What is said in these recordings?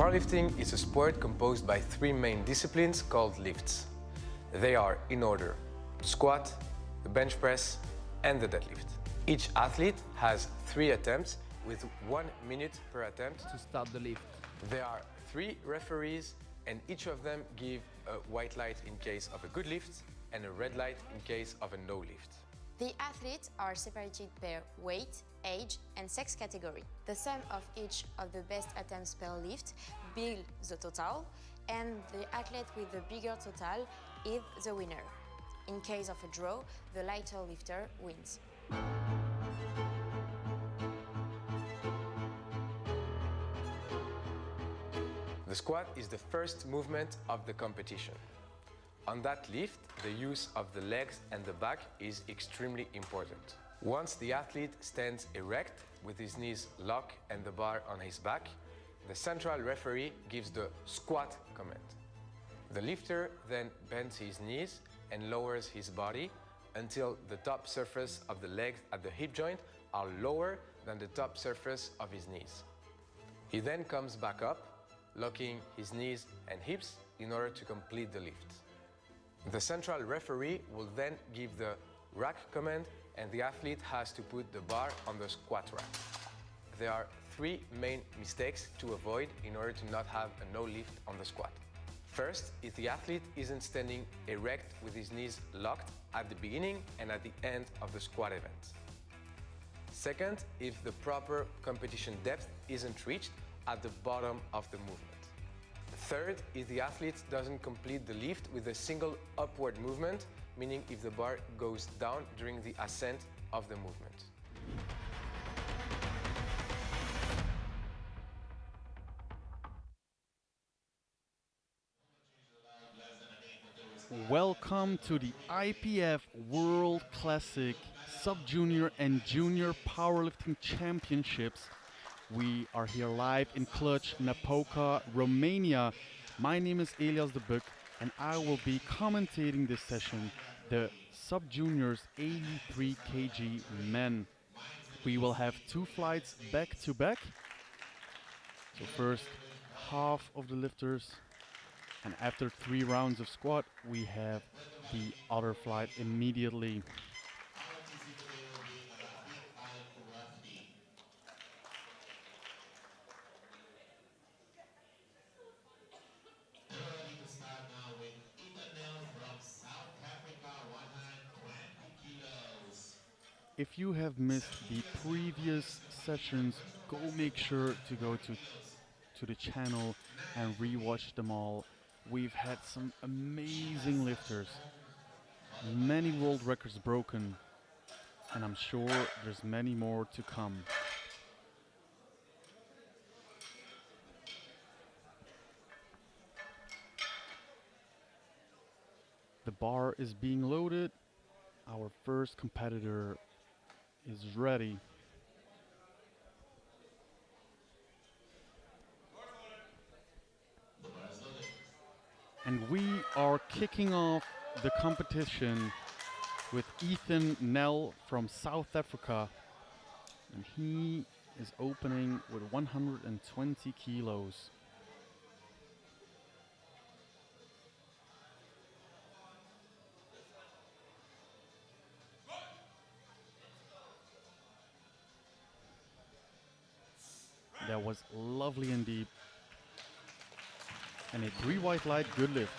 Powerlifting is a sport composed by three main disciplines called lifts. They are in order: squat, the bench press, and the deadlift. Each athlete has 3 attempts with 1 minute per attempt to start the lift. There are 3 referees, and each of them give a white light in case of a good lift and a red light in case of a no lift. The athletes are separated per weight, age and sex category. The sum of each of the best attempts per lift builds the total, and the athlete with the bigger total is the winner. In case of a draw, the lighter lifter wins. The squat is the first movement of the competition. On that lift, the use of the legs and the back is extremely important. Once the athlete stands erect with his knees locked and the bar on his back, the central referee gives the squat command. The lifter then bends his knees and lowers his body until the top surface of the legs at the hip joint are lower than the top surface of his knees. He then comes back up, locking his knees and hips in order to complete the lift. The central referee will then give the rack command, and the athlete has to put the bar on the squat rack. There are 3 main mistakes to avoid in order to not have a no lift on the squat. First, if the athlete isn't standing erect with his knees locked at the beginning and at the end of the squat event. Second, if the proper competition depth isn't reached at the bottom of the movement. Third, if the athlete doesn't complete the lift with a single upward movement, meaning if the bar goes down during the ascent of the movement. Welcome to the IPF World Classic Sub-Junior and Junior Powerlifting Championships. We are here live in Cluj, Napoca, Romania. My name is Elias de Buc, and I will be commentating this session, the Sub-Juniors 83 kg men. We will have 2 flights back to back. So first, half of the lifters, and after 3 rounds of squat, we have the other flight immediately. If you have missed the previous sessions, go make sure to go to the channel and rewatch them all. We've had some amazing lifters, many world records broken, and I'm sure there's many more to come. The bar is being loaded. Our first competitor is ready. And we are kicking off the competition with Ethan Nell from South Africa. And he is opening with 120 kilos. That was lovely and deep. And a 3 white light good lift.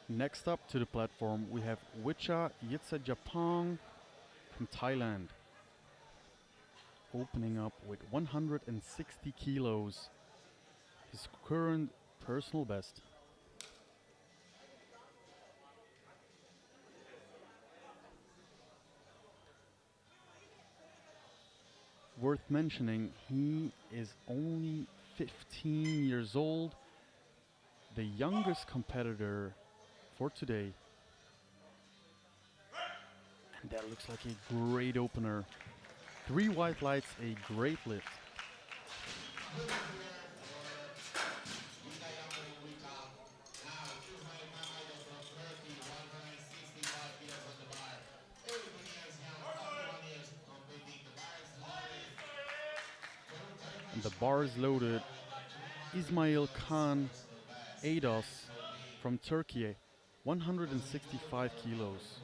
Next up to the platform, we have Wicha Yitzhajapong from Thailand, opening up with 160 kilos, his current personal best. Worth mentioning, he is only 15 years old, the youngest competitor for today. That looks like a great opener. 3 white lights, a great lift. And the bar is loaded. Ismail Khan Ados from Turkey, 165 kilos.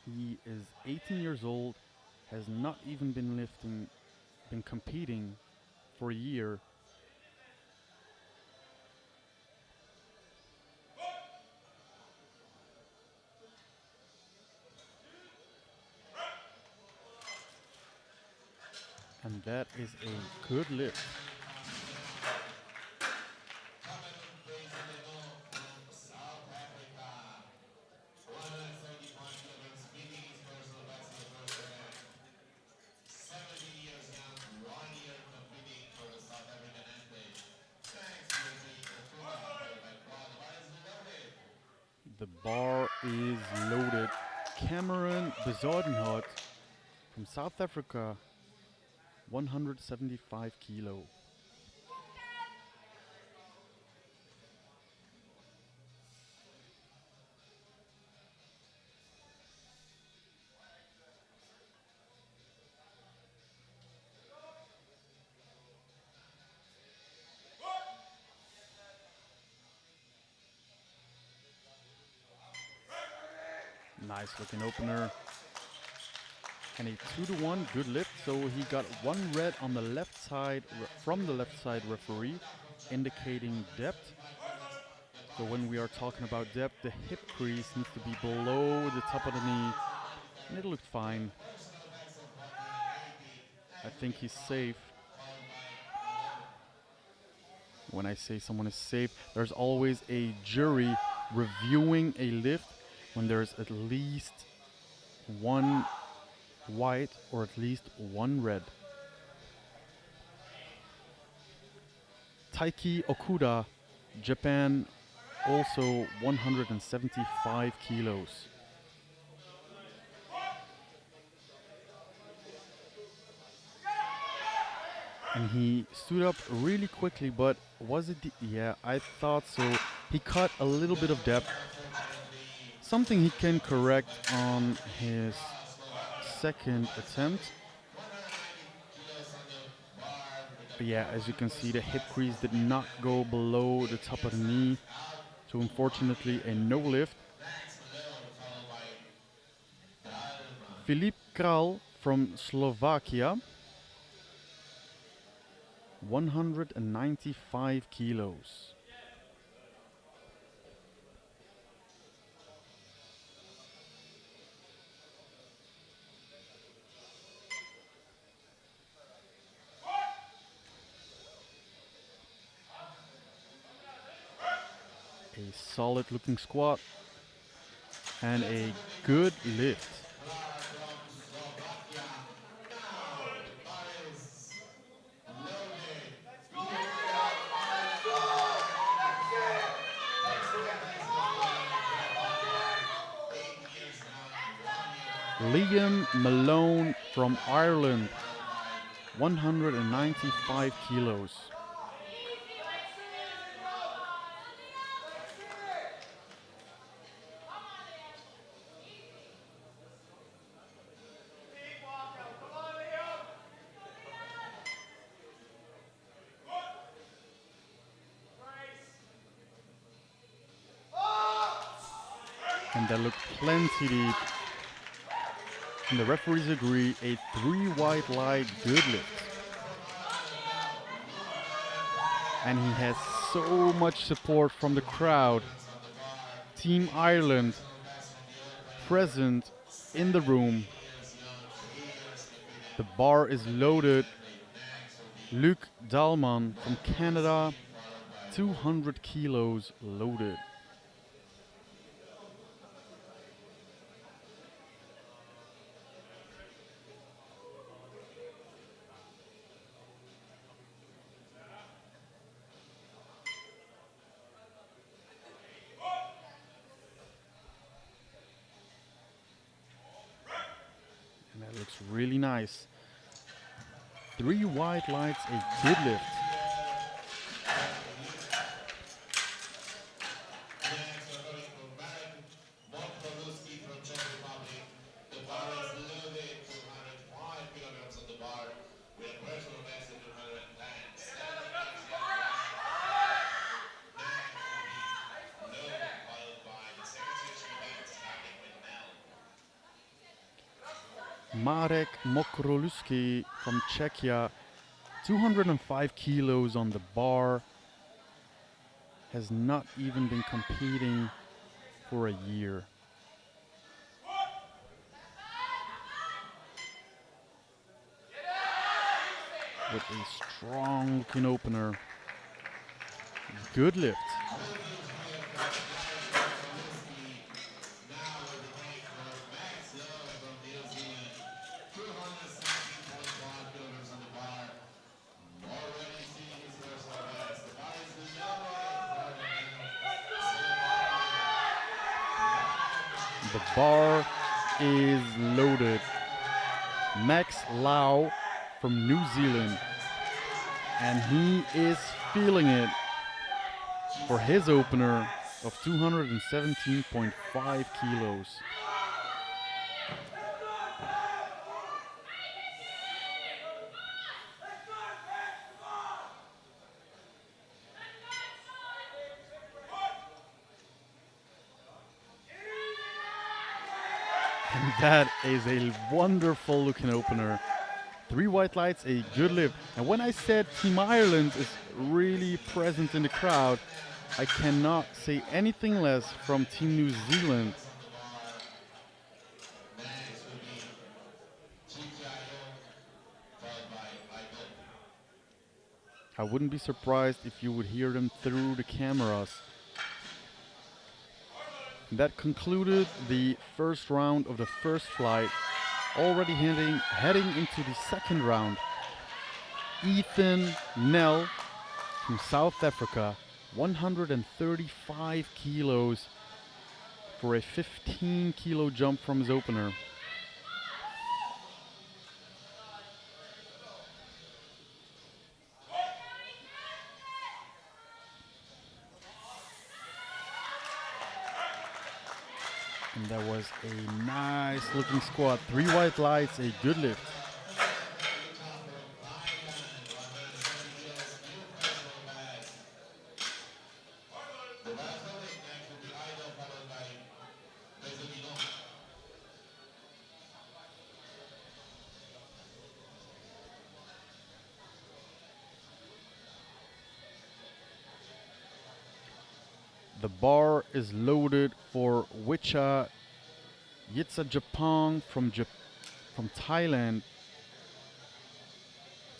He is 18 years old, has not even been competing for a year. And that is a good lift. The bar is loaded. Cameron Bezuidenhout from South Africa, 175 kilo. Nice looking opener. And a 2-to-1 good lift. So he got 1 red on the left side from the left side referee, indicating depth. So when we are talking about depth, the hip crease needs to be below the top of the knee. And it looked fine. I think he's safe. When I say someone is safe, there's always a jury reviewing a lift when there's at least 1 white or at least 1 red. Taiki Okuda, Japan, also 175 kilos. And he stood up really quickly, but was it yeah, I thought so. He cut a little bit of depth. Something he can correct on his second attempt. But yeah, as you can see, the hip crease did not go below the top of the knee. So unfortunately, a no lift. Filip Kral from Slovakia, 195 kilos. A solid looking squat and a good lift. Liam Malone from Ireland, 195 kilos. And that looked plenty deep. And the referees agree, a 3 white light good lift. And he has so much support from the crowd. Team Ireland present in the room. The bar is loaded. Luc Dalman from Canada, 200 kilos loaded. That looks really nice. 3 white lights, a good lift. Marek Mokroluski from Czechia, 205 kilos on the bar, has not even been competing for a year. With a strong looking opener. Good lift. The bar is loaded. Max Lau from New Zealand. And he is feeling it for his opener of 217.5 kilos. And that is a wonderful looking opener. 3 white lights, a good lift. And when I said Team Ireland is really present in the crowd, I cannot say anything less from Team New Zealand. I wouldn't be surprised if you would hear them through the cameras. That concluded the first round of the first flight. Already heading into the second round. Ethan Nell from South Africa, 135 kilos for a 15 kilo jump from his opener. And that was a nice looking squat. 3 white lights, a good lift. The bar is loaded for Wicha Yitzhajapong from Thailand.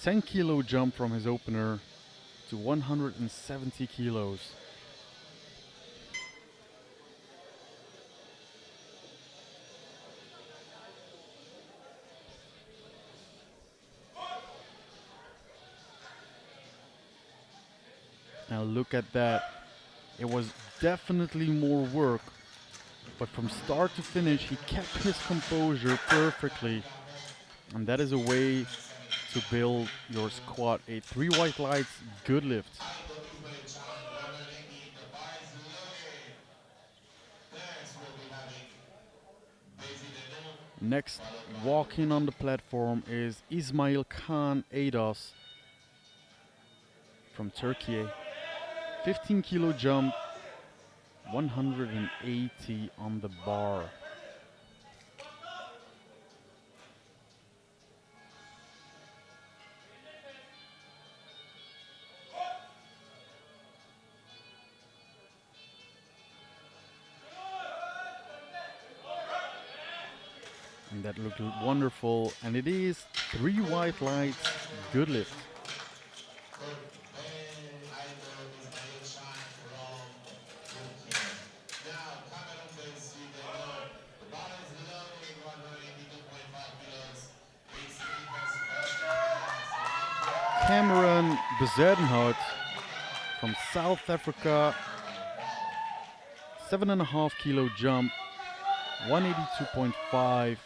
10 kilo jump from his opener to 170 kilos. Now look at that. It was definitely more work, but from start to finish, he kept his composure perfectly. And that is a way to build your squat. A 3 white lights, good lift. Next, walking on the platform is Ismail Khan Ados from Turkey. 15 kilo jump, 180 on the bar. And that looked wonderful, and it is 3 white lights, good lift. Cameron Bezuidenhout from South Africa, 7.5 kilo jump, 182.5.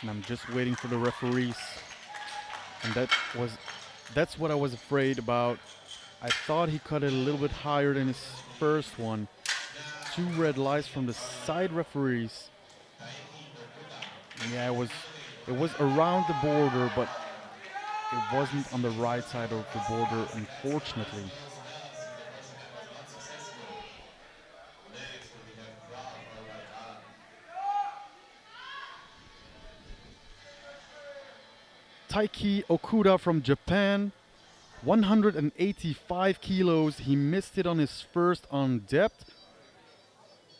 And I'm just waiting for the referees. And that's what I was afraid about. I thought he cut it a little bit higher than his first one. 2 red lights from the side referees. Yeah, it was around the border, but it wasn't on the right side of the border, unfortunately. Taiki Okuda from Japan, 185 kilos. He missed it on his first on depth,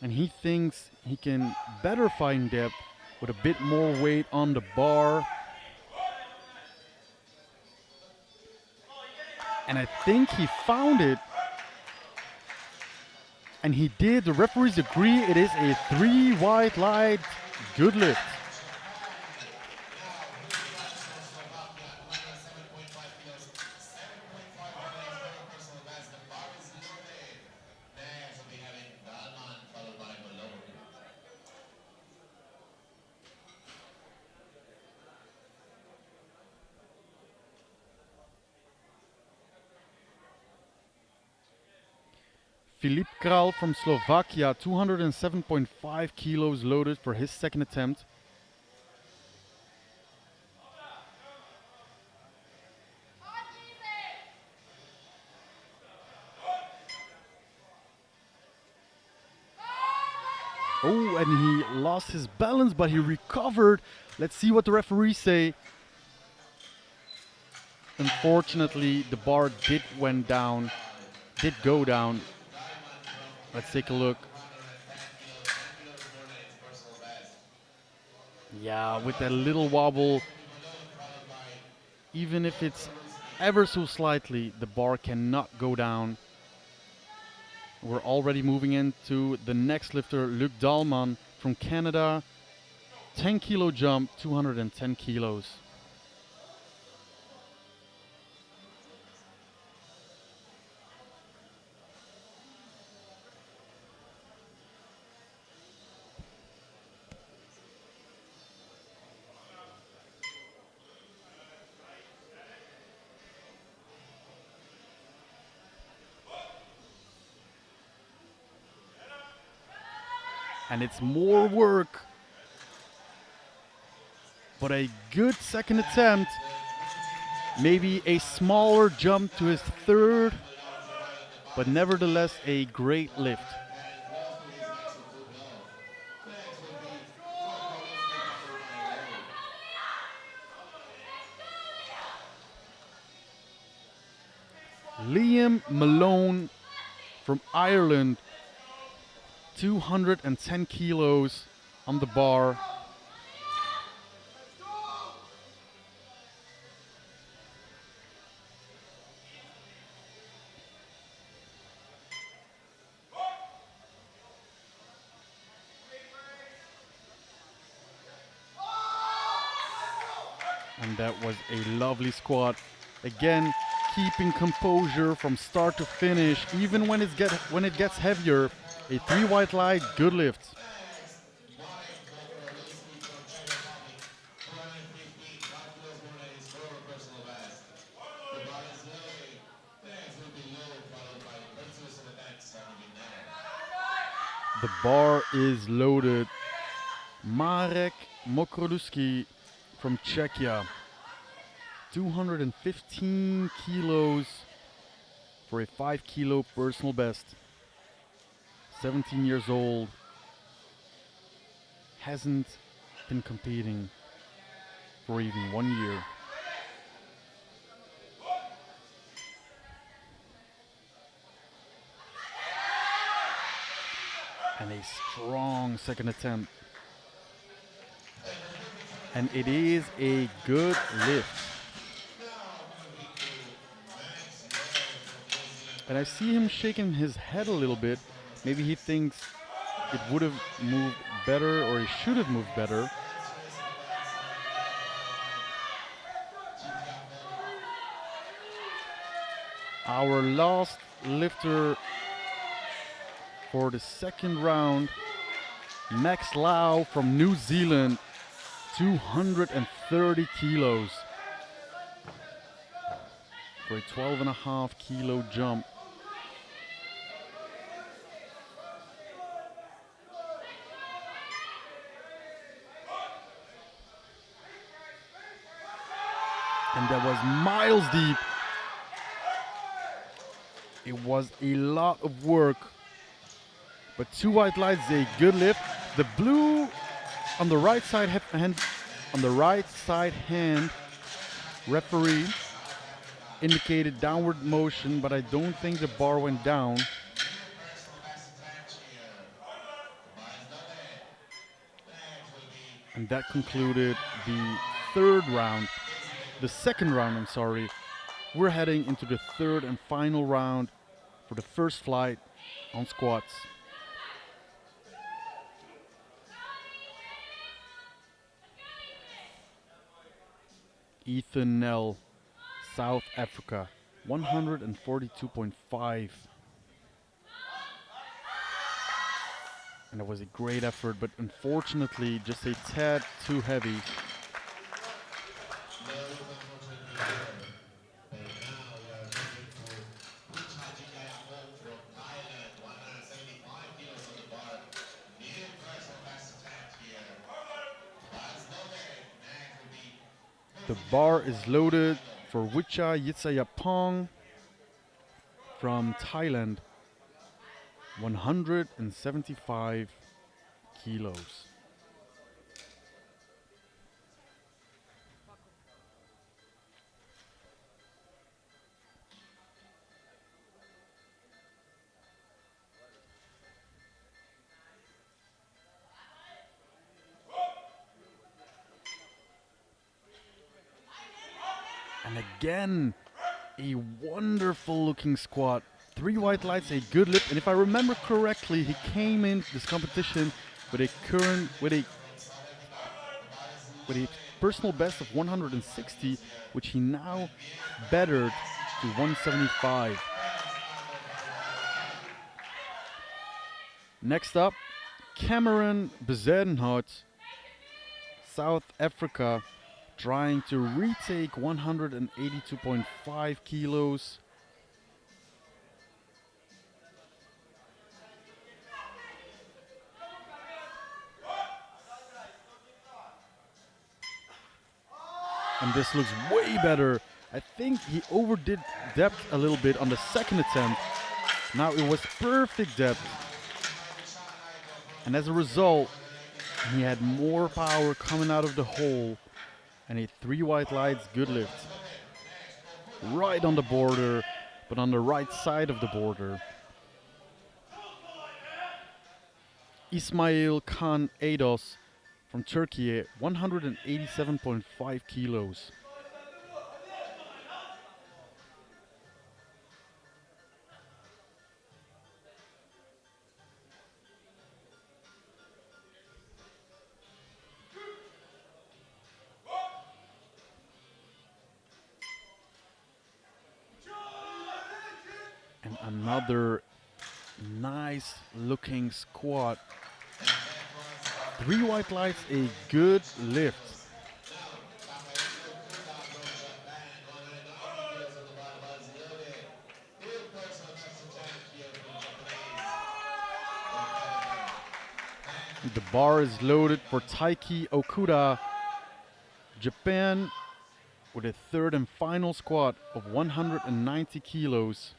and he thinks he can better find depth with a bit more weight on the bar. And I think he found it. And he did. The referees agree it is a 3 white light good lift. Filip Kral from Slovakia, 207.5 kilos loaded for his second attempt. Oh, and he lost his balance, but he recovered. Let's see what the referees say. Unfortunately, the bar did go down. Let's take a look. Yeah, with that little wobble, even if it's ever so slightly, the bar cannot go down. We're already moving into the next lifter, Luc Dahlman from Canada. 10 kilo jump, 210 kilos. And it's more work, but a good second attempt. Maybe a smaller jump to his third, but nevertheless a great lift. Liam Malone from Ireland, 210 kilos on the bar. And that was a lovely squat. Again, keeping composure from start to finish, even when it gets heavier. A 3 white light good lift. The bar is loaded. Marek Mokroluski from Czechia, 215 kilos for a 5 kilo personal best. 17 years old, hasn't been competing for even 1 year. And a strong second attempt. And it is a good lift. And I see him shaking his head a little bit. Maybe he thinks it would have moved better, or he should have moved better. Our last lifter for the second round, Max Lau from New Zealand, 230 kilos for a 12.5 kilo jump. And that was miles deep. It was a lot of work. But 2 white lights, a good lift. The blue on the right side hand, referee indicated downward motion, but I don't think the bar went down. And that concluded the second round, I'm sorry. We're heading into the third and final round for the first flight on squats. Ethan Nell, South Africa, 142.5. And that was a great effort, but unfortunately just a tad too heavy. The bar is loaded for Wicha Yitsayapong from Thailand, 175 kilos. And again, a wonderful looking squat. 3 white lights, a good lift, and if I remember correctly, he came into this competition with a personal best of 160, which he now bettered to 175. Next up, Cameron Bezuidenhout, South Africa, trying to retake 182.5 kilos. And this looks way better. I think he overdid depth a little bit on the second attempt. Now it was perfect depth. And as a result, he had more power coming out of the hole. And a 3 white lights good lift. Right on the border, but on the right side of the border. Ismail Khan Eidos from Turkey, 187.5 kilos. And another nice looking squat. 3 white lights, a good lift. The bar is loaded for Taiki Okuda, Japan, with a third and final squat of 190 kilos.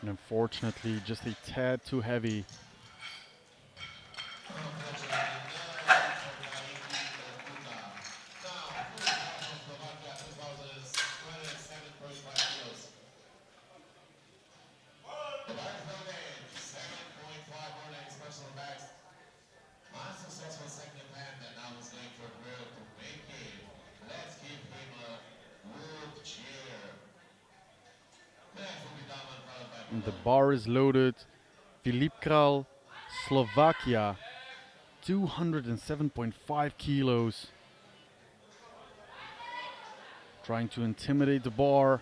And unfortunately, just a tad too heavy. The bar is loaded. Filip Kral, Slovakia, 207.5 kilos. Trying to intimidate the bar.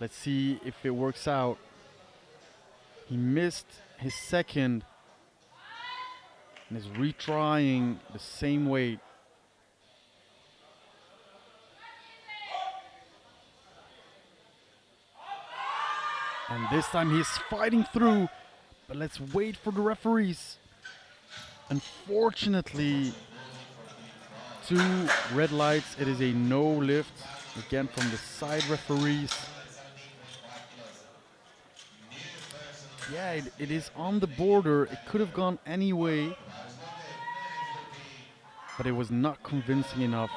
Let's see if it works out. He missed his second and is retrying the same weight. And this time he's fighting through, but let's wait for the referees. Unfortunately, 2 red lights. It is a no lift, again from the side referees. Yeah, it is on the border. It could have gone any way, but it was not convincing enough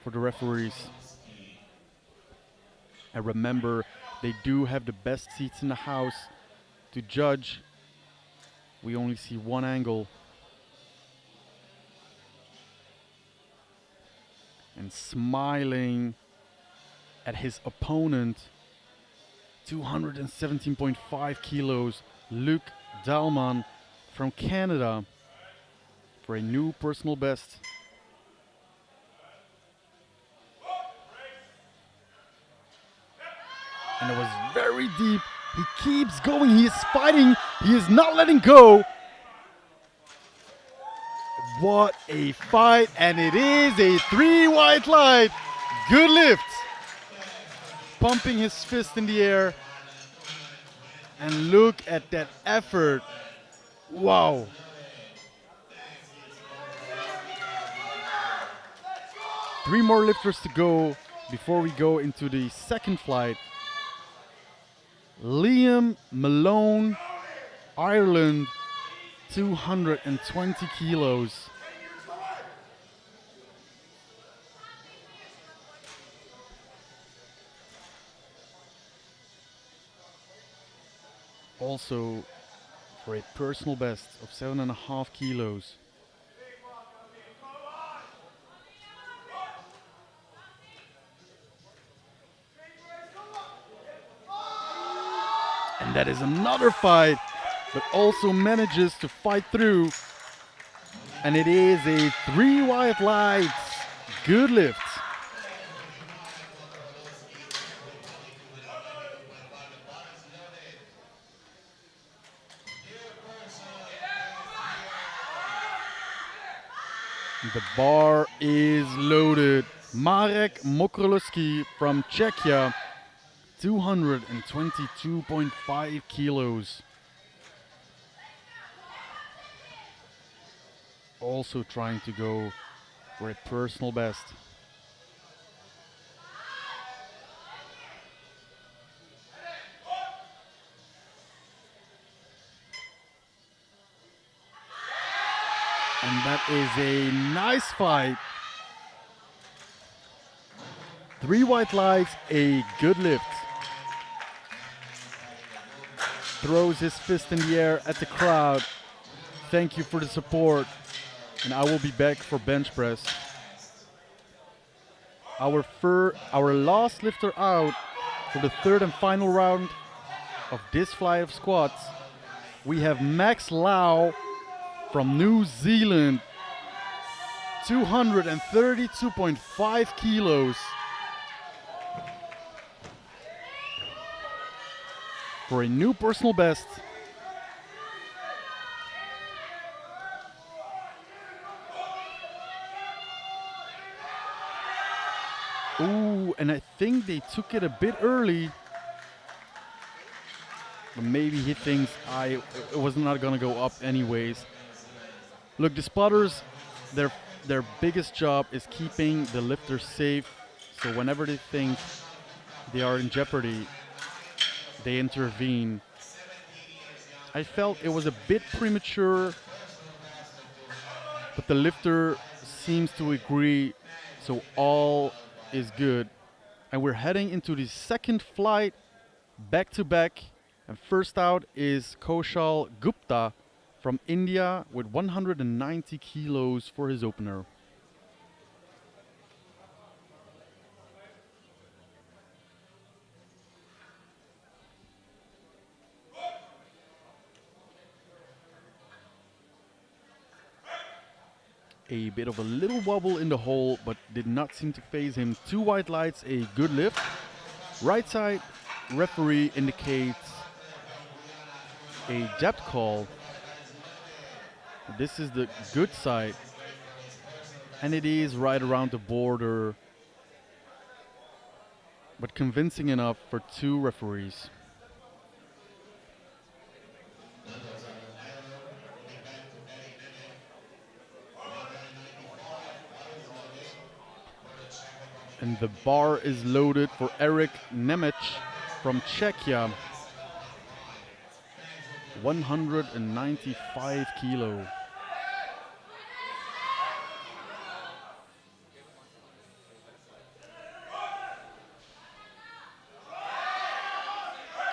for the referees. And remember, they do have the best seats in the house to judge. We only see one angle. And smiling at his opponent, 217.5 kilos, Luc Dalman from Canada, for a new personal best. And it was very deep. He keeps going. He is fighting. He is not letting go. What a fight. And it is a 3 white light. Good lift. Pumping his fist in the air. And look at that effort. Wow. Three more lifters to go before we go into the second flight. Liam Malone, Ireland, 220 kilos. Also for a personal best of 7.5 kilos. And that is another fight, but also manages to fight through. And it is a 3 white lights. Good lift. The bar is loaded. Marek Mokrolowski from Czechia, 222.5 kilos. Also trying to go for a personal best. And that is a nice fight. 3 white lights, a good lift. Throws his fist in the air at the crowd. Thank you for the support. And I will be back for bench press. Our last lifter out for the third and final round of this flight of squats. We have Max Lau from New Zealand, 232.5 kilos. For a new personal best. Ooh, and I think they took it a bit early. But maybe he thinks it was not gonna go up anyways. Look, the spotters, their biggest job is keeping the lifters safe. So whenever they think they are in jeopardy, they intervene. I felt it was a bit premature, but the lifter seems to agree, so all is good. And we're heading into the second flight, back to back. And first out is Kaushal Gupta from India with 190 kilos for his opener. A bit of a little wobble in the hole, but did not seem to phase him. 2 white lights, a good lift. Right side, referee indicates a depth call. This is the good side, and it is right around the border, but convincing enough for 2 referees. And the bar is loaded for Eric Nemec from Czechia. 195 kilo.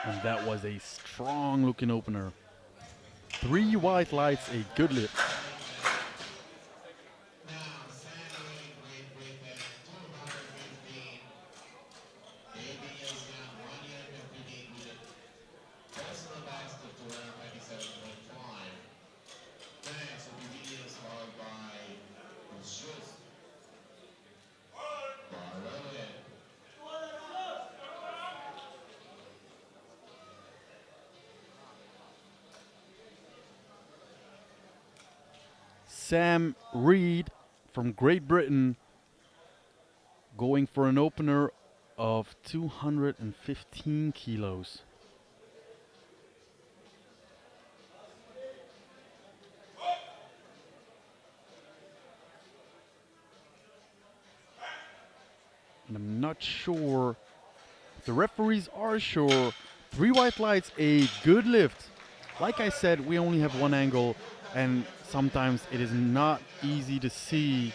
And that was a strong looking opener. 3 white lights, a good lift. Sam Reed from Great Britain going for an opener of 215 kilos. And I'm not sure, the referees are sure. 3 white lights, a good lift. Like I said, we only have one angle, and sometimes it is not easy to see.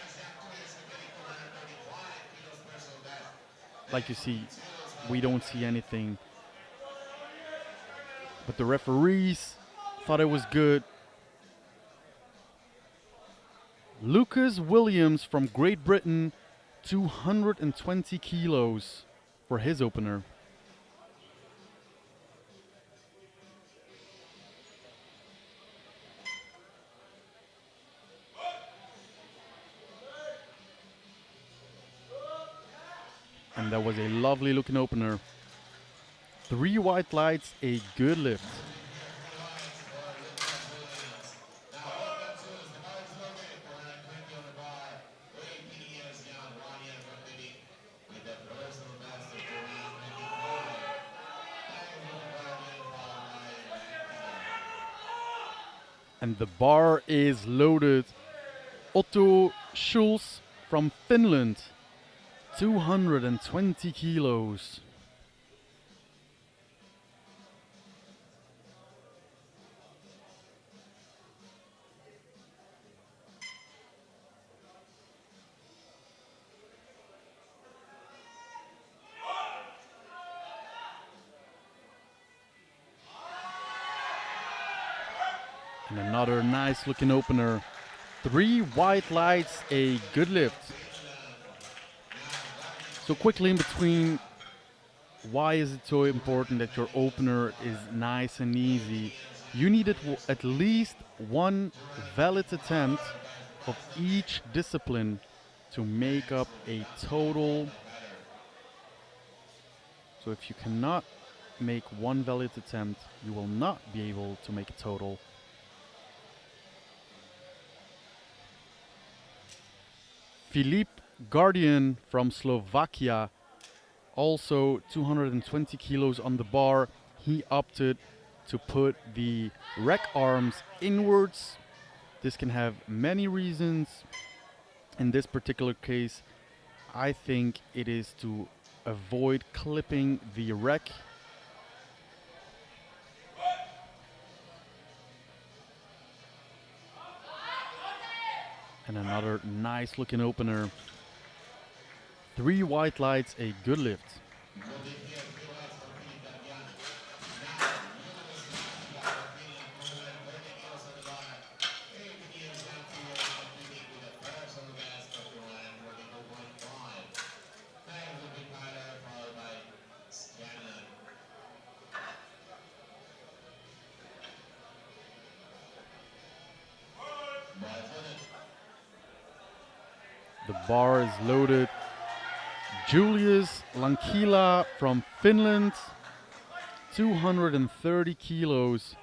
Like you see, we don't see anything. But the referees thought it was good. Lucas Williams from Great Britain, 220 kilos for his opener. And that was a lovely looking opener. 3 white lights, a good lift. And the bar is loaded. Otto Schulz from Finland, 220 kilos. And another nice looking opener. 3 white lights, a good lift. So quickly in between, why is it so important that your opener is nice and easy? You need at least 1 valid attempt of each discipline to make up a total. So if you cannot make 1 valid attempt, you will not be able to make a total. Filip Guardian from Slovakia, also 220 kilos on the bar. He opted to put the rack arms inwards. This can have many reasons. In this particular case, I think it is to avoid clipping the rack. And another nice looking opener. 3 white lights, a good lift. The bar is loaded. Julius Lankila from Finland, 230 kilos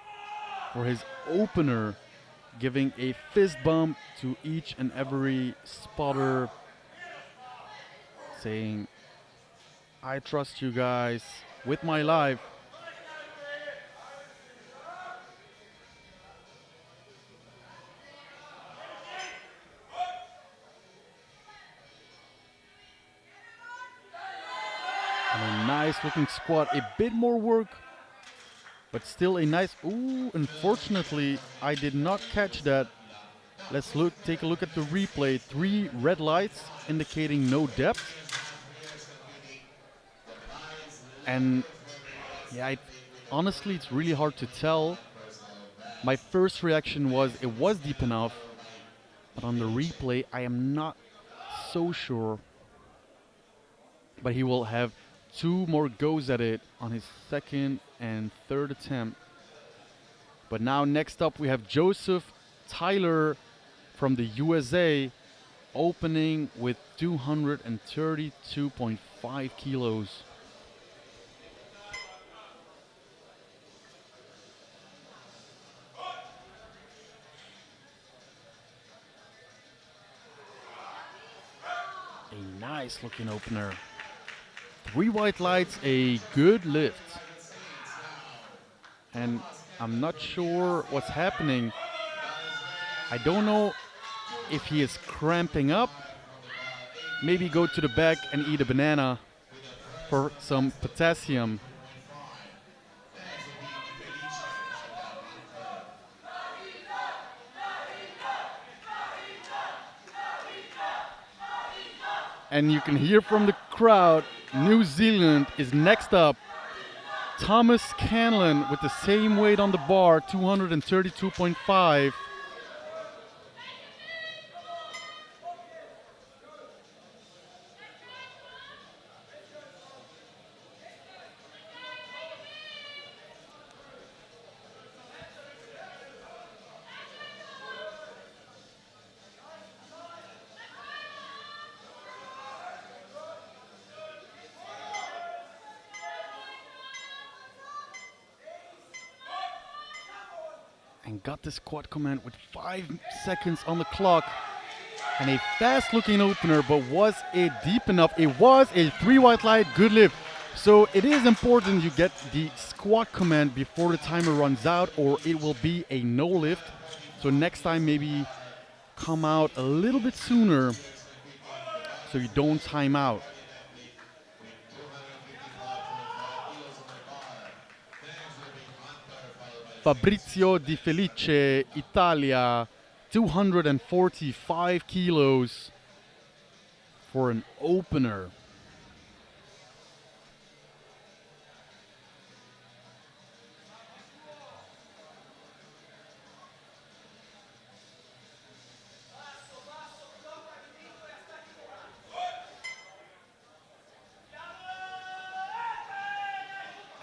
for his opener, giving a fist bump to each and every spotter, saying, I trust you guys with my life. And a nice looking squat, a bit more work, but still a nice, ooh, unfortunately, I did not catch that. Let's take a look at the replay. 3 red lights indicating no depth. And yeah, honestly, it's really hard to tell. My first reaction was it was deep enough, but on the replay, I am not so sure. But he will have 2 more goes at it on his second and third attempt. But now next up we have Joseph Tyler from the USA, opening with 232.5 kilos. A nice looking opener. 3 white lights, a good lift. And I'm not sure what's happening. I don't know if he is cramping up. Maybe go to the back and eat a banana for some potassium. And you can hear from the crowd, New Zealand is next up. Thomas Canlon with the same weight on the bar, 232.5. And got the squat command with 5 seconds on the clock. And a fast looking opener, but was it deep enough? It was a 3 white light, good lift. So it is important you get the squat command before the timer runs out, or it will be a no lift. So next time maybe come out a little bit sooner so you don't time out. Fabrizio Di Felice, Italia, 245 kilos for an opener.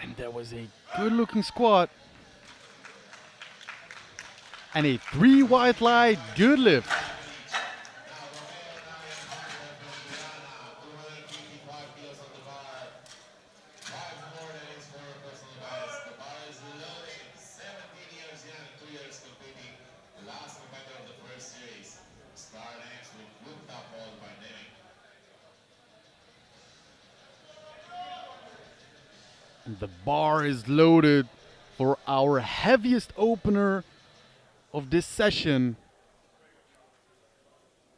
And that was a good looking squat. And a 3 white light, good lift. And the bar is loaded for our heaviest opener of this session.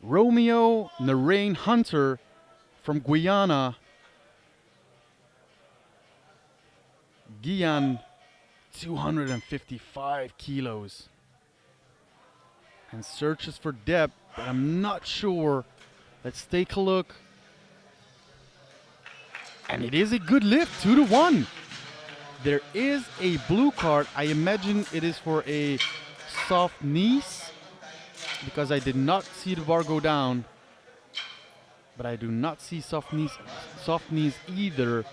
Romeo Narain Hunter from Guyana. Guyana, 255 kilos. And searches for depth, but I'm not sure. Let's take a look. And it is a good lift, 2-1. There is a blue card. I imagine it is for a soft knees, because I did not see the bar go down. But I do not see soft knees either.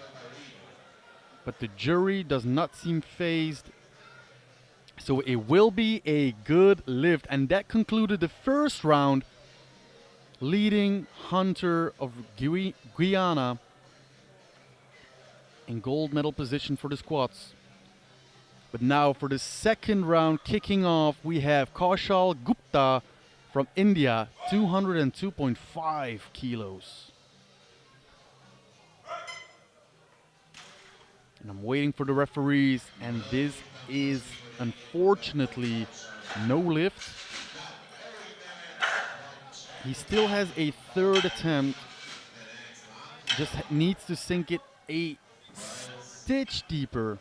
But the jury does not seem phased. So it will be a good lift. And that concluded the first round. leading hunter of Guyana, in gold medal position for the squats. But now for the second round kicking off, we have Kaushal Gupta from India, 202.5 kilos. And I'm waiting for the referees, and this is unfortunately no lift. He still has a third attempt, just needs to sink it a stitch deeper.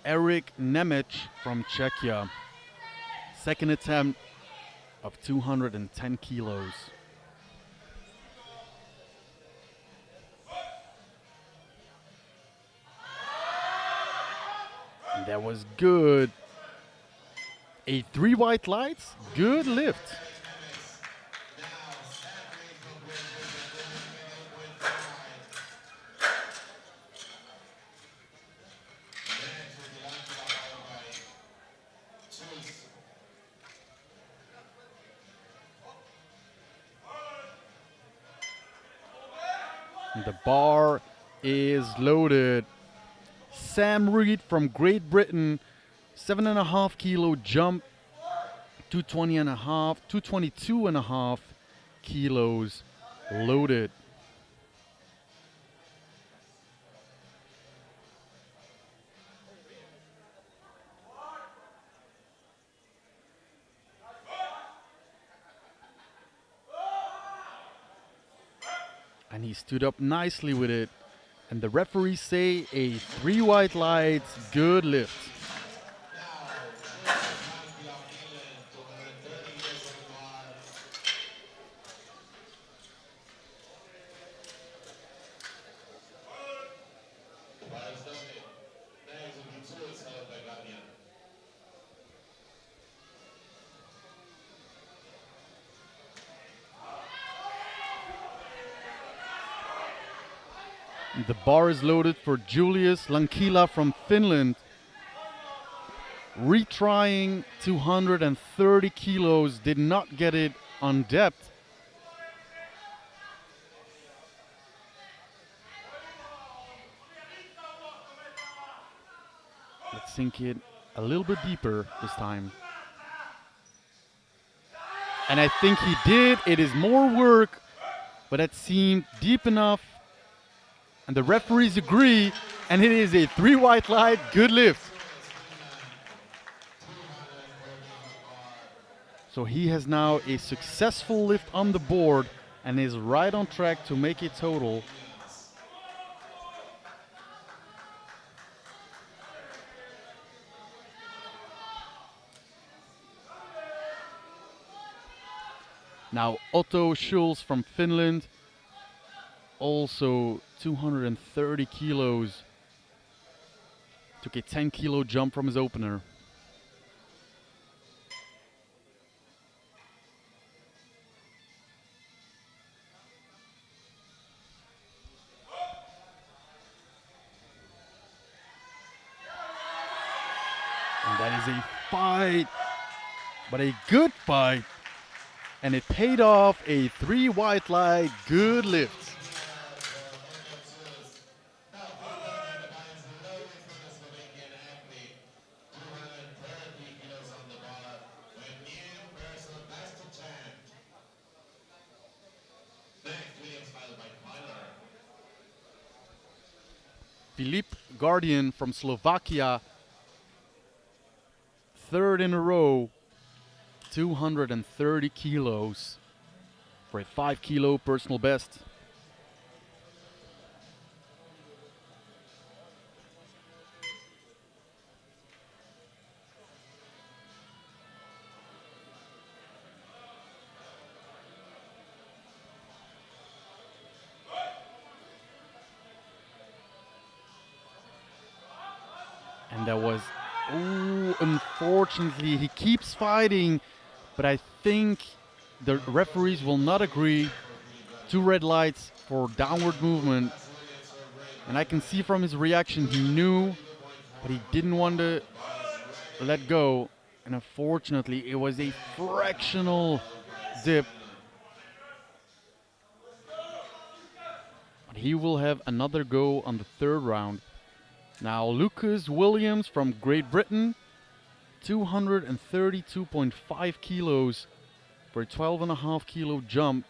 Eric Nemec from Czechia. Second attempt of 210 kilos. And that was good. A 3 white lights, good lift. The bar is loaded. Sam Reed from Great Britain, 7.5 kilo jump, 222.5 kilos loaded. And he stood up nicely with it. And the referees say a 3 white lights, good lift. The bar is loaded for Julius Lankila from Finland. Retrying 230 kilos, did not get it on depth. Let's sink it a little bit deeper this time. And I think he did. It is more work, but it seemed deep enough. And the referees agree, and it is a 3 white light, good lift. So he has now a successful lift on the board and is right on track to make it total. Now Otto Schulz from Finland, also 230 kilos, took a 10 kilo jump from his opener. And that is a fight, but a good fight. And it paid off, a 3 white light, good lift. Filip Guardian from Slovakia, third in a row, 230 kilos for a 5 kilo personal best. And that was, unfortunately, he keeps fighting, but I think the referees will not agree. 2 red lights for downward movement. And I can see from his reaction he knew, but he didn't want to let go. And unfortunately, it was a fractional dip. But he will have another go on the 3rd round. Now, Lucas Williams from Great Britain, 232.5 kilos for a 12.5 kilo jump.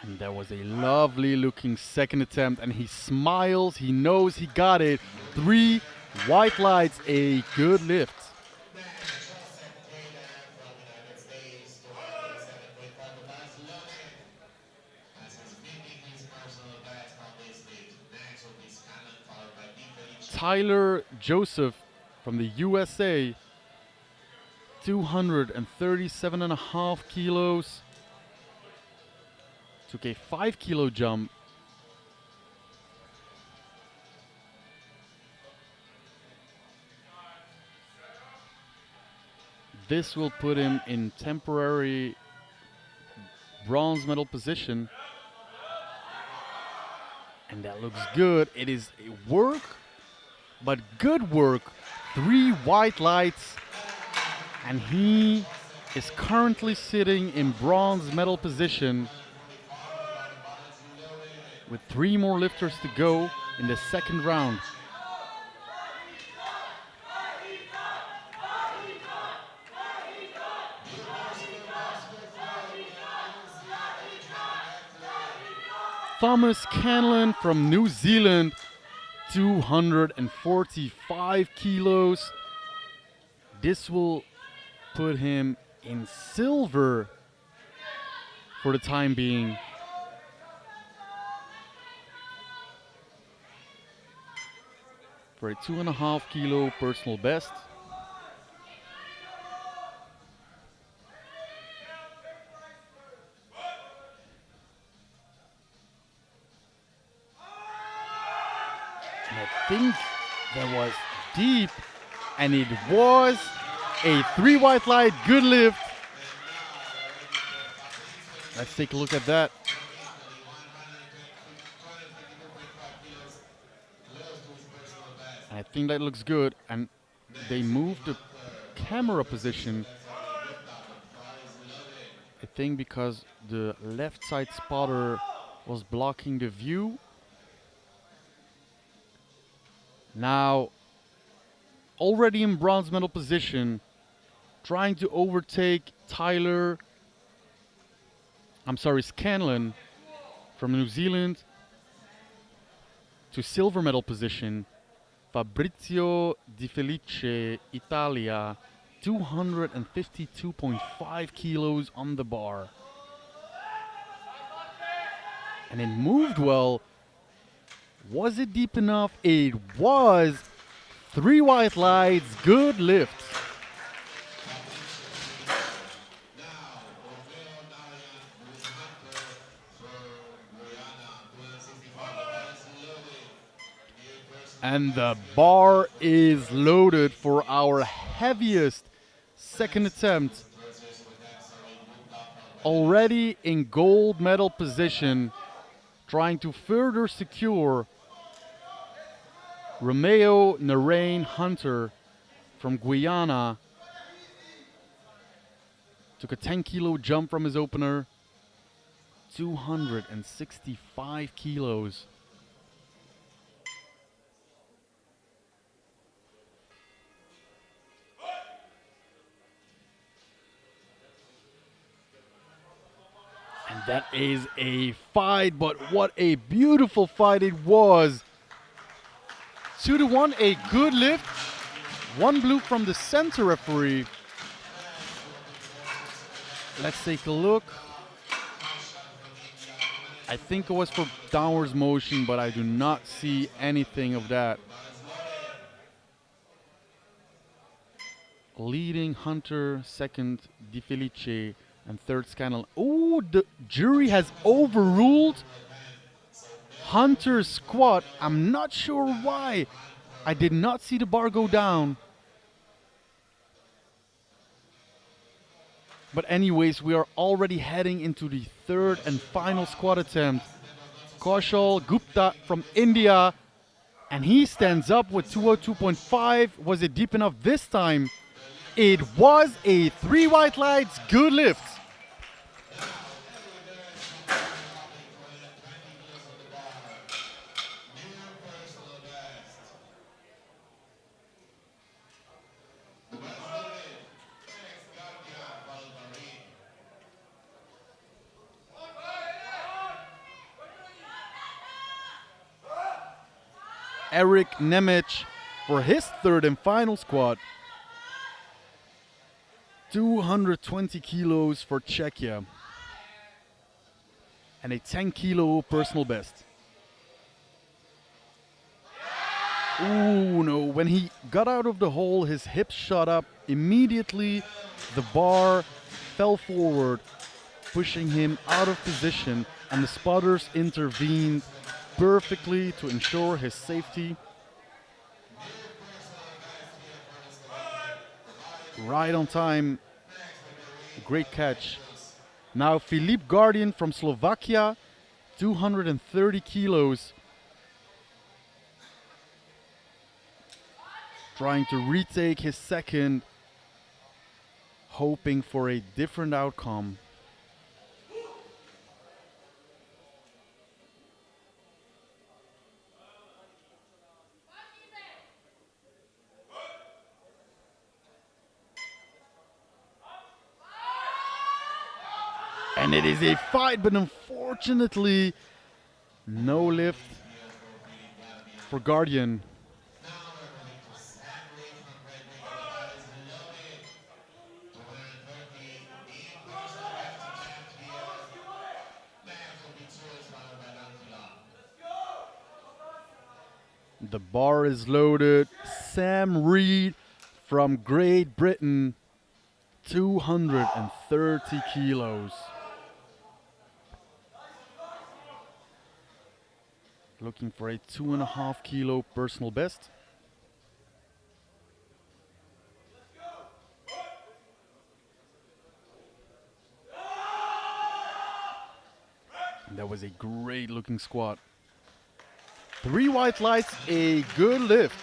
And that was a lovely looking second attempt, and he smiles, he knows he got it. 3 white lights, a good lift. Tyler Joseph from the USA, 237.5 kilos. Took a 5 kilo jump. This will put him in temporary bronze medal position. And that looks good. It is a work, but good work. 3 white lights. And he is currently sitting in bronze medal position with 3 more lifters to go in the 2nd round. Thomas Canlon from New Zealand, 245 kilos. This will put him in silver for the time being. For a 2.5 kilo personal best. And I think that was deep, and it was a 3 white light, good lift. Let's take a look at that. I think that looks good, and they moved the camera position, I think because the left side spotter was blocking the view. Now, already in bronze medal position, trying to overtake Scanlon from New Zealand to silver medal position. Fabrizio Di Felice, Italia, 252.5 kilos on the bar. And it moved well. Was it deep enough? It was. 3 white lights, good lift. And the bar is loaded for our heaviest 2nd attempt. Already in gold medal position, trying to further secure Romeo Narain Hunter from Guyana. Took a 10 kilo jump from his opener. 265 kilos. And that is a fight, but what a beautiful fight it was. 2-1, a good lift. 1 blue from the center referee. Let's take a look. I think it was for downwards motion, but I do not see anything of that. Leading Hunter, 2nd Di Felice, and 3rd Scanlon. Oh, the jury has overruled Hunter squat. I'm not sure why. I did not see the bar go down. But anyways, we are already heading into the third and final squat attempt. Kaushal Gupta from India. And he stands up with 202.5. Was it deep enough this time? It was a 3 white lights, good lift. Eric Nemec for his third and final squat. 220 kilos for Czechia. And a 10 kilo personal best. Ooh, no. When he got out of the hole, his hips shot up. Immediately, the bar fell forward, pushing him out of position, and the spotters intervened perfectly to ensure his safety. Right on time. Great catch. Now Filip Guardian from Slovakia, 230 kilos. Trying to retake his second, hoping for a different outcome. And it is a fight, but unfortunately, no lift for Guardian. The bar is loaded. Sam Reed from Great Britain, 230 kilos. Looking for a 2.5 kilo personal best. And that was a great looking squat. 3 white lights, a good lift.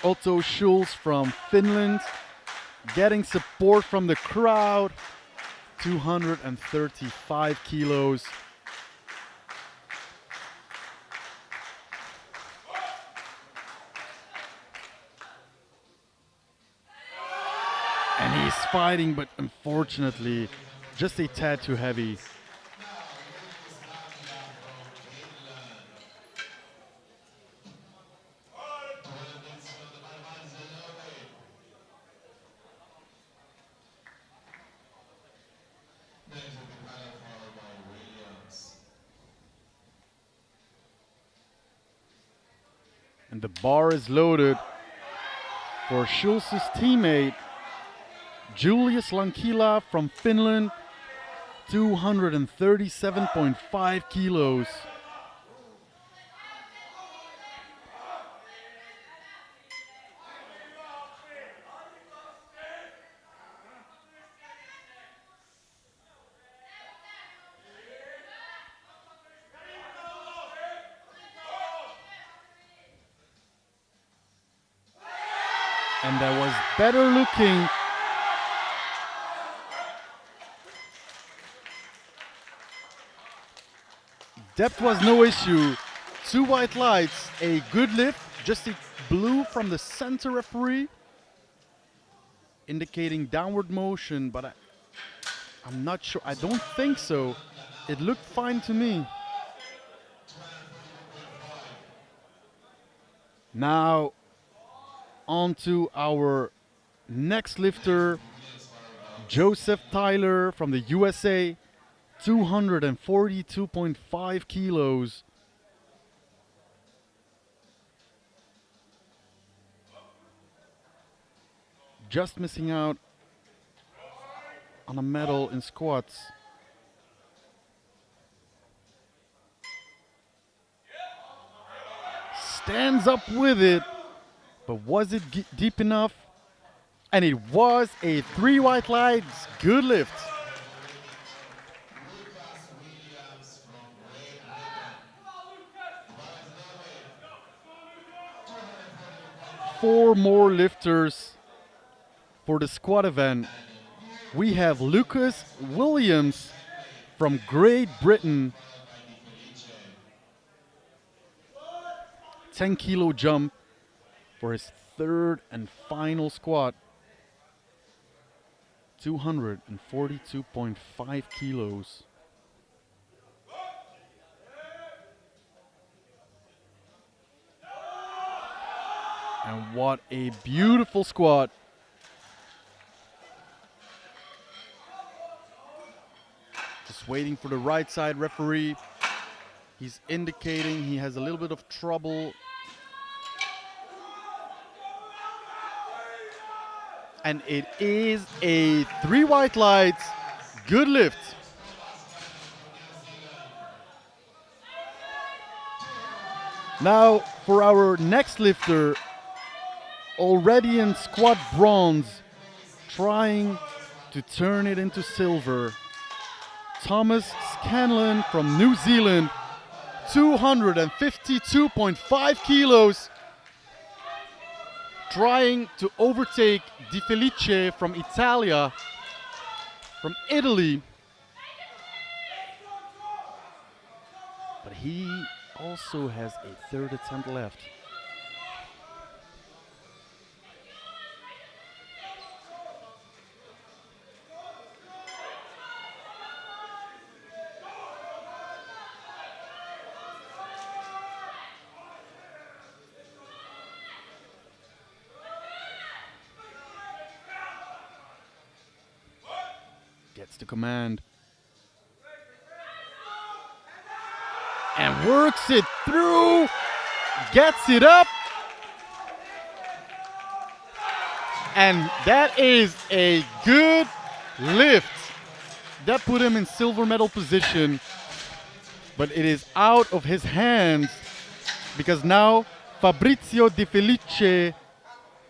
Otto Schulz from Finland, getting support from the crowd, 235 kilos. And he's fighting, but unfortunately, just a tad too heavy. And the bar is loaded for Schulz's teammate, Julius Lankila from Finland, 237.5 kilos. And that was better looking. Depth was no issue. 2 white lights, a good lift, just a blue from the center referee, indicating downward motion, but I'm not sure. I don't think so. It looked fine to me. Now, on to our next lifter, Joseph Tyler from the USA, 242.5 kilos. Just missing out on a medal in squats. Stands up with it, but was it deep enough? And it was a 3 white lights good lift. Four more lifters for the squat event. We have Lucas Williams from Great Britain. 10 kilo jump for his third and final squat. 242.5 kilos. And what a beautiful squat. Just waiting for the right side referee. He's indicating he has a little bit of trouble. And it is a 3 white lights good lift. Now for our next lifter, already in squat bronze, trying to turn it into silver. Thomas Scanlon from New Zealand, 252.5 kilos, trying to overtake Di Felice from Italy. But he also has a third attempt left. Gets the command. And works it through. Gets it up. And that is a good lift. That put him in silver medal position. But it is out of his hands because now Fabrizio Di Felice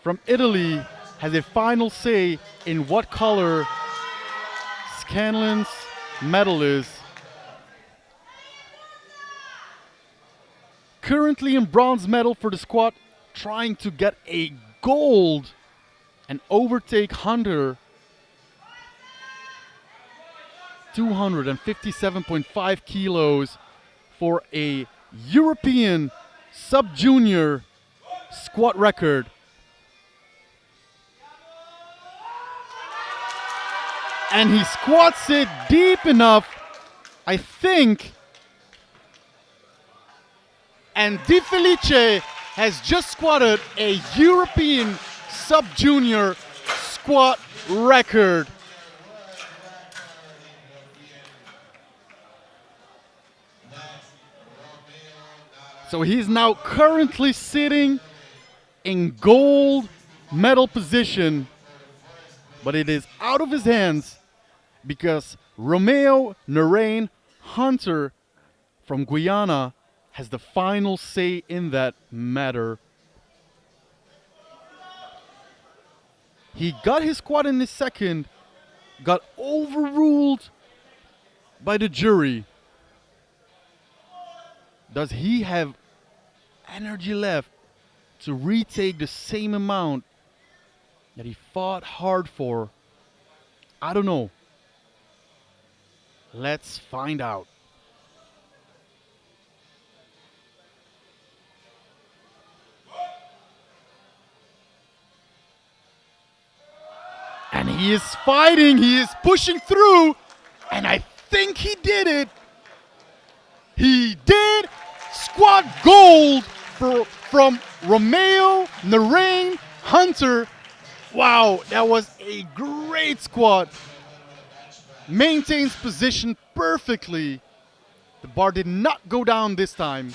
from Italy has a final say in what color Scanlon's medal is. Currently in bronze medal for the squat, trying to get a gold and overtake Hunter. 257.5 kilos for a European sub-junior squat record. And he squats it deep enough, I think. And Di Felice has just squatted a European sub-junior squat record. So he's now currently sitting in gold medal position, but it is out of his hands because Romeo Narain Hunter from Guyana has the final say in that matter. He got his squat in his second, got overruled by the jury. Does he have energy left to retake the same amount that he fought hard for? I don't know. Let's find out. And he is fighting, he is pushing through, and I think he did it. He did! Squad gold from Romeo Narain Hunter. Wow, that was a great squat. Maintains position perfectly. The bar did not go down this time.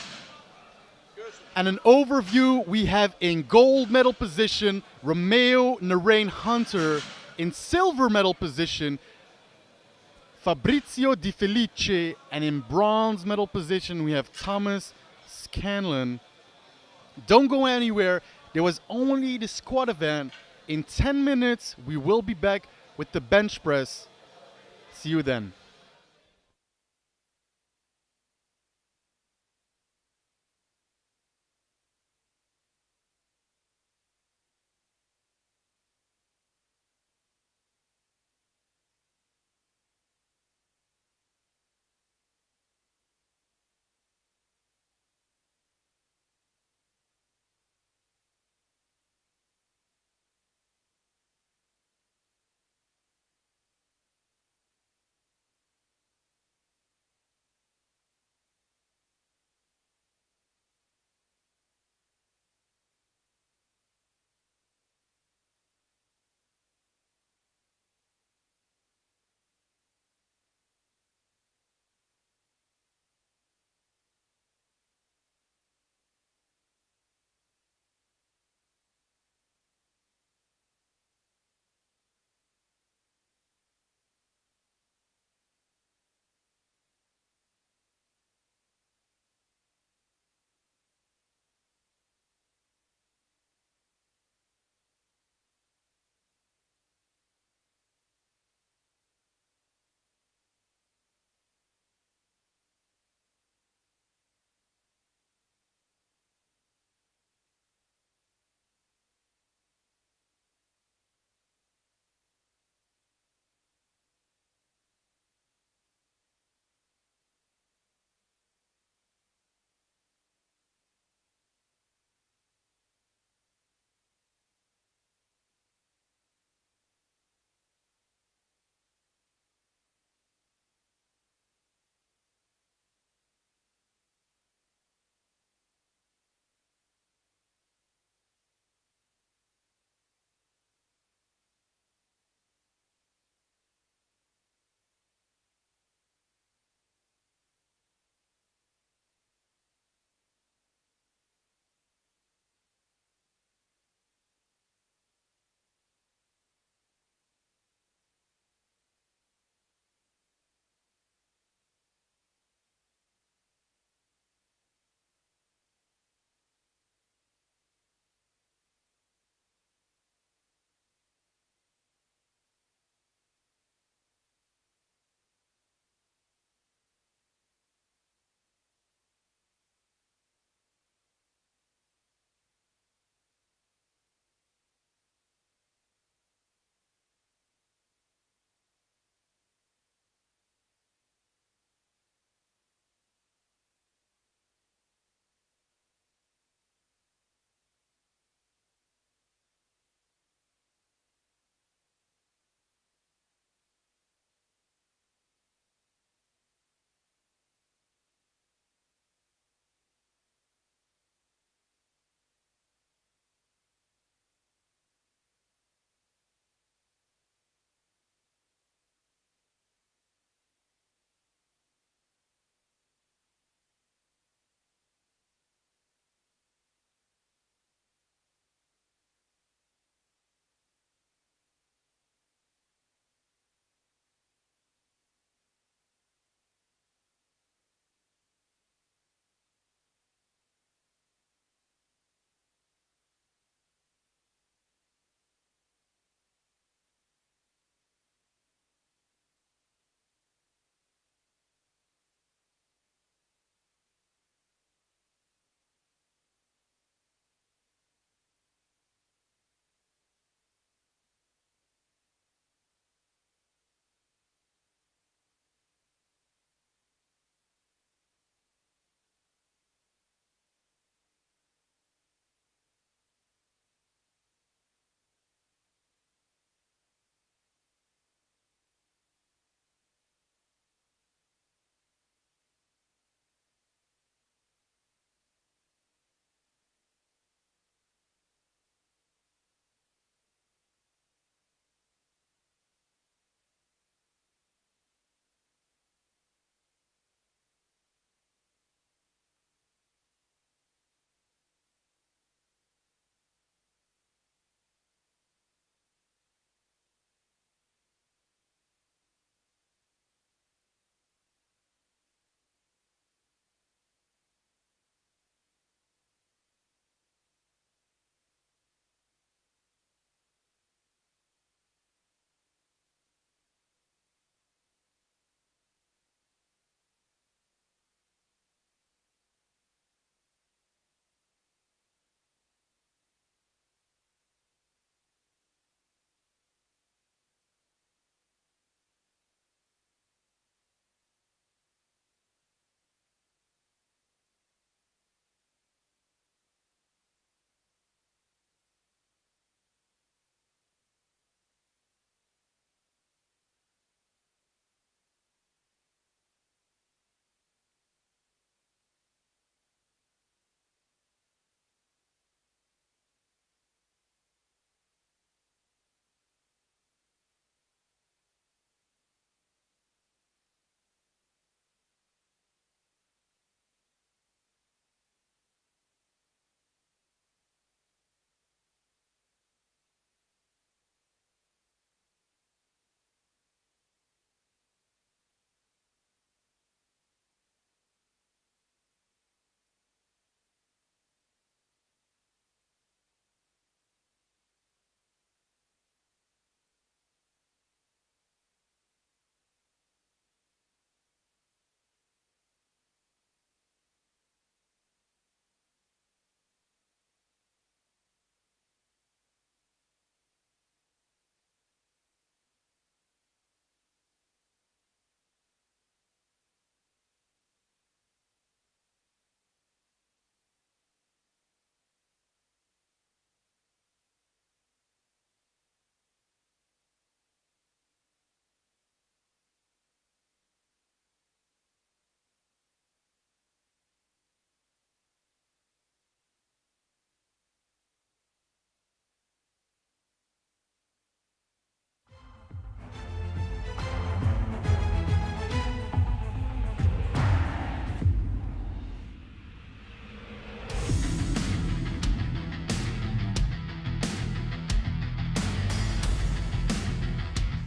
And an overview, we have in gold medal position Romeo Narain Hunter. In silver medal position Fabrizio Di Felice, and in bronze medal position we have Thomas Scanlon. Don't go anywhere. There was only the squat event. In 10 minutes we will be back with the bench press. See you then.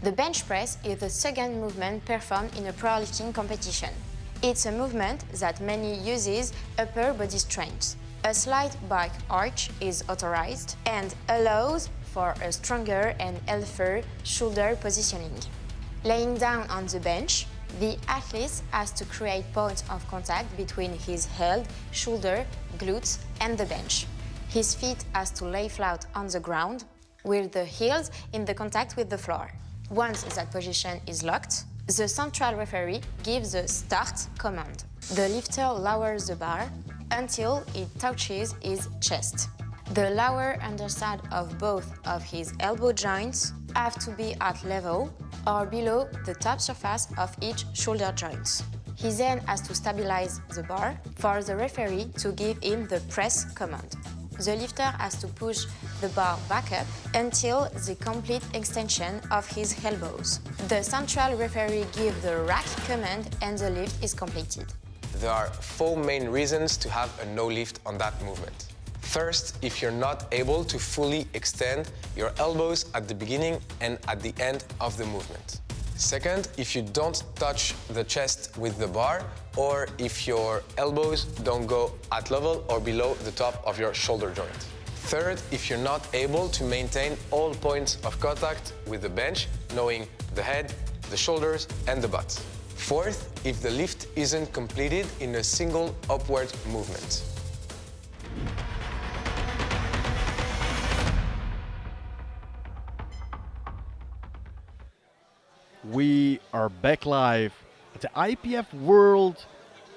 The bench press is the second movement performed in a powerlifting competition. It's a movement that mainly uses upper body strength. A slight back arch is authorized and allows for a stronger and healthier shoulder positioning. Laying down on the bench, the athlete has to create points of contact between his head, shoulder, glutes and the bench. His feet has to lay flat on the ground with the heels in the contact with the floor. Once that position is locked, the central referee gives the start command. The lifter lowers the bar until it touches his chest. The lower underside of both of his elbow joints have to be at level or below the top surface of each shoulder joint. He then has to stabilize the bar for the referee to give him the press command. The lifter has to push the bar back up until the complete extension of his elbows. The central referee gives the rack command and the lift is completed. There are 4 main reasons to have a no lift on that movement. First, if you're not able to fully extend your elbows at the beginning and at the end of the movement. Second, if you don't touch the chest with the bar, or if your elbows don't go at level or below the top of your shoulder joint. Third, if you're not able to maintain all points of contact with the bench, knowing the head, the shoulders, and the butt. Fourth, if the lift isn't completed in a single upward movement. We are back live at the IPF World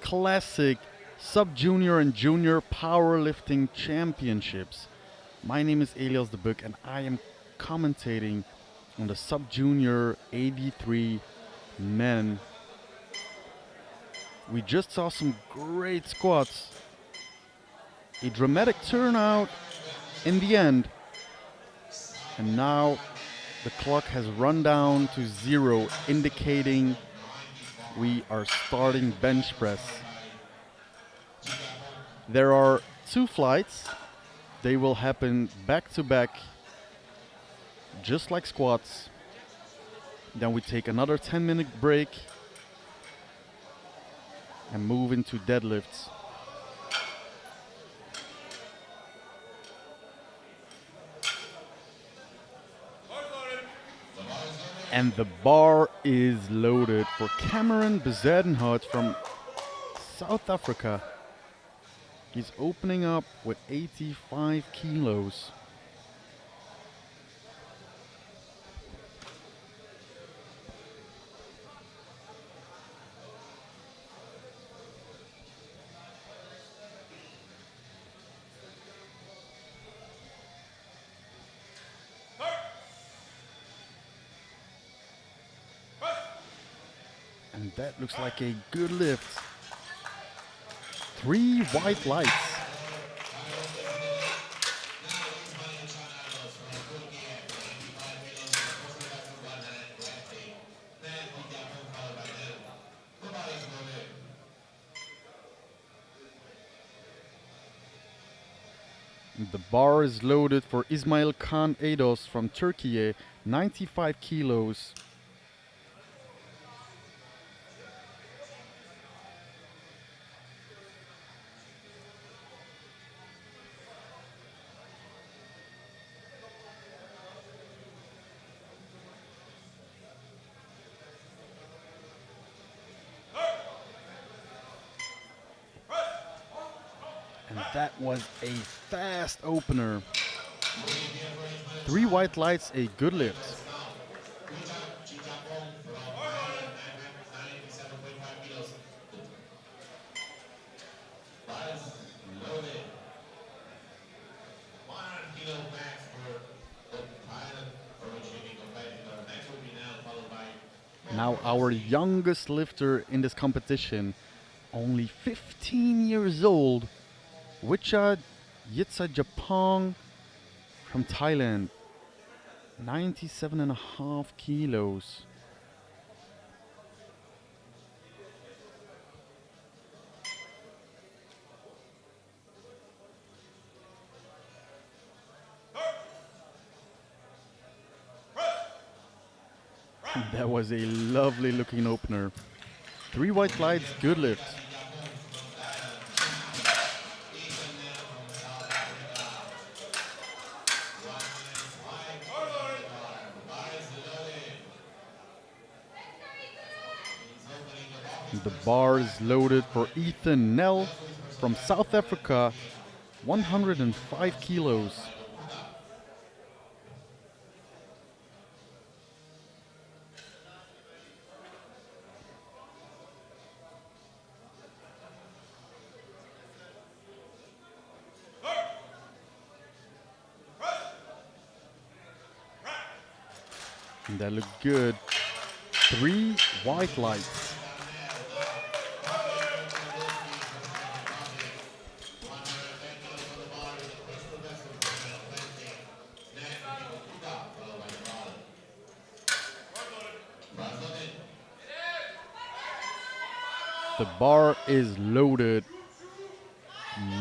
Classic Sub-Junior and Junior Powerlifting Championships. My name is Elias de Buck and I am commentating on the Sub-Junior 83 men. We just saw some great squats. A dramatic turnout in the end. And now the clock has run down to 0, indicating we are starting bench press. There are 2 flights. They will happen back to back, just like squats. Then we take another 10-minute break and move into deadlifts. And the bar is loaded for Cameron Bezuidenhout from South Africa. He's opening up with 85 kilos. And that looks like a good lift. 3 white lights. The bar is loaded for Ismail Khan Eidos from Turkey, 95 kilos. And that was a fast opener. 3 white lights, a good lift. Now our youngest lifter in this competition, only 15 years old, Wicha Yitzhajapong from Thailand, 97.5 kilos. That was a lovely looking opener. 3 white lights, good lift. The bar is loaded for Ethan Nell from South Africa, 105 kilos. And that looked good. 3 white lights. The bar is loaded.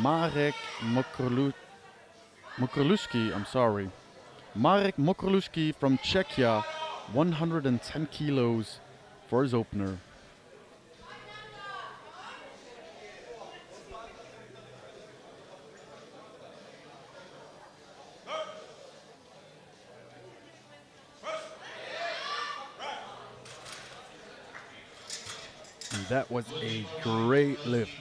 Marek Mokroluski, I'm sorry. Marek Mokroluski from Czechia, 110 kilos for his opener. And that was a great lift.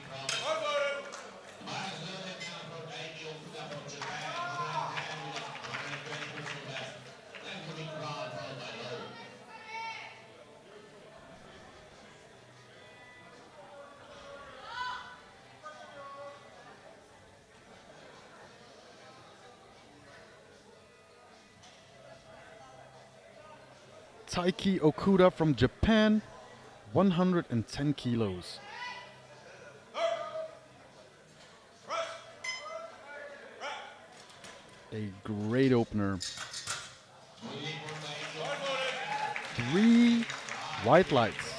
Taiki Okuda from Japan, 110 kilos. A great opener. 3 white lights.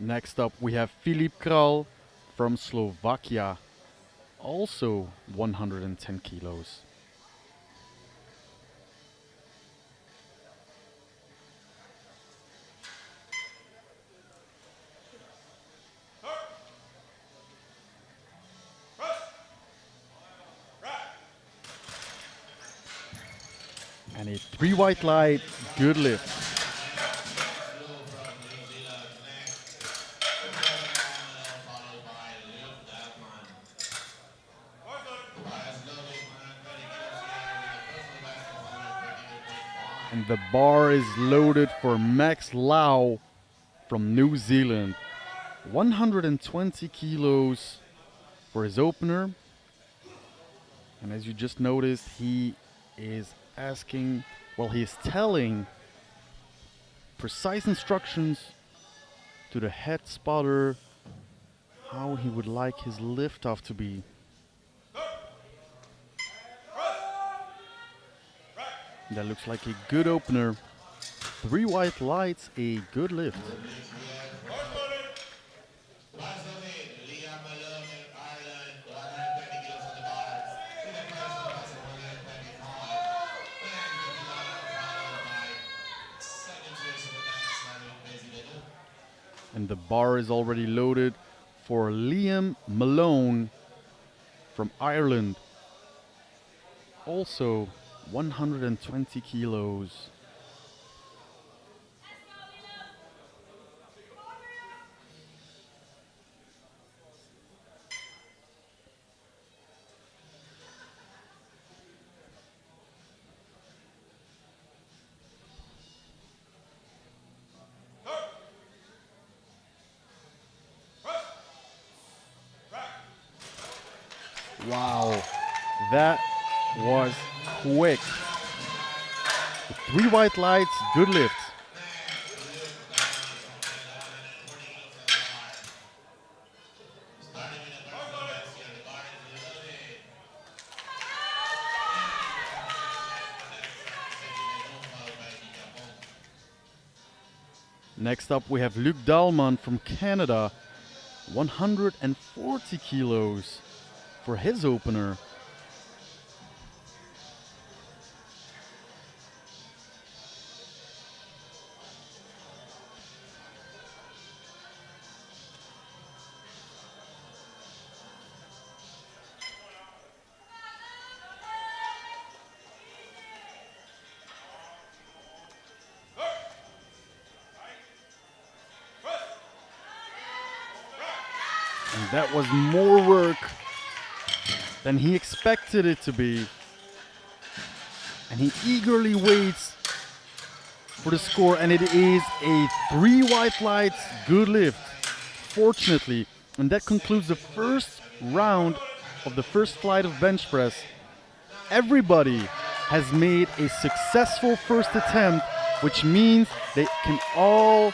Next up, we have Filip Kral from Slovakia, also 110 kilos. And a 3 white light, good lift. And the bar is loaded for Max Lau from New Zealand. 120 kilos for his opener. And as you just noticed, he is asking, well, he is telling precise instructions to the head spotter how he would like his liftoff to be. That looks like a good opener. 3 white lights, a good lift. And the bar is already loaded for Liam Malone from Ireland. Also 120 kilos. Wow, that was quick. 3 white lights, good lift. Next up, we have Luc Dahlman from Canada, 140 kilos for his opener. And that was more work than he expected it to be. And he eagerly waits for the score, and it is a 3 white lights good lift, fortunately. And that concludes the first round of the first flight of bench press. Everybody has made a successful first attempt, which means they can all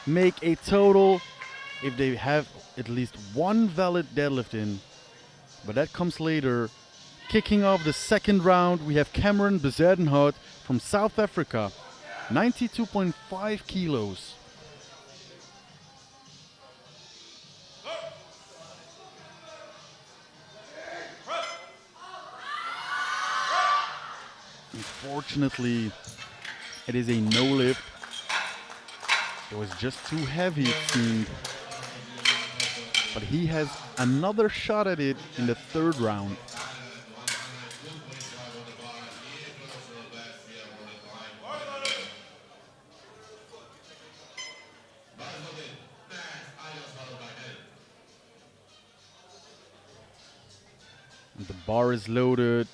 make a total if they have at least one valid deadlift in. But that comes later. Kicking off the second round, we have Cameron Bezuidenhout from South Africa, 92.5 kilos. Unfortunately, it is a no lift. It was just too heavy, it seemed. But he has another shot at it in the third round. And the bar is loaded.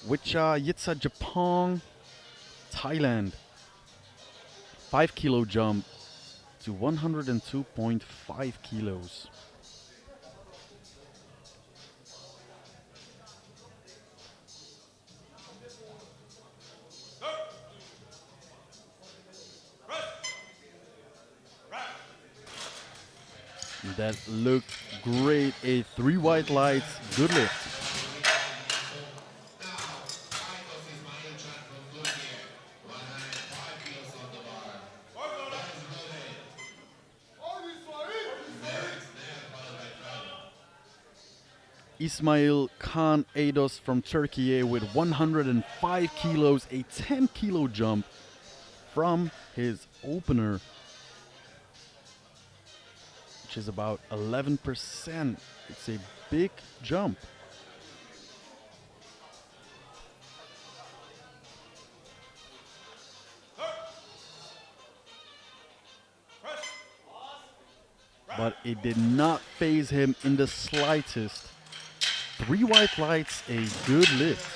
Wicha Yitsa, Japan, Thailand. 5 kilo jump to 102.5 kilos. That looked great. A 3 white lights good lift. Ismail Khan Eidos from Turkey with 105 kilos, a 10 kilo jump from his opener, which is about 11%. It's a big jump. But it did not faze him in the slightest. 3 white lights, a good lift.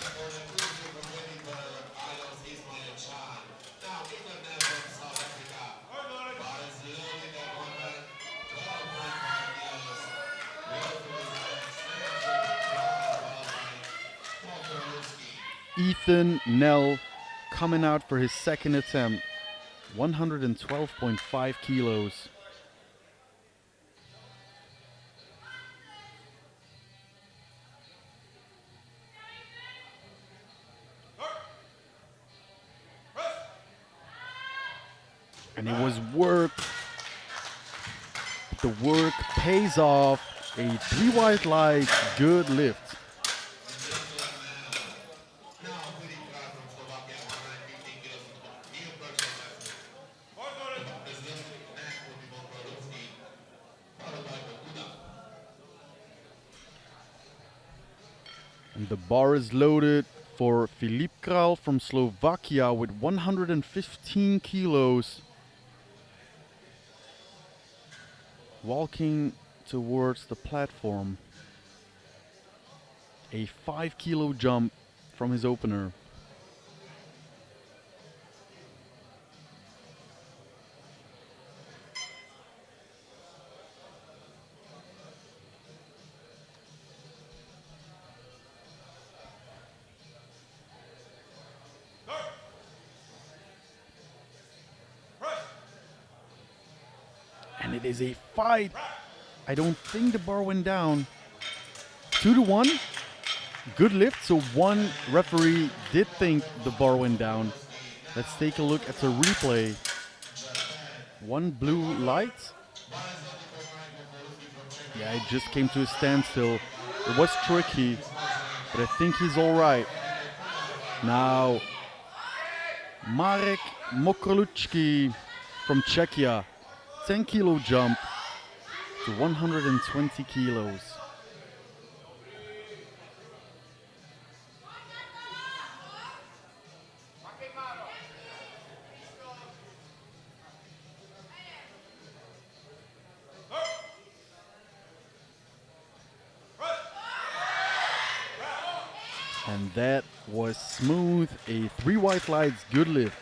Ethan Nell coming out for his second attempt, 112.5 kilos. And it was work. The work pays off. A 3 white light, good lift. And the bar is loaded for Filip Kral from Slovakia with 115 kilos. Walking towards the platform. A 5 kilo jump from his opener. And it is a fight. I don't think the bar went down. 2-1. Good lift. So one referee did think the bar went down. Let's take a look at the replay. One blue light. Yeah, it just came to a standstill. It was tricky, but I think he's all right. Now, Marek Mokroluchki from Czechia, 10 kilo jump to 120 kilos. And that was smooth, a 3 white lights, good lift.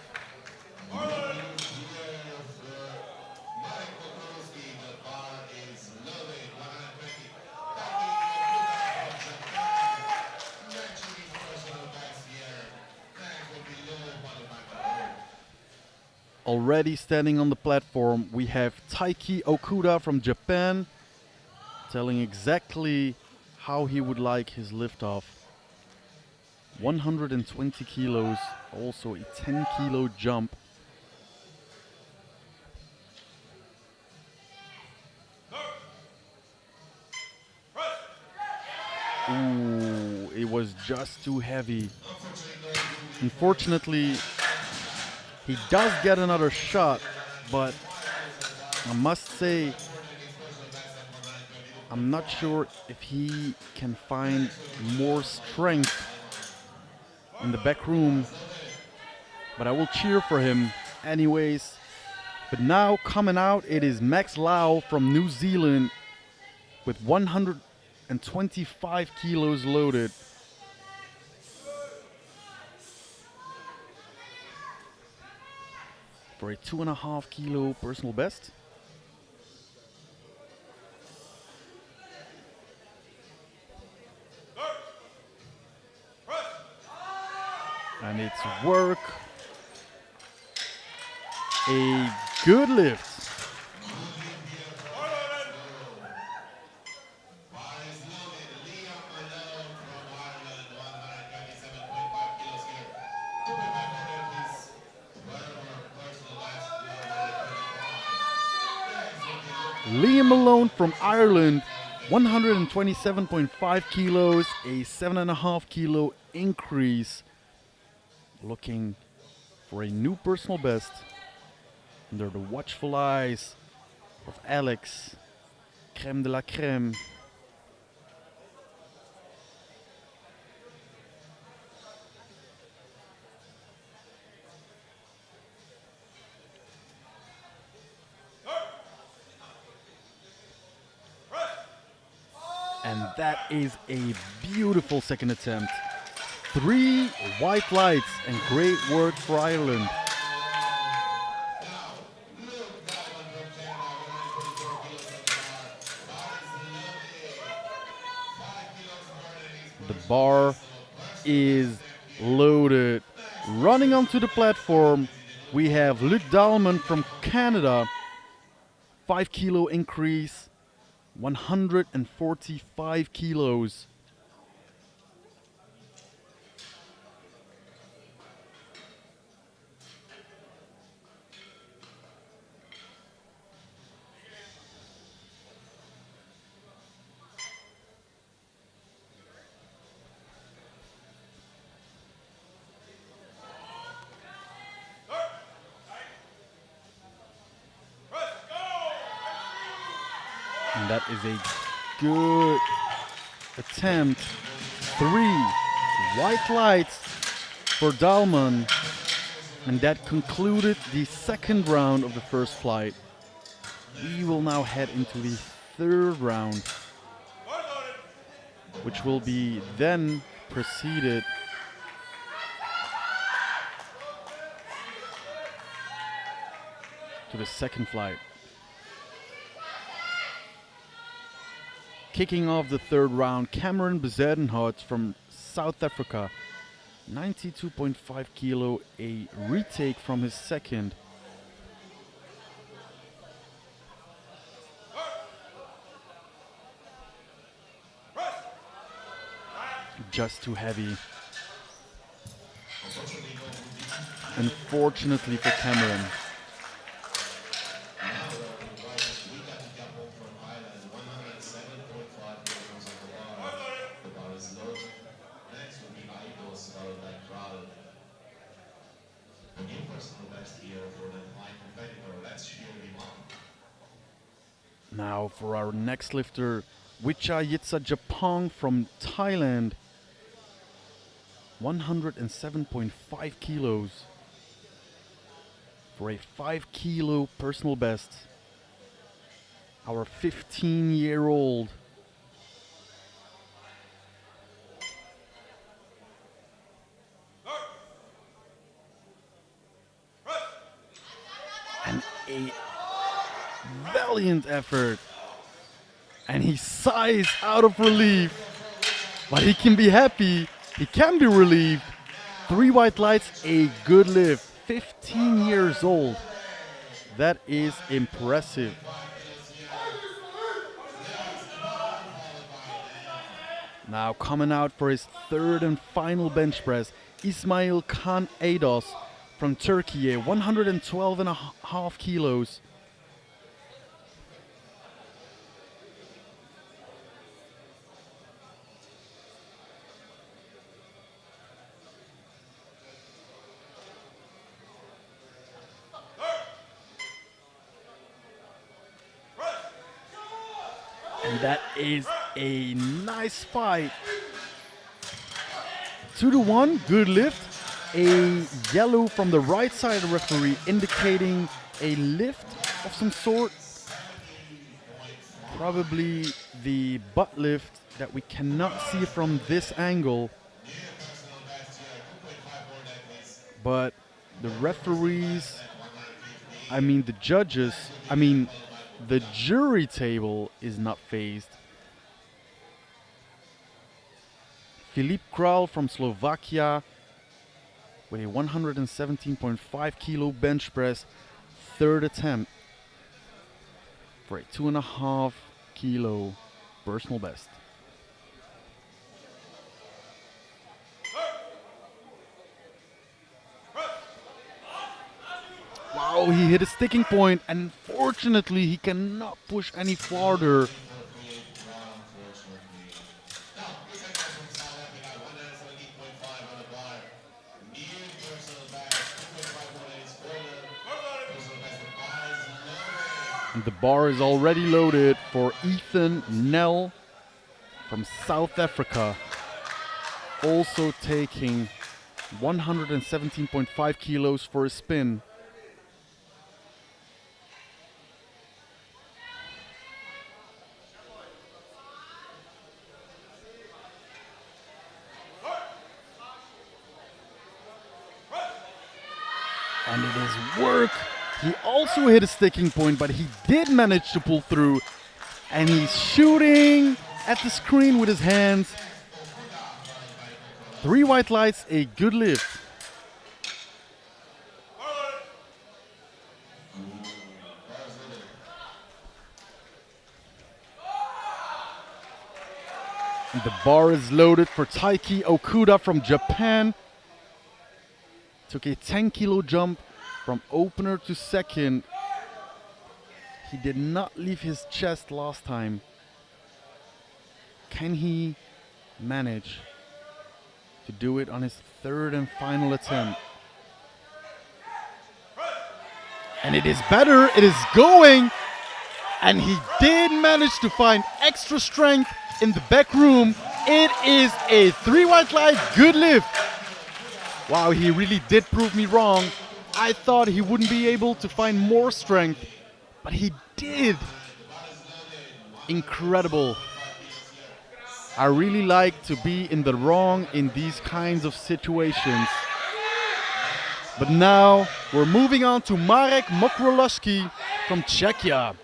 Already standing on the platform, we have Taiki Okuda from Japan, telling exactly how he would like his liftoff. 120 kilos, also a 10 kilo jump. Ooh, it was just too heavy. Unfortunately, he does get another shot, but I must say, I'm not sure if he can find more strength in the back room, but I will cheer for him anyways. But now coming out, it is Max Lau from New Zealand with 125 kilos loaded. For a 2.5 kilo personal best. And it's work. A good lift. Liam Malone from Ireland, 127.5 kilos, a 7.5 kilo increase. Looking for a new personal best under the watchful eyes of Alex, crème de la crème. And that is a beautiful second attempt. 3 white lights and great work for Ireland. The bar is loaded. Running onto the platform, we have Luc Dahlman from Canada. 5 kilo increase, 145 kilos. And that is a good attempt. 3 white lights for Dahlman. And that concluded the second round of the first flight. We will now head into the third round, which will be then preceded to the second flight. Kicking off the third round, Cameron Bezuidenhout from South Africa, 92.5 kilo, a retake from his second. Just too heavy. Unfortunately for Cameron. Now for our next lifter, Wicha Yitsajapong from Thailand. 107.5 kilos for a 5 kilo personal best. Our 15-year-old. And a valiant effort. And he sighs out of relief. But he can be happy. He can be relieved. 3 white lights, a good lift. 15 years old. That is impressive. Now coming out for his third and final bench press, Ismail Khan Eidos from Turkey, 112.5 kilos. And that is a nice fight. 2-1, good lift. A yellow from the right side referee indicating a lift of some sort. Probably the butt lift that we cannot see from this angle. But the referees, the judges, the jury table is not phased. Filip Kral from Slovakia with a 117.5 kilo bench press, third attempt for a 2.5 kilo personal best. Wow, he hit a sticking point, and unfortunately he cannot push any farther. And the bar is already loaded for Ethan Nell from South Africa, also taking 117.5 kilos for a spin. And it is work. He also hit a sticking point, but he did manage to pull through. And he's shooting at the screen with his hands. 3 white lights, a good lift. And the bar is loaded for Taiki Okuda from Japan. Took a 10 kilo jump from opener to second. He did not leave his chest last time. Can he manage to do it on his third and final attempt? And it is better, it is going. And he did manage to find extra strength in the back room. It is a 3 white light, good lift. Wow, he really did prove me wrong. I thought he wouldn't be able to find more strength, but he did. Incredible. I really like to be in the wrong in these kinds of situations. But now we're moving on to Marek Mokrolowski from Czechia.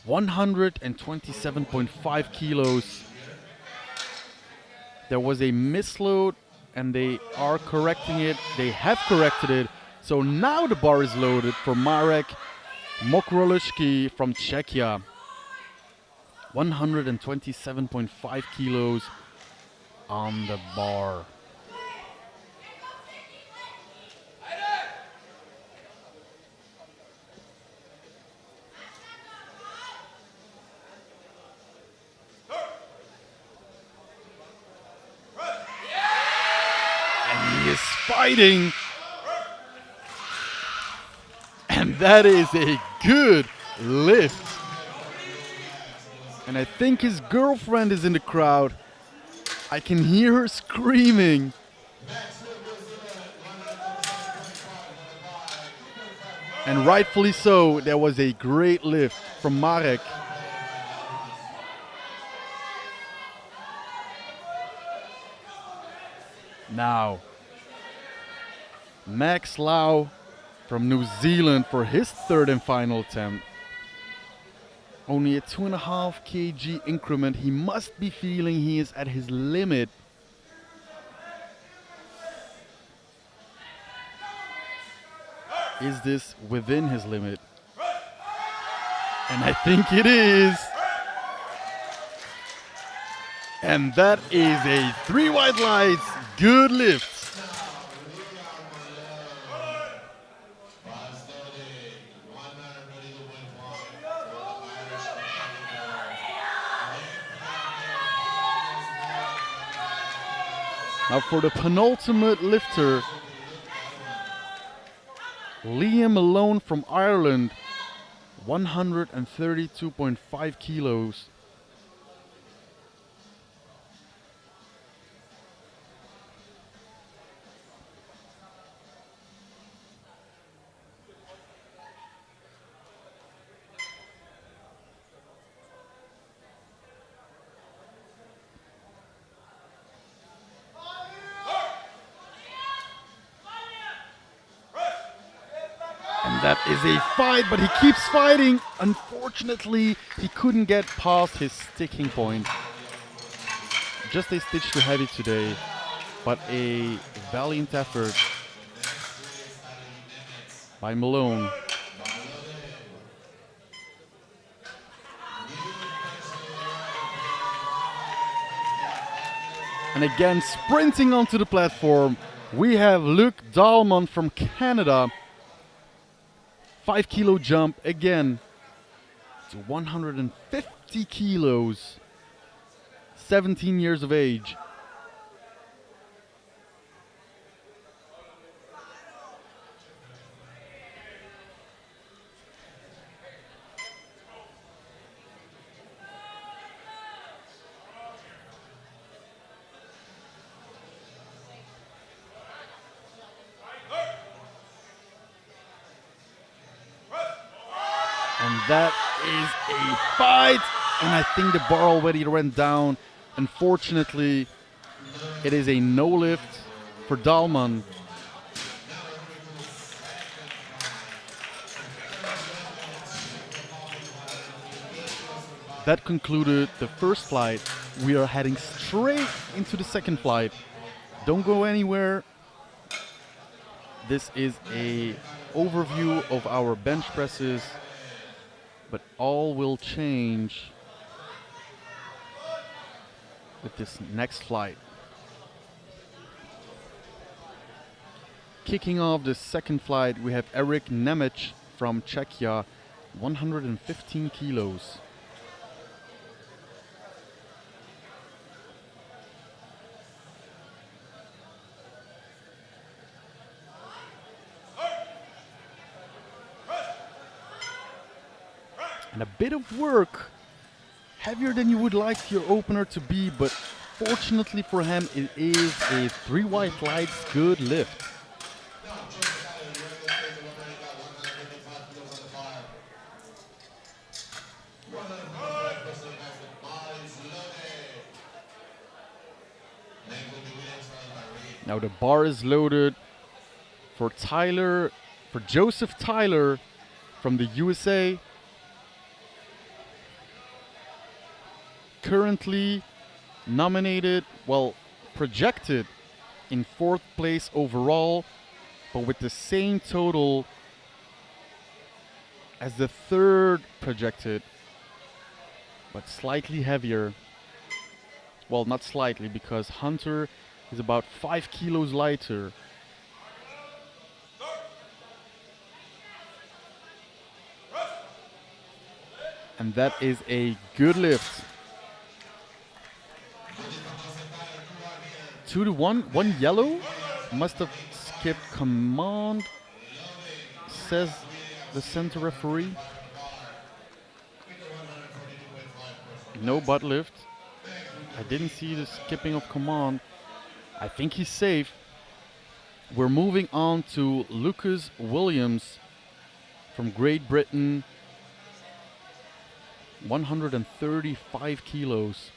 127.5 kilos. There was a misload and they are correcting it. They have corrected it. So now the bar is loaded for Marek Mokrolowski from Czechia. 127.5 kilos on the bar. Is fighting, and that is a good lift. And I think his girlfriend is in the crowd. I can hear her screaming. And rightfully so, there was a great lift from Marek. Now, Max Lau from New Zealand for his third and final attempt. Only a 2.5 kg increment. He must be feeling he is at his limit. Is this within his limit? And I think it is. And that is a 3 white lights, good lift. Now for the penultimate lifter, Liam Malone from Ireland, 132.5 kilos. And that is a fight, but he keeps fighting. Unfortunately, he couldn't get past his sticking point. Just a stitch too heavy today, but a valiant effort by Malone. And again, sprinting onto the platform, we have Luc Dahlman from Canada. 5 kilo jump again to 150 kilos. 17 years of age. And that is a fight. And I think the bar already ran down. Unfortunately, it is a no lift for Dahlman. That concluded the first flight. We are heading straight into the second flight. Don't go anywhere. This is a overview of our bench presses, but all will change with this next flight. Kicking off the second flight, we have Eric Nemec from Czechia, 115 kilos. And a bit of work, heavier than you would like your opener to be, but fortunately for him, it is a 3 white lights good lift. Now the bar is loaded for Joseph Tyler from the USA. Currently nominated, projected in 4th place overall, but with the same total as the 3rd projected, but slightly heavier. Well, not slightly, because Hunter is about 5 kilos lighter. And that is a good lift. 2-1, 1 yellow. Must have skipped command, says the center referee. No butt lift. I didn't see the skipping of command. I think he's safe. We're moving on to Lucas Williams from Great Britain. 135 kilos.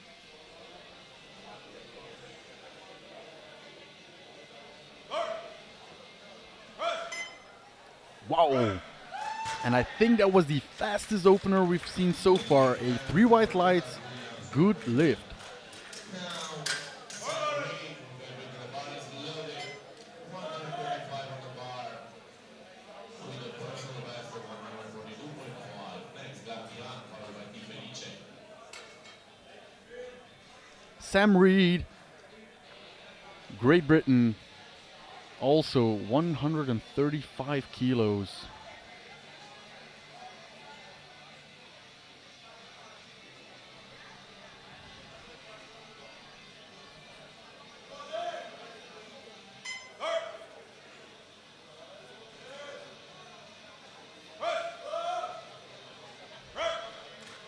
Wow. And I think that was the fastest opener we've seen so far. A 3 white lights, good lift. Sam Reed, Great Britain, also 135 kilos.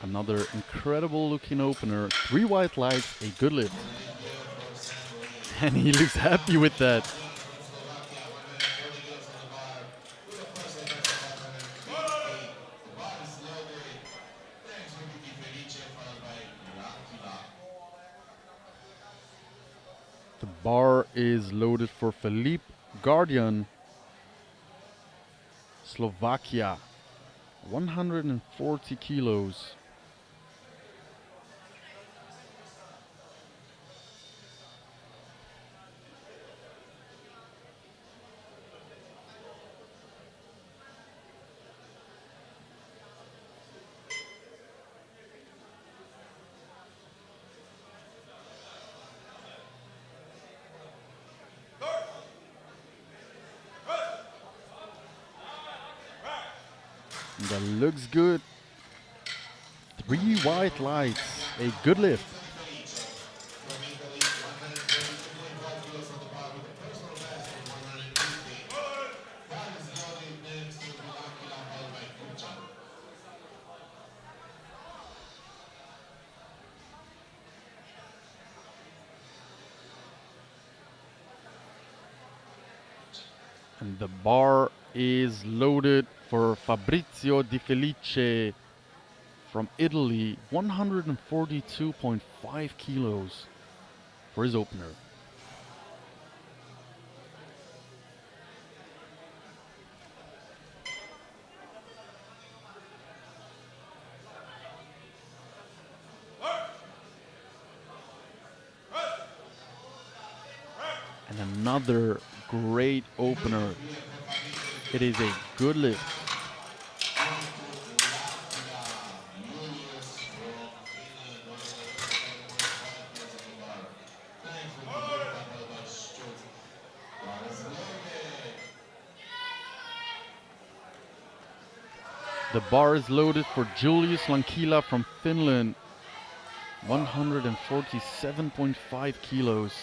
Another incredible looking opener. 3 white lights, a good lift. And he looks happy with that. The bar is loaded for Filip Guardian, Slovakia. 140 kilos. That looks good. 3 white lights, a good lift. And the bar is loaded for Fabrizio Di Felice from Italy, 142.5 kilos for his opener. And another great opener. It is a good lift. The bar is loaded for Julius Lankila from Finland, 147.5 kilos.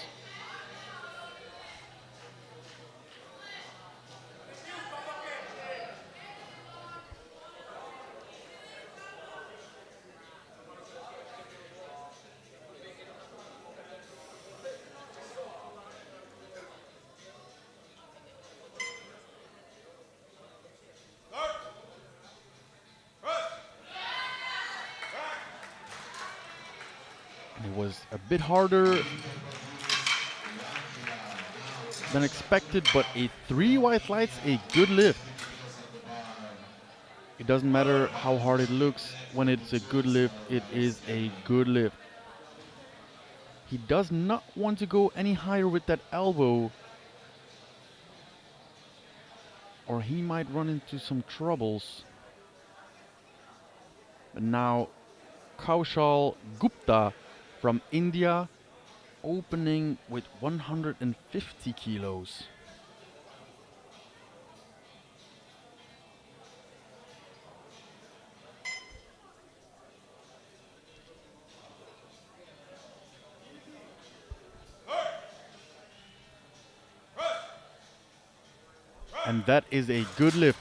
It was a bit harder than expected, but a 3 white lights, a good lift. It doesn't matter how hard it looks, when it's a good lift, it is a good lift. He does not want to go any higher with that elbow, or he might run into some troubles. But now Kaushal Gupta from India, opening with 150 kilos. And that is a good lift.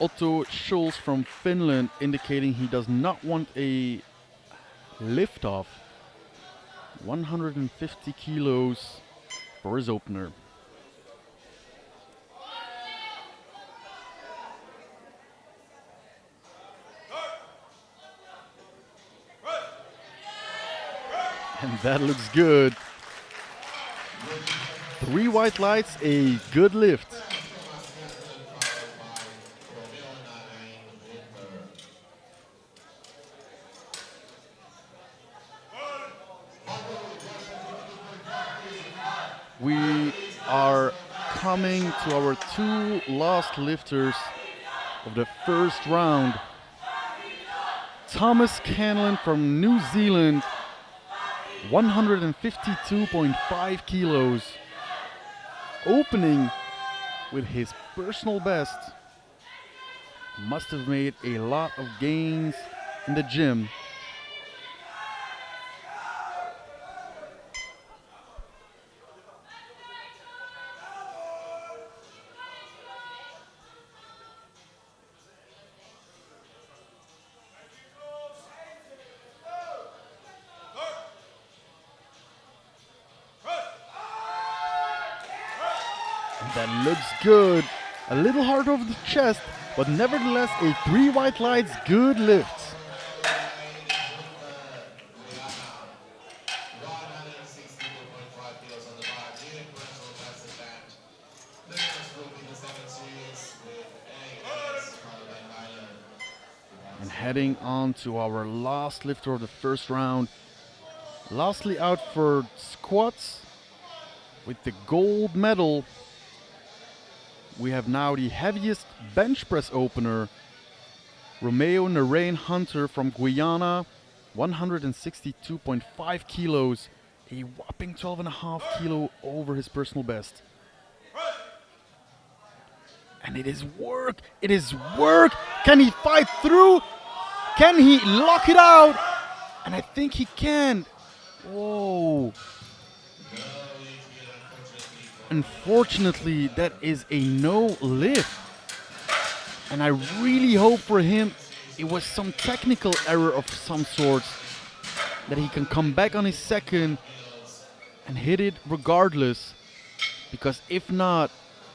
Otto Schulz from Finland, indicating he does not want a lift-off. 150 kilos for his opener. And that looks good. 3 white lights, a good lift. We are coming to our 2 last lifters of the first round. Thomas Canlon from New Zealand, 152.5 kilos, opening with his personal best. Must have made a lot of gains in the gym. That looks good. A little hard over the chest, but nevertheless a 3 white lights, good lift. And heading on to our last lifter of the first round. Lastly out for squats with the gold medal. We have now the heaviest bench press opener, Romeo Narain Hunter from Guyana, 162.5 kilos, a whopping 12.5 kilo over his personal best. And it is work, it is work! Can he fight through? Can he lock it out? And I think he can. Whoa. Unfortunately, that is a no lift. And I really hope for him it was some technical error of some sort, that he can come back on his second and hit it regardless. Because if not,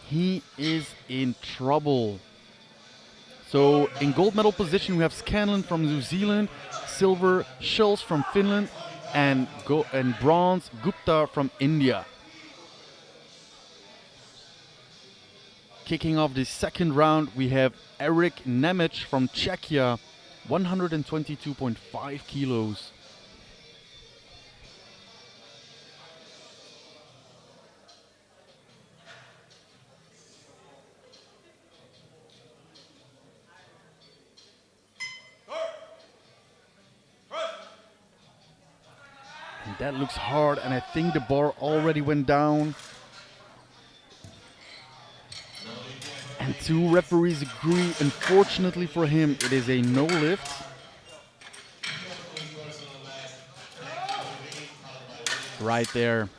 he is in trouble. So in gold medal position we have Scanlon from New Zealand, silver Schulz from Finland, and bronze Gupta from India. Kicking off the second round, we have Eric Nemec from Czechia, 122.5 kilos. And that looks hard, and I think the bar already went down. And 2 referees agree. Unfortunately for him, it is a no lift. Right there.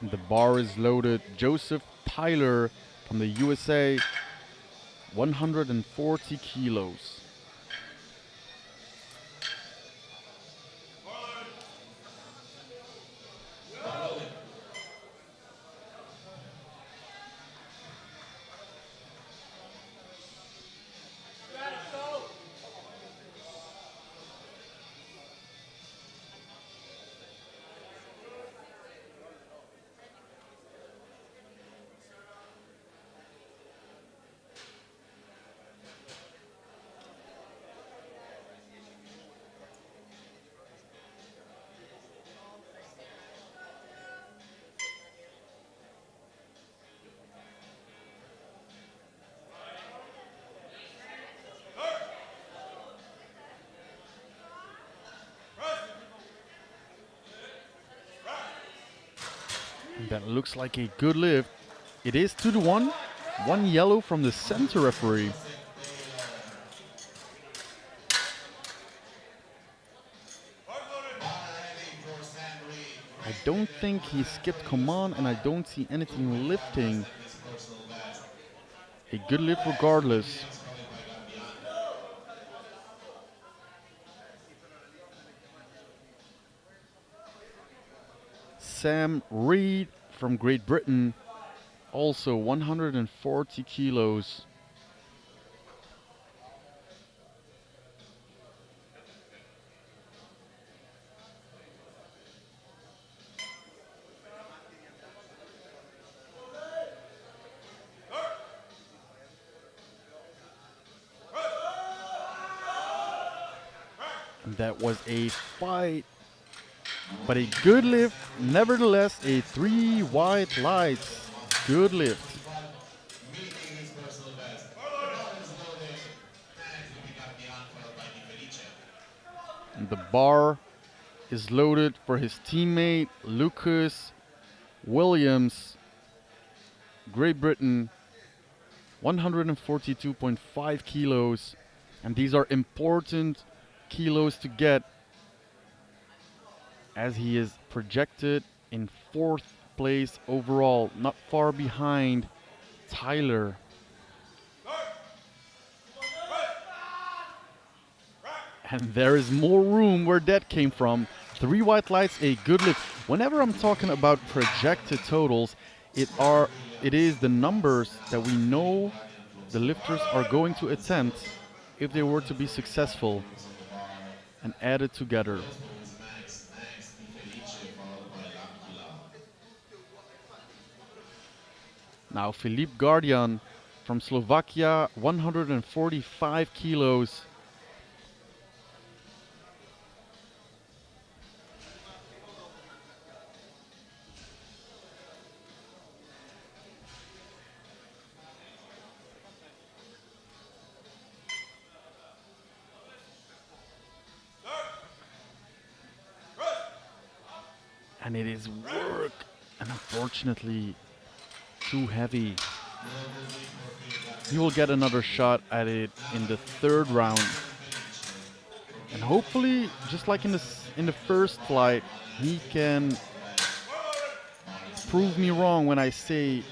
The bar is loaded. Joseph Tyler from the USA, 140 kilos. That looks like a good lift. It is 2-1. 1 yellow from the center referee. I don't think he skipped command, and I don't see anything lifting. A good lift regardless. Sam Reed from Great Britain, also 140 kilos. And that was a fight, but a good lift, nevertheless, a 3 white lights. Good lift. And the bar is loaded for his teammate Lucas Williams, Great Britain, 142.5 kilos. And these are important kilos to get, as he is projected in 4th place overall, not far behind Tyler. And there is more room where that came from. 3 white lights, a good lift. Whenever I'm talking about projected totals, it is the numbers that we know the lifters are going to attempt if they were to be successful, and added together. Now Filip Guardian from Slovakia, 145 kilos. And it is work, and unfortunately too heavy. He will get another shot at it in the 3rd round. And hopefully, just like in the first flight, he can prove me wrong when I say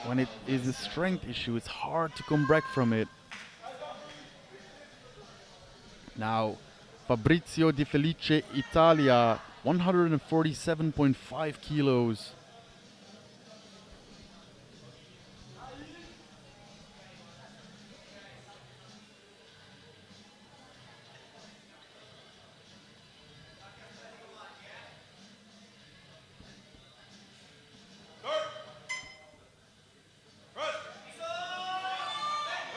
when it is a strength issue, it's hard to come back from it. Now, Fabrizio Di Felice, Italia, 147.5 kilos.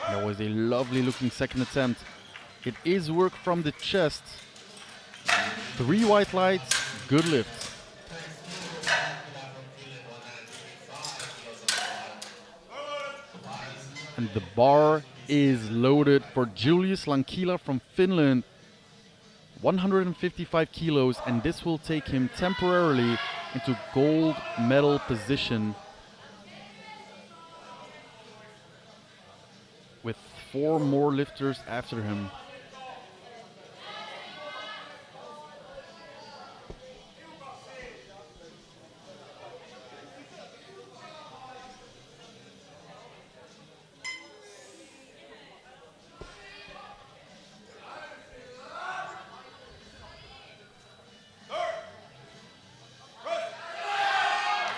That was a lovely looking second attempt. It is work from the chest. 3 white lights, good lift. And the bar is loaded for Julius Lankila from Finland. 155 kilos, and this will take him temporarily into gold medal position, with 4 more lifters after him.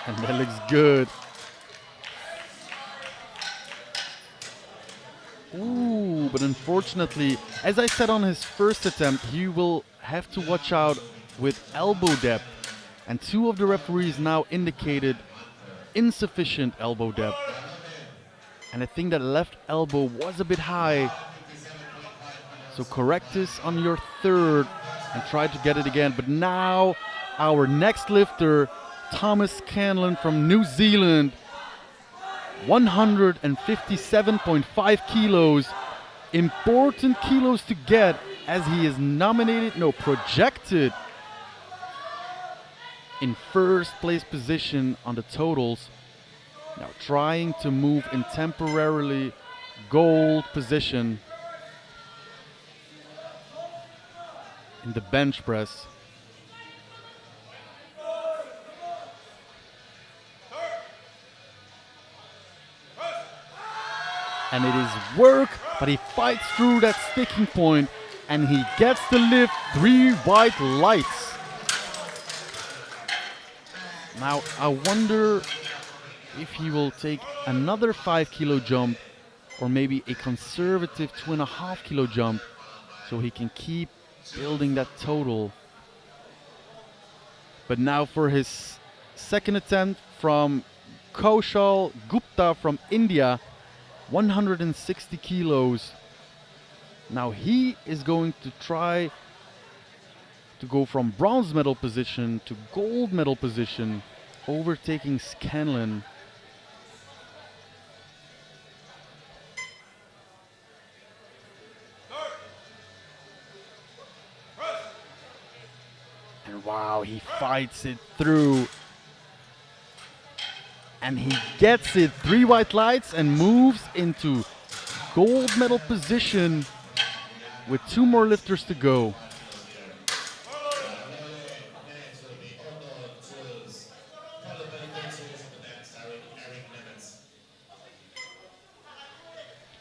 And that looks good. Ooh, but unfortunately, as I said on his first attempt, he will have to watch out with elbow depth. And 2 of the referees now indicated insufficient elbow depth. And I think that left elbow was a bit high. So correct this on your 3rd and try to get it again. But now our next lifter, Thomas Scanlon from New Zealand, 157.5 kilos. Important kilos to get, as he is projected in 1st place position on the totals. Now trying to move in temporarily gold position in the bench press. and it is work, but he fights through that sticking point, and he gets the lift, 3 white lights. Now, I wonder if he will take another 5 kilo jump, or maybe a conservative 2.5 kilo jump, so he can keep building that total. But now for his second attempt from Kaushal Gupta from India, 160 kilos. Now he is going to try to go from bronze medal position to gold medal position, overtaking Scanlon. And wow, he fights it through. And he gets it, 3 white lights, and moves into gold medal position with 2 more lifters to go.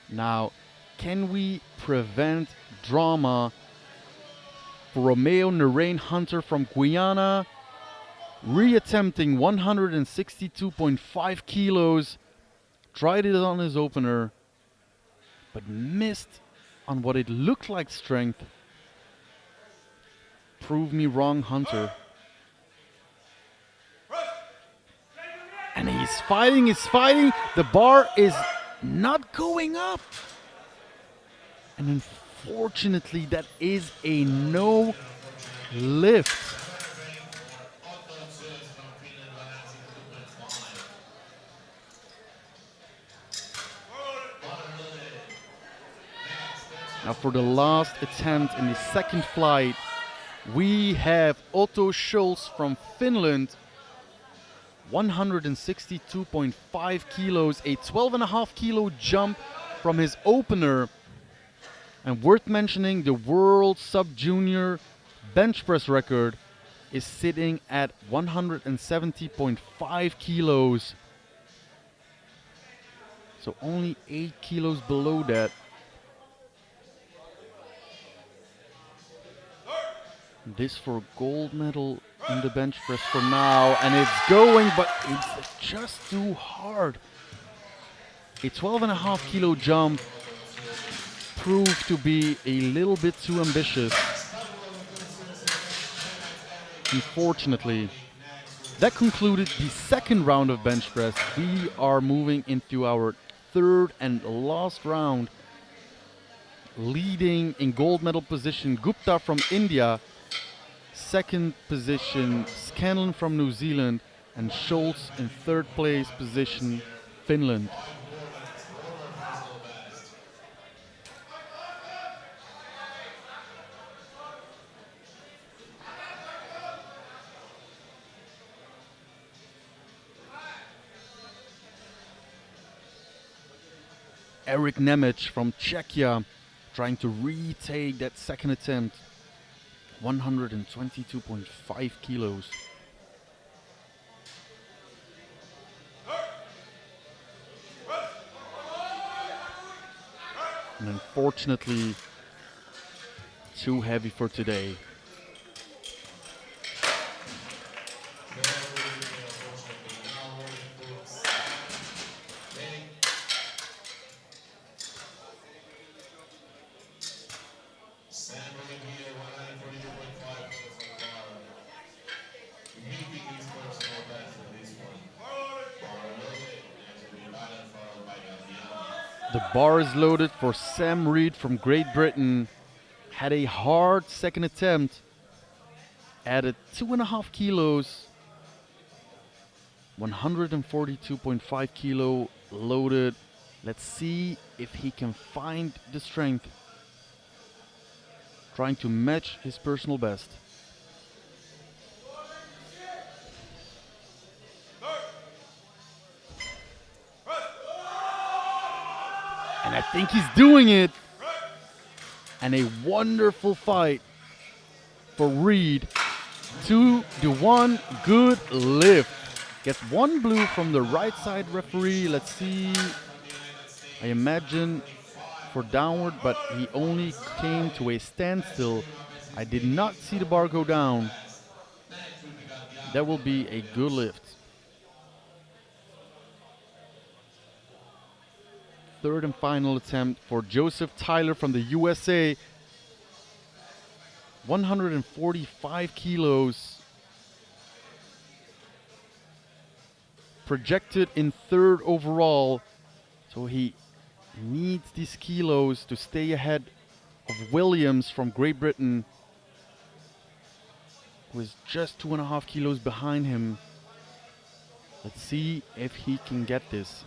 Now, can we prevent drama for Romeo Narain Hunter from Guyana, reattempting 162.5 kilos, tried it on his opener, but missed on what it looked like strength. Prove me wrong, Hunter. And he's fighting. The bar is not going up. And unfortunately, that is a no lift. Now for the last attempt in the second flight, we have Otto Schultz from Finland, 162.5 kilos, a 12.5 kilo jump from his opener. And worth mentioning, the world sub-junior bench press record is sitting at 170.5 kilos. So only 8 kilos below that. This for gold medal in the bench press for now, and it's going, but it's just too hard. A 12.5 kilo jump proved to be a little bit too ambitious. Unfortunately, that concluded the second round of bench press. We are moving into our third and last round. Leading in gold medal position, Gupta from India. Second position, Scanlon from New Zealand, and Schultz in third place position, Finland. Eric Nemec from Czechia trying to retake that second attempt. 122.5 kilos. And unfortunately, too heavy for today. The bar is loaded for Sam Reed from Great Britain. Had a hard second attempt. Added 2.5 kilos. 142.5 kilo loaded. Let's see if he can find the strength. Trying to match his personal best. And I think he's doing it. And a wonderful fight for Reed to do one good lift. Gets one blue from the right side referee. Let's see. I imagine for downward, but he only came to a standstill. I did not see the bar go down. That will be a good lift. Third and final attempt for Joseph Tyler from the USA. 145 kilos. Projected in third overall. So he needs these kilos to stay ahead of Williams from Great Britain, who is just 2.5 kilos behind him. Let's see if he can get this.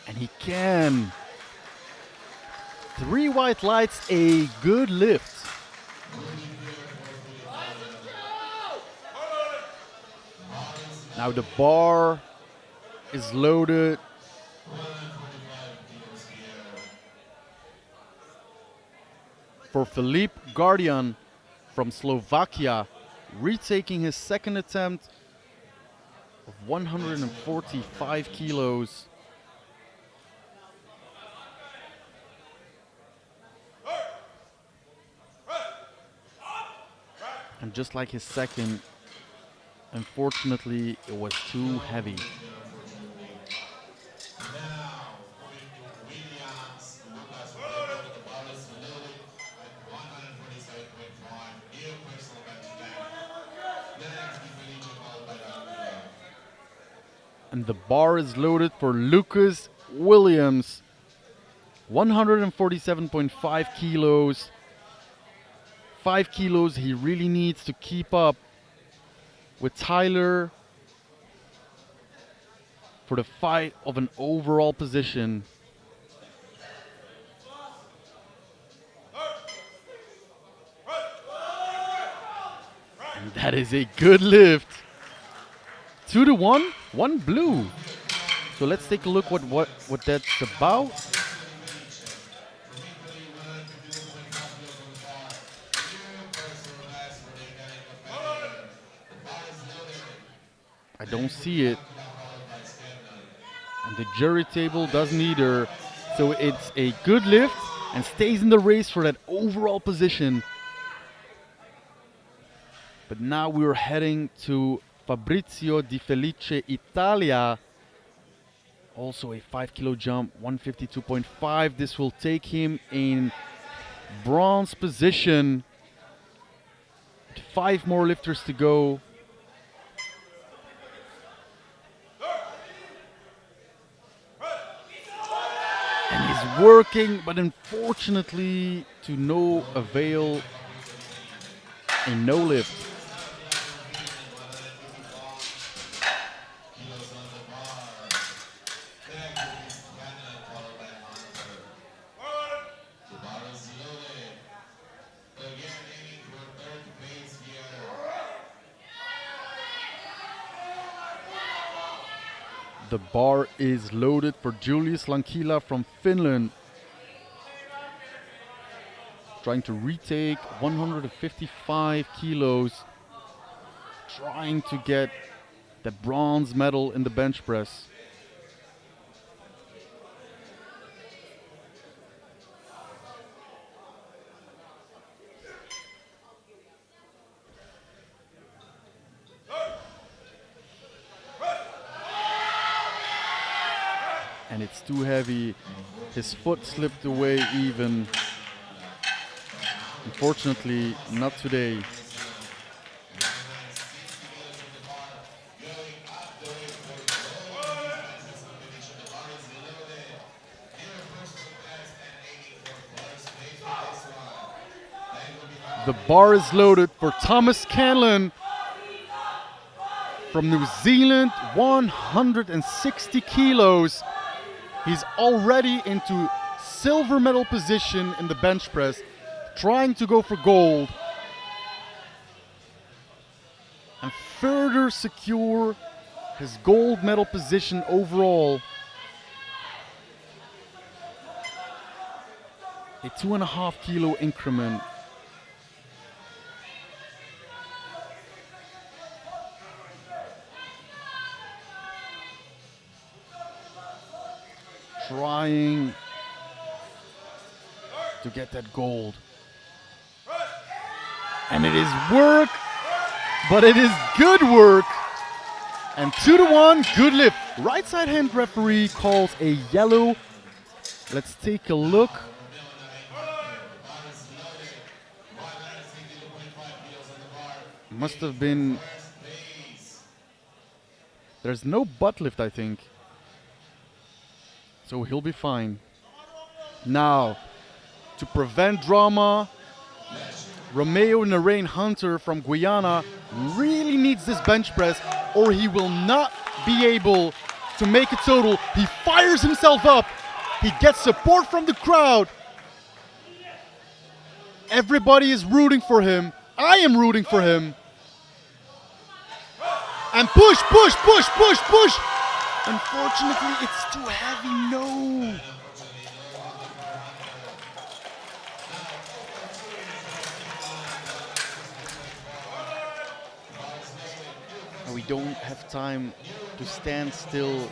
And he can. 3 white lights, a good lift. Now the bar is loaded. For Filip Guardian from Slovakia, retaking his second attempt of 145 kilos. And just like his second, unfortunately, it was too heavy. And the bar is loaded for Lucas Williams. 147.5 kilos. 5 kilos he really needs to keep up with Tyler for the fight of an overall position. And that is a good lift. 2-1, 1 blue. So let's take a look what that's about. I don't see it. And the jury table doesn't either. So it's a good lift and stays in the race for that overall position. But now we're heading to Fabrizio Di Felice, Italia. Also a 5 kilo jump, 152.5. This will take him in bronze position. 5 more lifters to go. And he's working, but unfortunately to no avail. A no lift. The bar is loaded for Julius Lankila from Finland. Trying to retake 155 kilos. Trying to get the bronze medal in the bench press. And it's too heavy. His foot slipped away even. Unfortunately, not today. The bar is loaded for Thomas Canlon from New Zealand, 160 kilos. He's already into silver medal position in the bench press, trying to go for gold and further secure his gold medal position overall. A 2.5 kilo increment. trying to get that gold. And it is work, but it is good work. And 2-1, good lift. Right side hand referee calls a yellow. Let's take a look. Must have been... There's no butt lift, I think. So he'll be fine. Now, to prevent drama, Romeo Narain Hunter from Guyana really needs this bench press or he will not be able to make a total. He fires himself up. He gets support from the crowd. Everybody is rooting for him. I am rooting for him. And push, push, push, push, push. Unfortunately, it's too heavy. No. We don't have time to stand still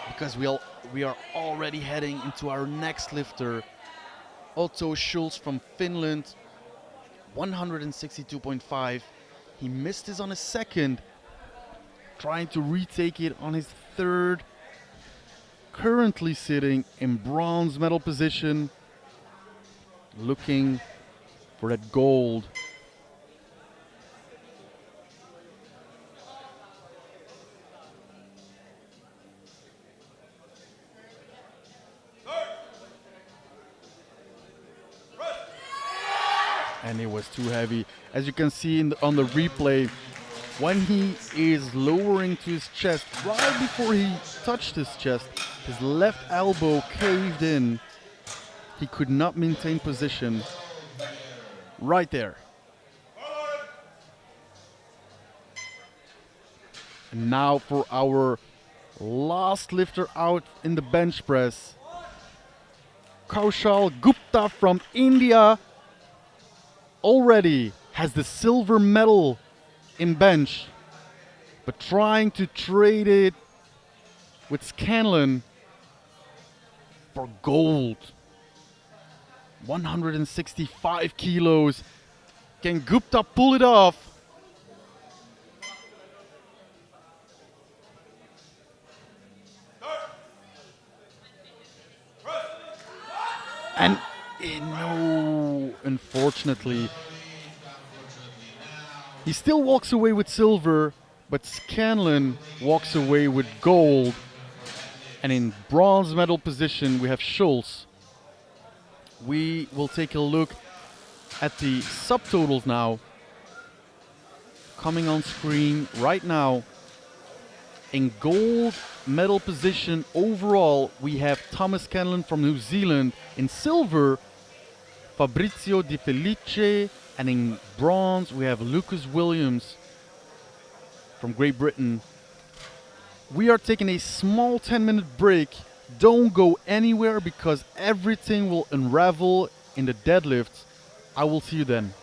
because we are already heading into our next lifter, Otto Schulz from Finland, 162.5. He missed this on his second, trying to retake it on his third. Currently sitting in bronze medal position, looking for that gold. And it was too heavy. As you can see on the replay, when he is lowering to his chest, right before he touched his chest, his left elbow caved in. He could not maintain position. Right there. And now for our last lifter out in the bench press. Kaushal Gupta from India already has the silver medal in bench, but trying to trade it with Scanlon for gold. 165 kilos. Can Gupta pull it off? And no, unfortunately. He still walks away with silver, but Scanlon walks away with gold. And in bronze medal position, we have Schulz. We will take a look at the subtotals now. Coming on screen right now. In gold medal position overall, we have Thomas Scanlon from New Zealand. In silver, Fabrizio Di Felice. And in bronze, we have Lucas Williams from Great Britain. We are taking a small 10-minute break. Don't go anywhere because everything will unravel in the deadlifts. I will see you then.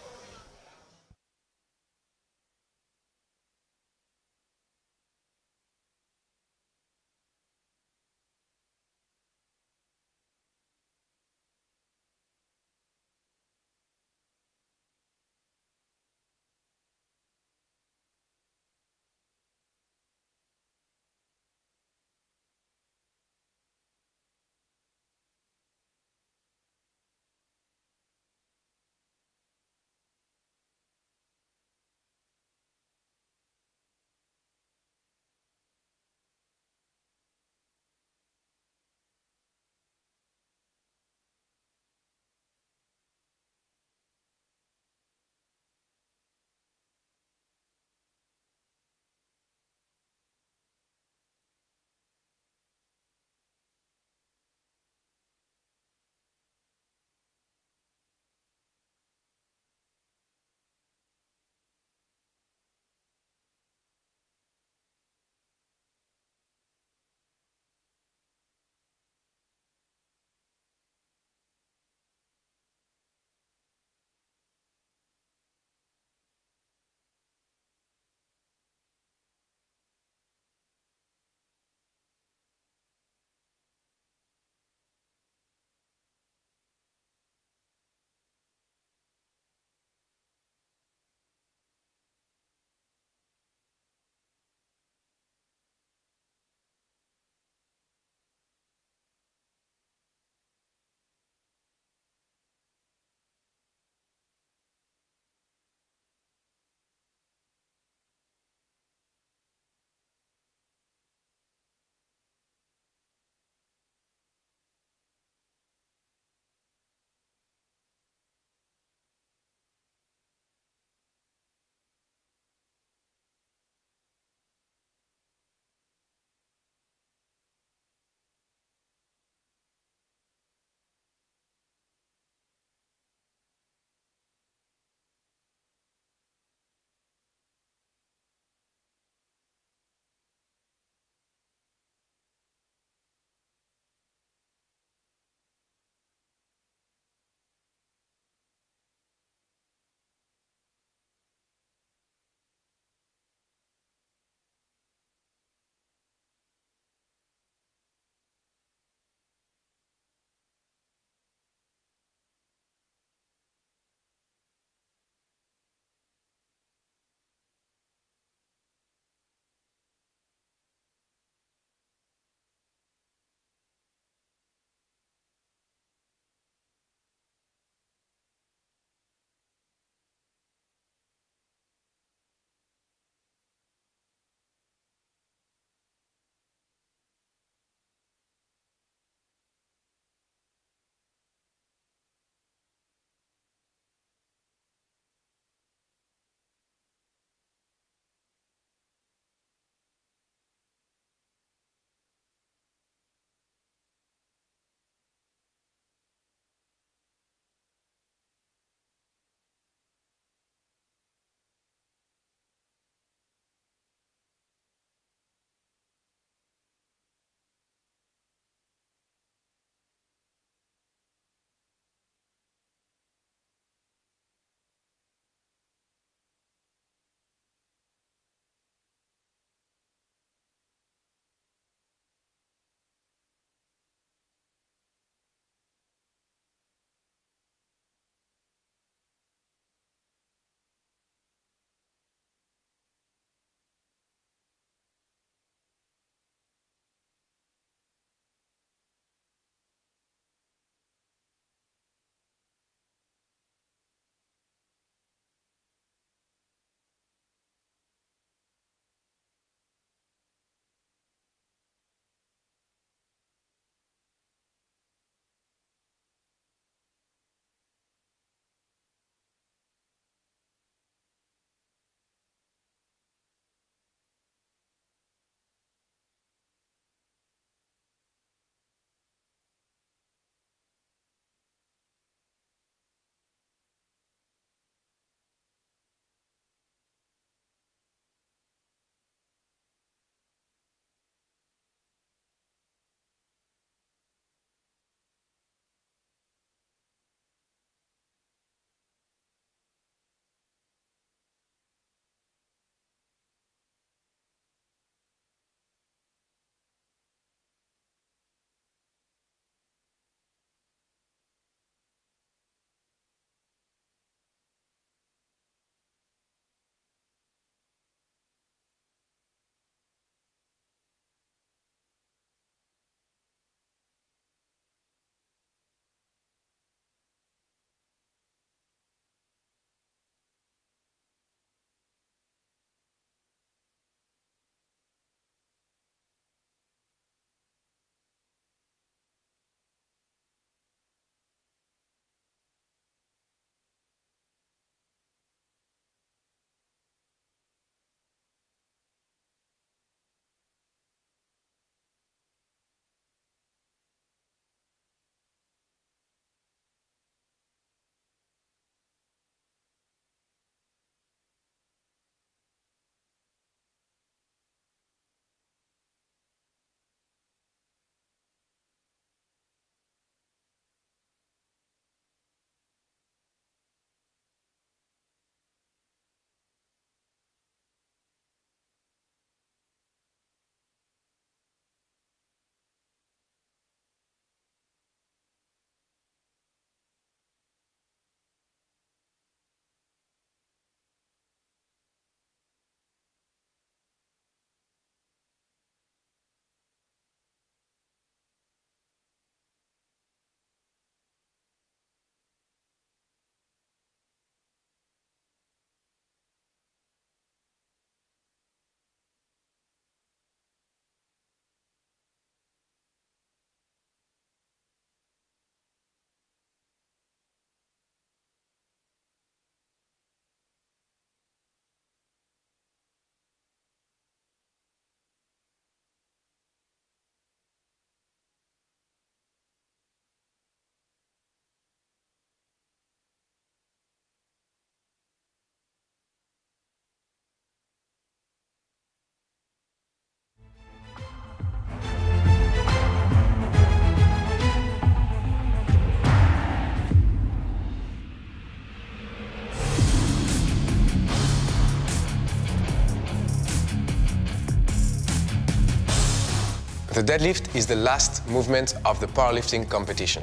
The deadlift is the last movement of the powerlifting competition.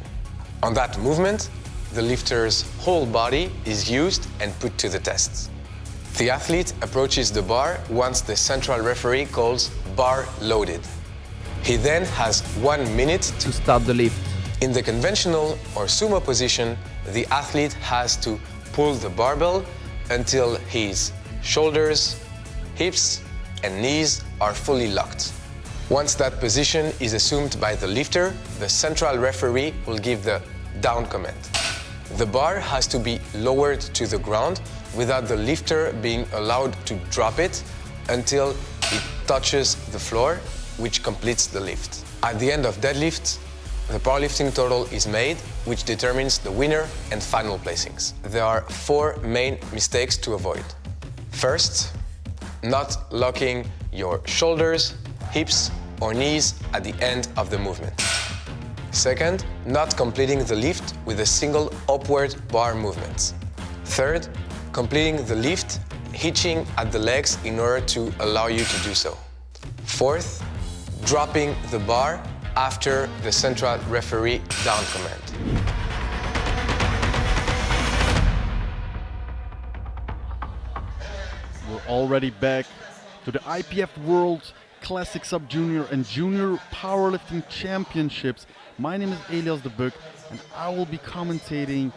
On that movement, the lifter's whole body is used and put to the test. The athlete approaches the bar once the central referee calls bar loaded. He then has 1 minute to start the lift. In the conventional or sumo position, the athlete has to pull the barbell until his shoulders, hips, and knees are fully locked. Once that position is assumed by the lifter, the central referee will give the down command. The bar has to be lowered to the ground without the lifter being allowed to drop it until it touches the floor, which completes the lift. At the end of deadlift, the powerlifting total is made, which determines the winner and final placings. There are 4 main mistakes to avoid. First, not locking your shoulders, hips, or knees at the end of the movement. Second, not completing the lift with a single upward bar movement. Third, completing the lift hitching at the legs in order to allow you to do so. Fourth, dropping the bar after the central referee down command. We're already back to the IPF World Classic Sub-Junior and Junior Powerlifting Championships. My name is Elias de Buck, and I will be commentating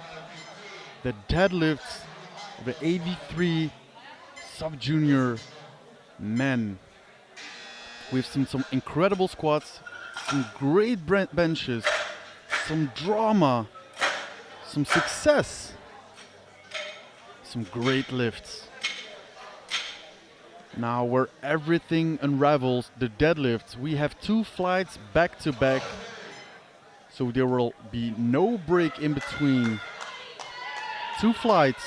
the deadlifts of the AV3 Sub-Junior men. We've seen some incredible squats, some great benches, some drama, some success, some great lifts. Now, where everything unravels, the deadlifts, we have 2 flights back to back, so there will be no break in between. 2 flights.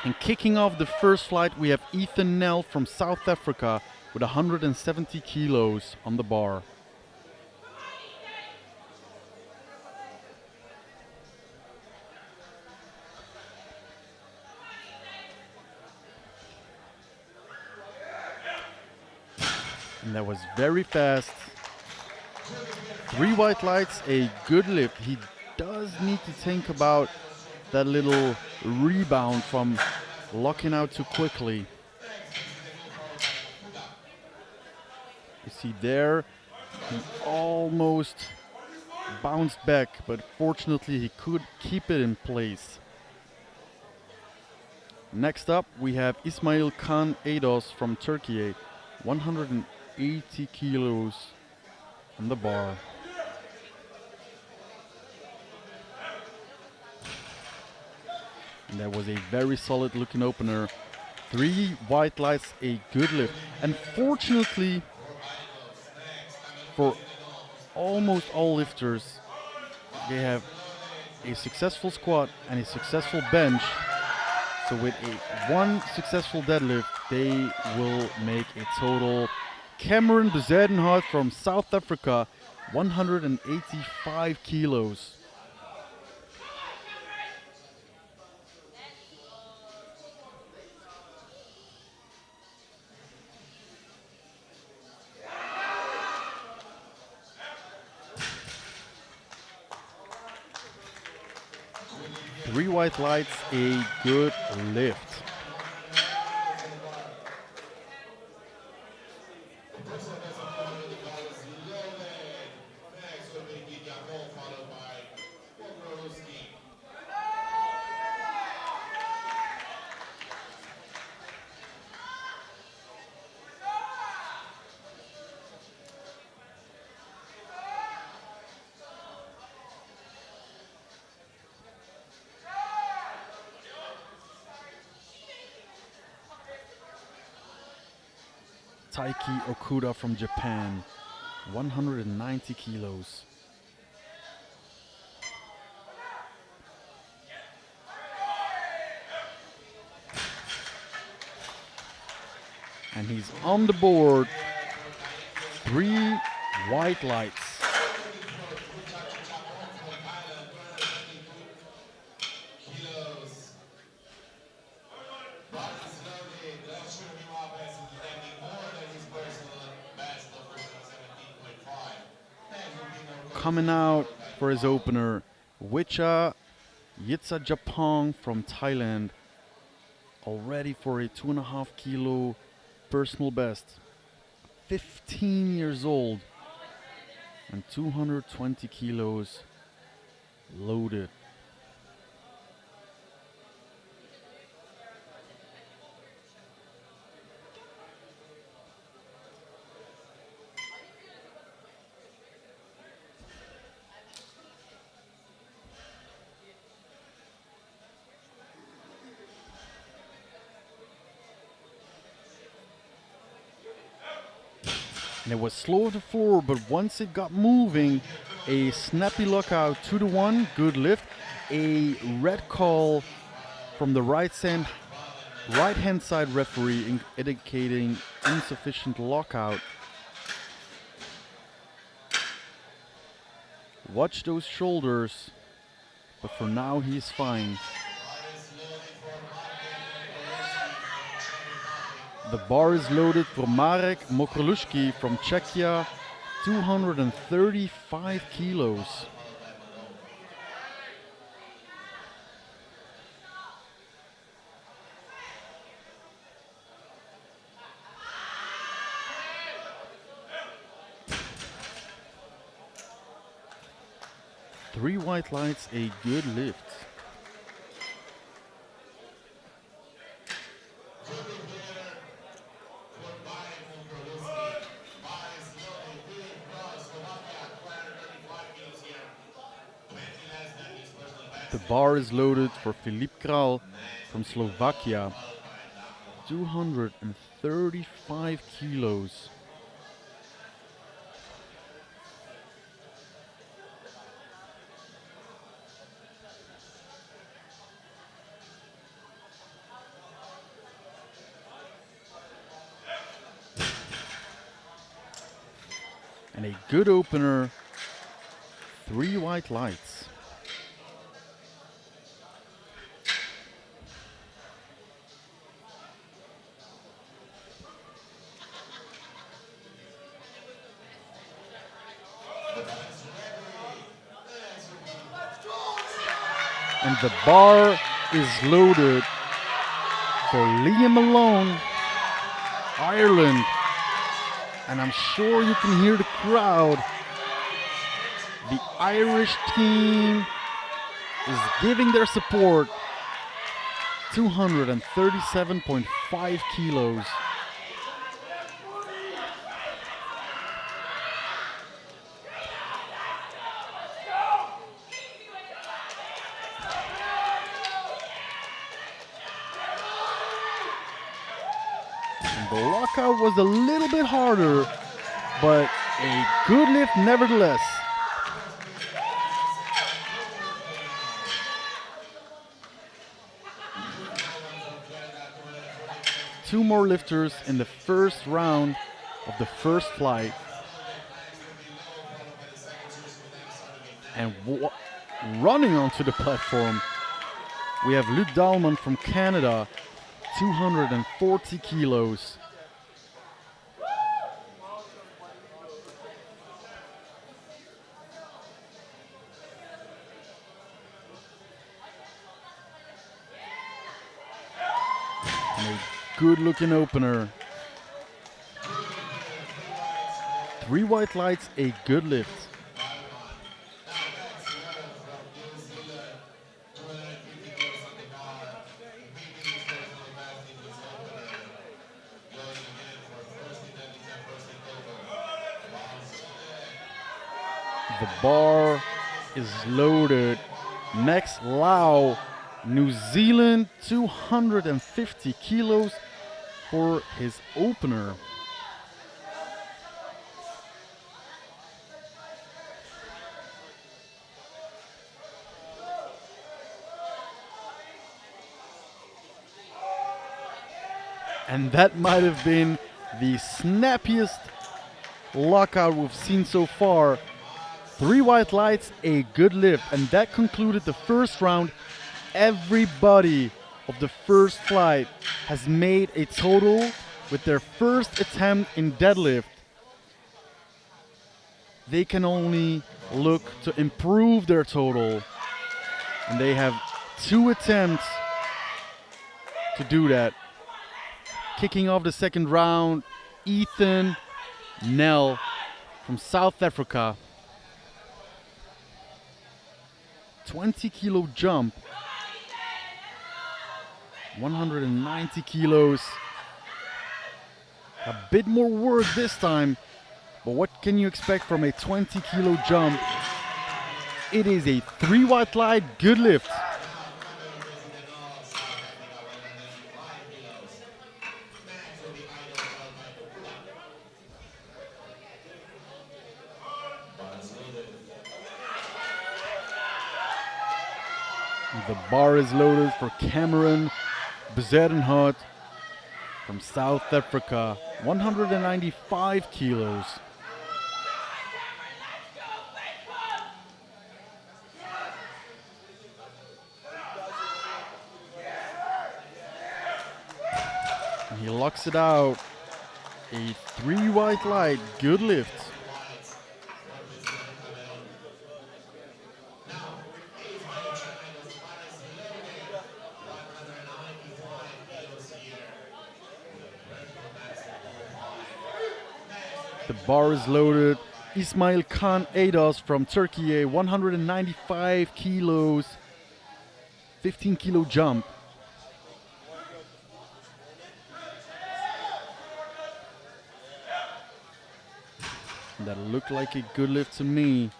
And kicking off the first flight, we have Ethan Nell from South Africa with 170 kilos on the bar. And that was very fast. 3 white lights, a good lift. He does need to think about that little rebound from locking out too quickly. You see there, he almost bounced back, but fortunately he could keep it in place. Next up, we have Ismail Khan Eidos from Turkey, 180 kilos on the bar. And that was a very solid looking opener. 3 white lights, a good lift. And fortunately, for almost all lifters, they have a successful squat and a successful bench. So with a 1 successful deadlift, they will make a total. Cameron Bezuidenhout from South Africa, 185 kilos. Three white lights, a good lift. Taiki Okuda from Japan, 190 kilos. And he's on the board. 3 white lights. Coming out for his opener, Wicha Yitzhajapong from Thailand, already for a 2.5 kilo personal best. 15 years old and 220 kilos loaded. And it was slow to forward, but once it got moving, a snappy lockout, 2-1, good lift. A red call from the right-hand side referee indicating insufficient lockout. Watch those shoulders, but for now he's fine. The bar is loaded for Marek Mokroluszki from Czechia, 235 kilos. Three white lights, a good lift. The bar is loaded for Filip Kral from Slovakia, 235 kilos. And a good opener, three white lights. And the bar is loaded for Liam Malone, Ireland. And I'm sure you can hear the crowd. The Irish team is giving their support. 237.5 kilos. The lockout was a little bit harder, but a good lift nevertheless. Two more lifters in the first round of the first flight. And running onto the platform, we have Luc Dahlman from Canada, 240 kilos. And a good looking opener. Three white lights, a good lift. The bar is loaded. Max Lau, New Zealand, 250 kilos for his opener. And that might have been the snappiest lockout we've seen so far. Three white lights, a good lift, and that concluded the first round. Everybody of the first flight has made a total with their first attempt in deadlift. They can only look to improve their total. And they have 2 attempts to do that. Kicking off the second round, Ethan Nell from South Africa. 20 kilo jump. 190 kilos. A bit more work this time, but what can you expect from a 20 kilo jump? It is a 3 white light good lift. The bar is loaded for Cameron Bezuidenhout from South Africa, 195 kilos. And he locks it out. A 3 white light good lift. The bar is loaded. Ismail Khan Ados from Turkey, 195 kilos, 15 kilo jump. That looked like a good lift to me.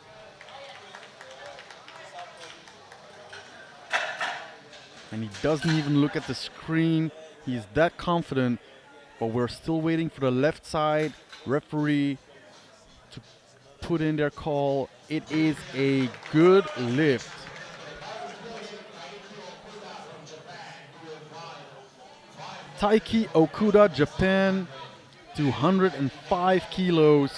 And he doesn't even look at the screen. He's that confident. But we're still waiting for the left side referee to put in their call. It is a good lift. Taiki Okuda, Japan, 205 kilos.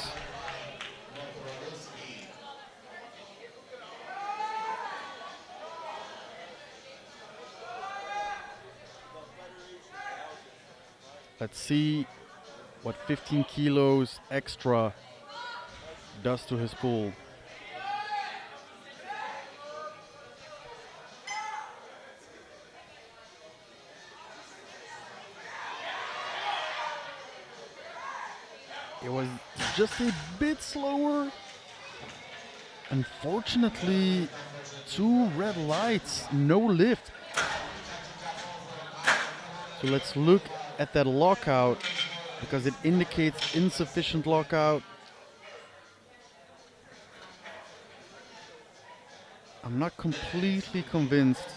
Let's see what 15 kilos extra does to his pull. It was just a bit slower. Unfortunately, 2 red lights, no lift. So let's look at that lockout because it indicates insufficient lockout. I'm not completely convinced.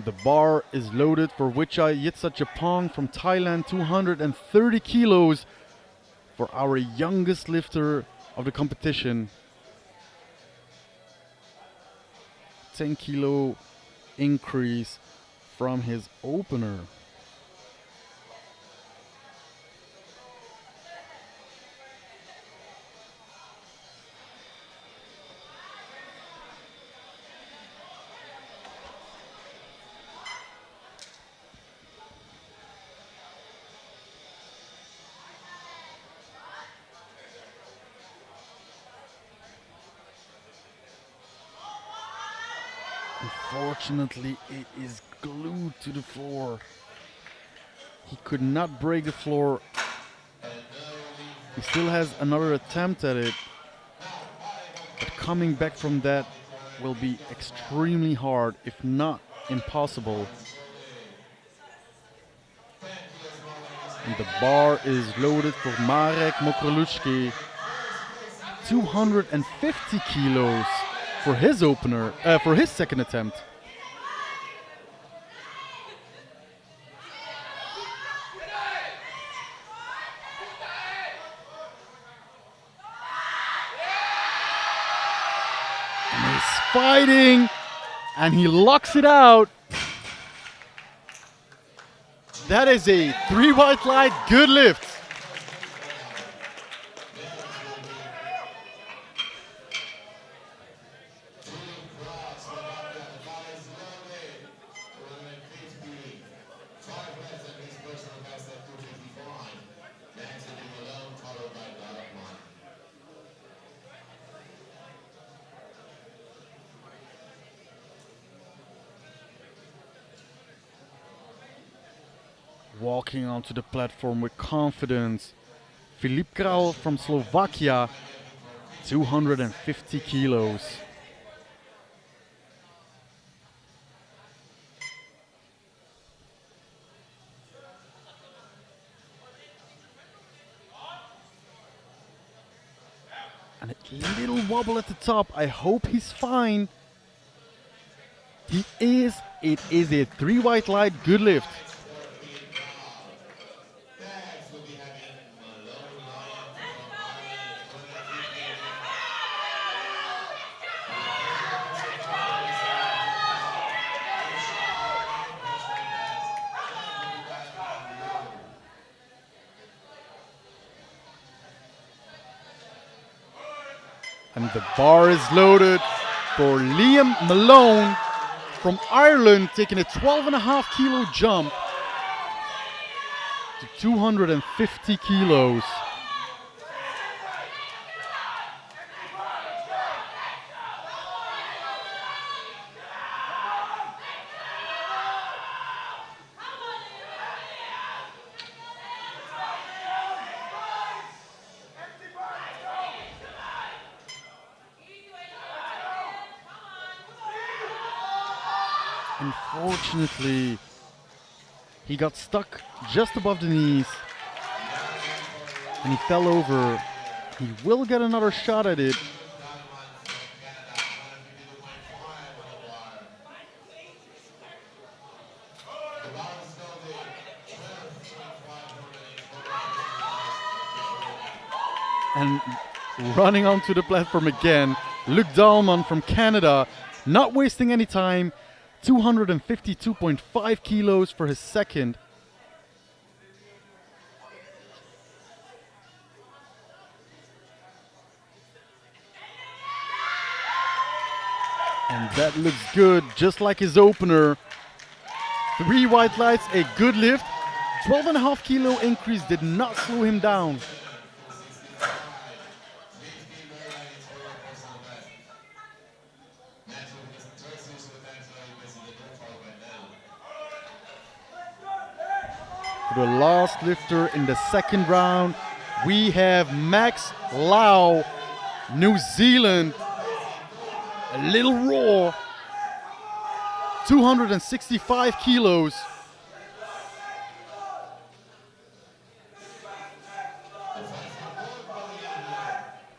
The bar is loaded for Wichai Yitzhak from Thailand, 230 kilos for our youngest lifter of the competition. 10 kilo increase from his opener. Unfortunately, it is glued to the floor. He could not break the floor. He still has another attempt at it. But coming back from that will be extremely hard, if not impossible. And the bar is loaded for Marek Mokroluchki. 250 kilos for his opener, for his second attempt. And he's fighting, and he locks it out. That is a 3 white light good lift. Walking onto the platform with confidence. Filip Král from Slovakia, 250 kilos. And a little wobble at the top. I hope he's fine. He is. It is a 3 white light good lift. And the bar is loaded for Liam Malone from Ireland, taking a 12.5 kilo jump to 250 kilos. Unfortunately, he got stuck just above the knees and he fell over. He will get another shot at it. And running onto the platform again, Luc Dahlman from Canada, not wasting any time. 252.5 kilos for his second. And that looks good, just like his opener. 3 white lights, a good lift. 12.5 kilo increase did not slow him down. For the last lifter in the second round, we have Max Lau, New Zealand. A little raw, 265 kilos.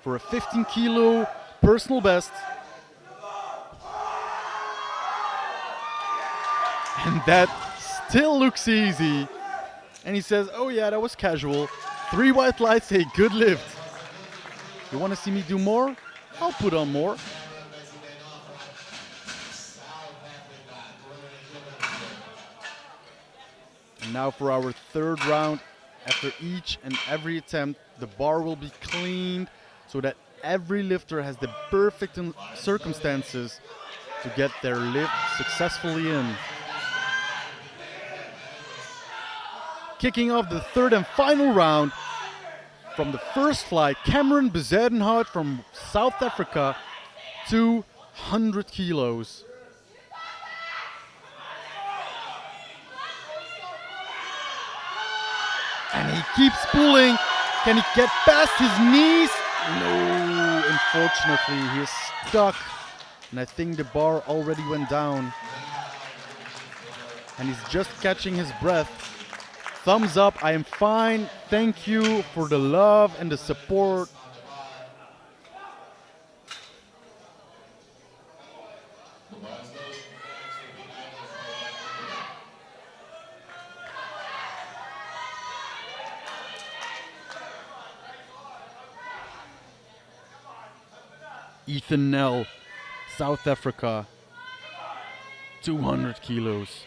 For a 15 kilo personal best. And that still looks easy. And he says, oh yeah, that was casual. 3 white lights, a good lift. You want to see me do more? I'll put on more. And now for our third round. After each and every attempt, the bar will be cleaned so that every lifter has the perfect circumstances to get their lift successfully in. Kicking off the third and final round, from the first flight, Cameron Bezuidenhout from South Africa, 200 kilos. And he keeps pulling. Can he get past his knees? No, unfortunately, he is stuck. And I think the bar already went down. And he's just catching his breath. Thumbs up, I am fine. Thank you for the love and the support. Ethan Nell, South Africa, 200 kilos.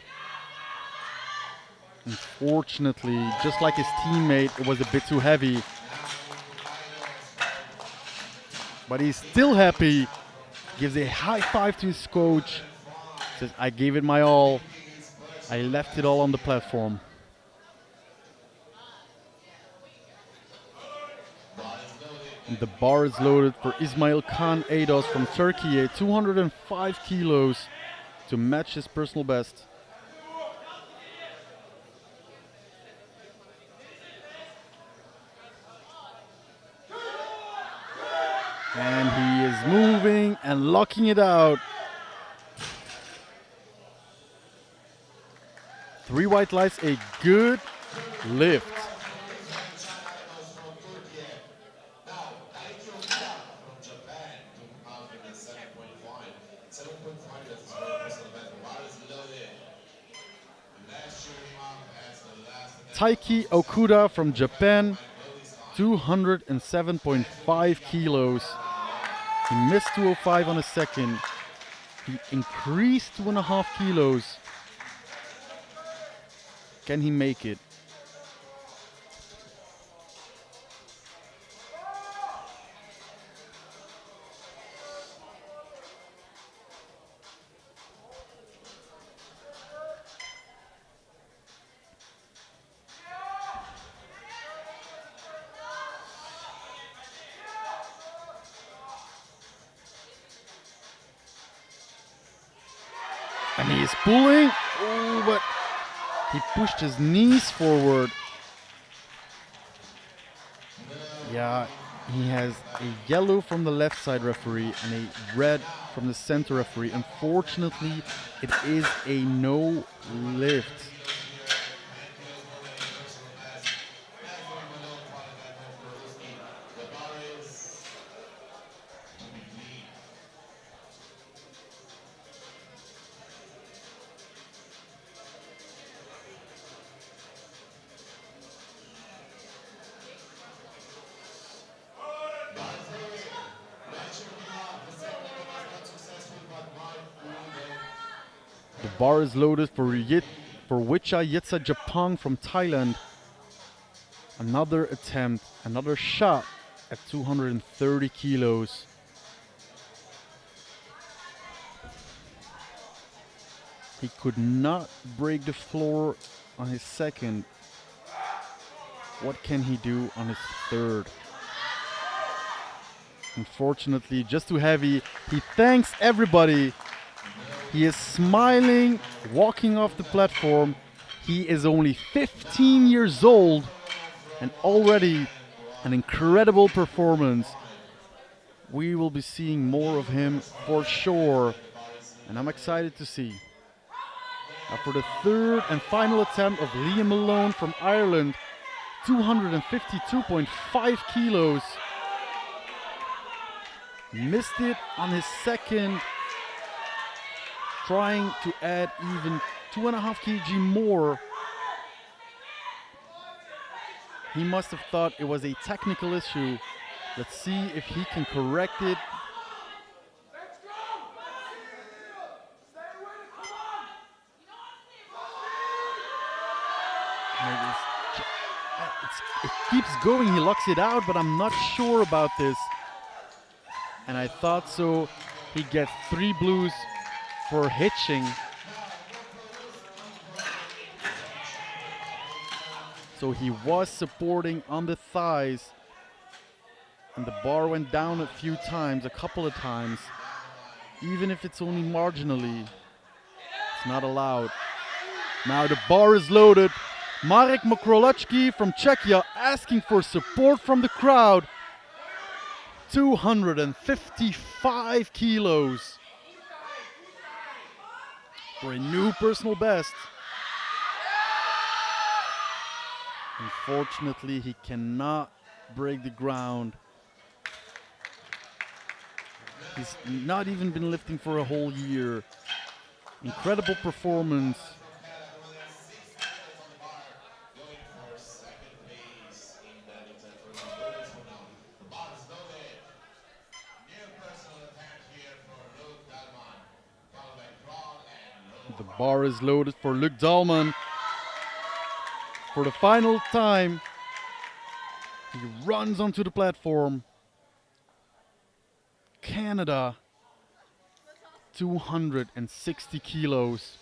Unfortunately, just like his teammate, it was a bit too heavy. But he's still happy. Gives a high five to his coach. Says, I gave it my all. I left it all on the platform. And the bar is loaded for Ismail Khan Eidos from Turkey, at 205 kilos to match his personal best. And he is moving and locking it out. 3 white lights, a good lift. Taiki Okuda from Japan, 207.5 kilos. He missed 205 on a second. He increased 2.5 kilos. Can he make it? And he is pulling. Oh, but he pushed his knees forward. Yeah, he has a yellow from the left side referee and a red from the center referee. Unfortunately, it is a no lift. The bar is loaded for Wicha Japang from Thailand. Another attempt, another shot at 230 kilos. He could not break the floor on his second. What can he do on his third? Unfortunately, just too heavy. He thanks everybody. He is smiling, walking off the platform. He is only 15 years old and already an incredible performance. We will be seeing more of him for sure, and I'm excited to see. Now for the third and final attempt of Liam Malone from Ireland, 252.5 kilos. Missed it on his second, trying to add even 2.5 kg more. He must have thought it was a technical issue. Let's see if he can correct it. It keeps going, he locks it out, but I'm not sure about this. And I thought so. He gets 3 blues for hitching. So he was supporting on the thighs. And the bar went down a few times, a couple of times. Even if it's only marginally, it's not allowed. Now the bar is loaded. Marek Mokrolacki from Czechia asking for support from the crowd. 255 kilos for a new personal best. Unfortunately, he cannot break the ground. He's not even been lifting for a whole year. Incredible performance. The bar is loaded for Luc Dahlman. For the final time, he runs onto the platform. Canada, 260 kilos.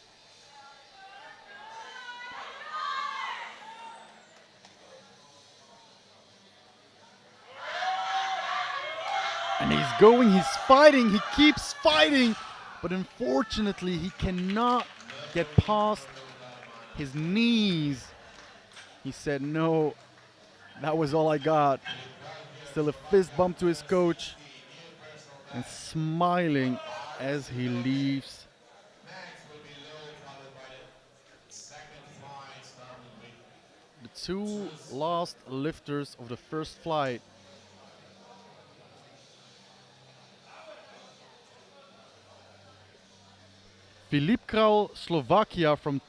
And he's going, he's fighting, he keeps fighting. But unfortunately, he cannot get past his knees. He said, no, that was all I got. Still a fist bump to his coach. and smiling as he leaves. The two last lifters of the first flight. Filip Kraul, Slovakia, from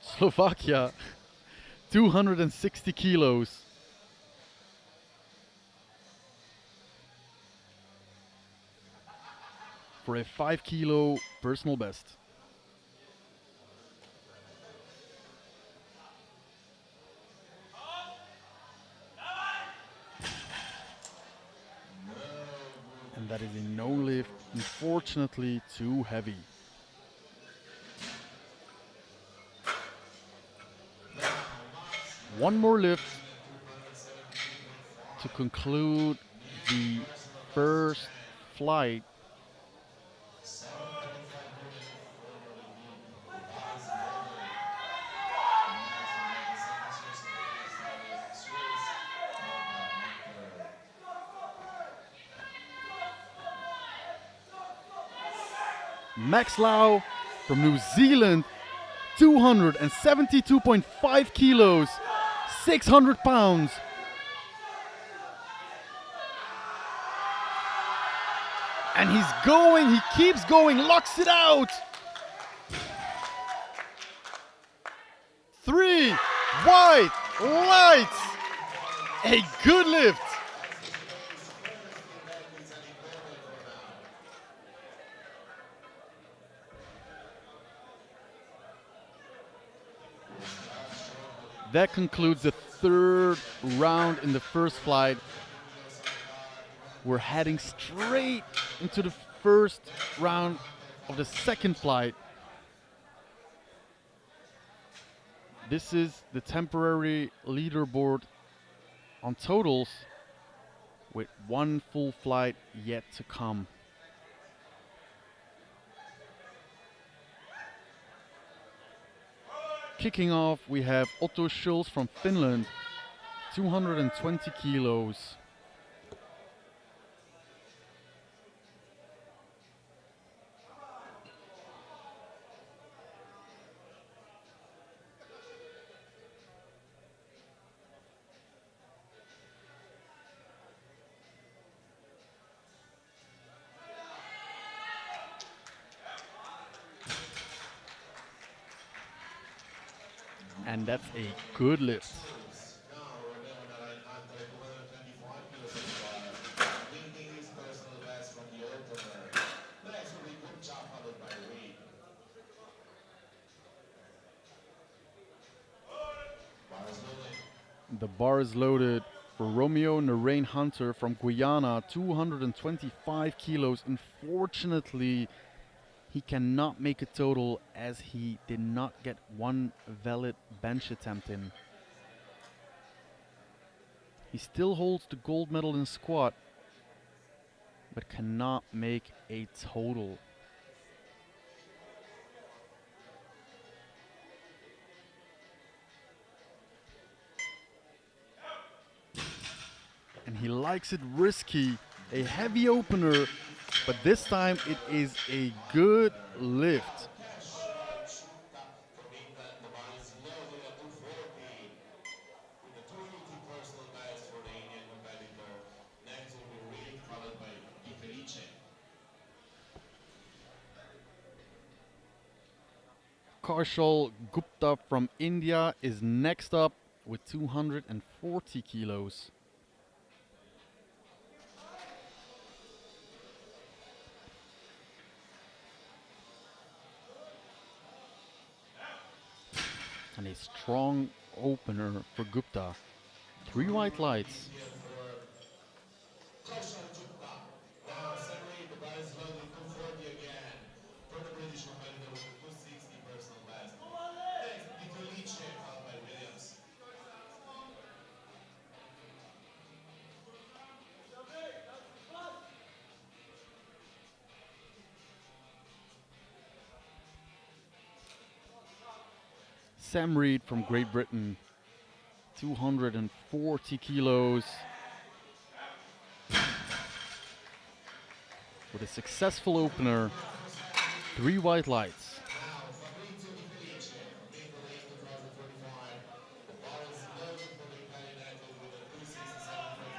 Slovakia, 260 kilos. For a 5 kilo personal best. And that is a no lift, unfortunately too heavy. One more lift to conclude the first flight. Max Lau from New Zealand, 272.5 kilos, 600 pounds. And he's going, he keeps going, locks it out. 3 wide lights. A good lift. That concludes the third round in the first flight. We're heading straight into the first round of the second flight. This is the temporary leaderboard on totals, with one full flight yet to come. Kicking off, we have Otto Schulz from Finland, 220 kilos. And that's a good lift. The bar is loaded for Romeo Narain Hunter from Guyana, 225 kilos. Unfortunately, he cannot make a total as he did not get one valid bench attempt in. He still holds the gold medal in squat, but cannot make a total. And he likes it risky, a heavy opener, but this time it is a good lift. Kaushal Gupta from India is next up with 240 kilos. And a strong opener for Gupta. 3 white lights. Sam Reed from Great Britain, 240 kilos. with a successful opener. 3 white lights.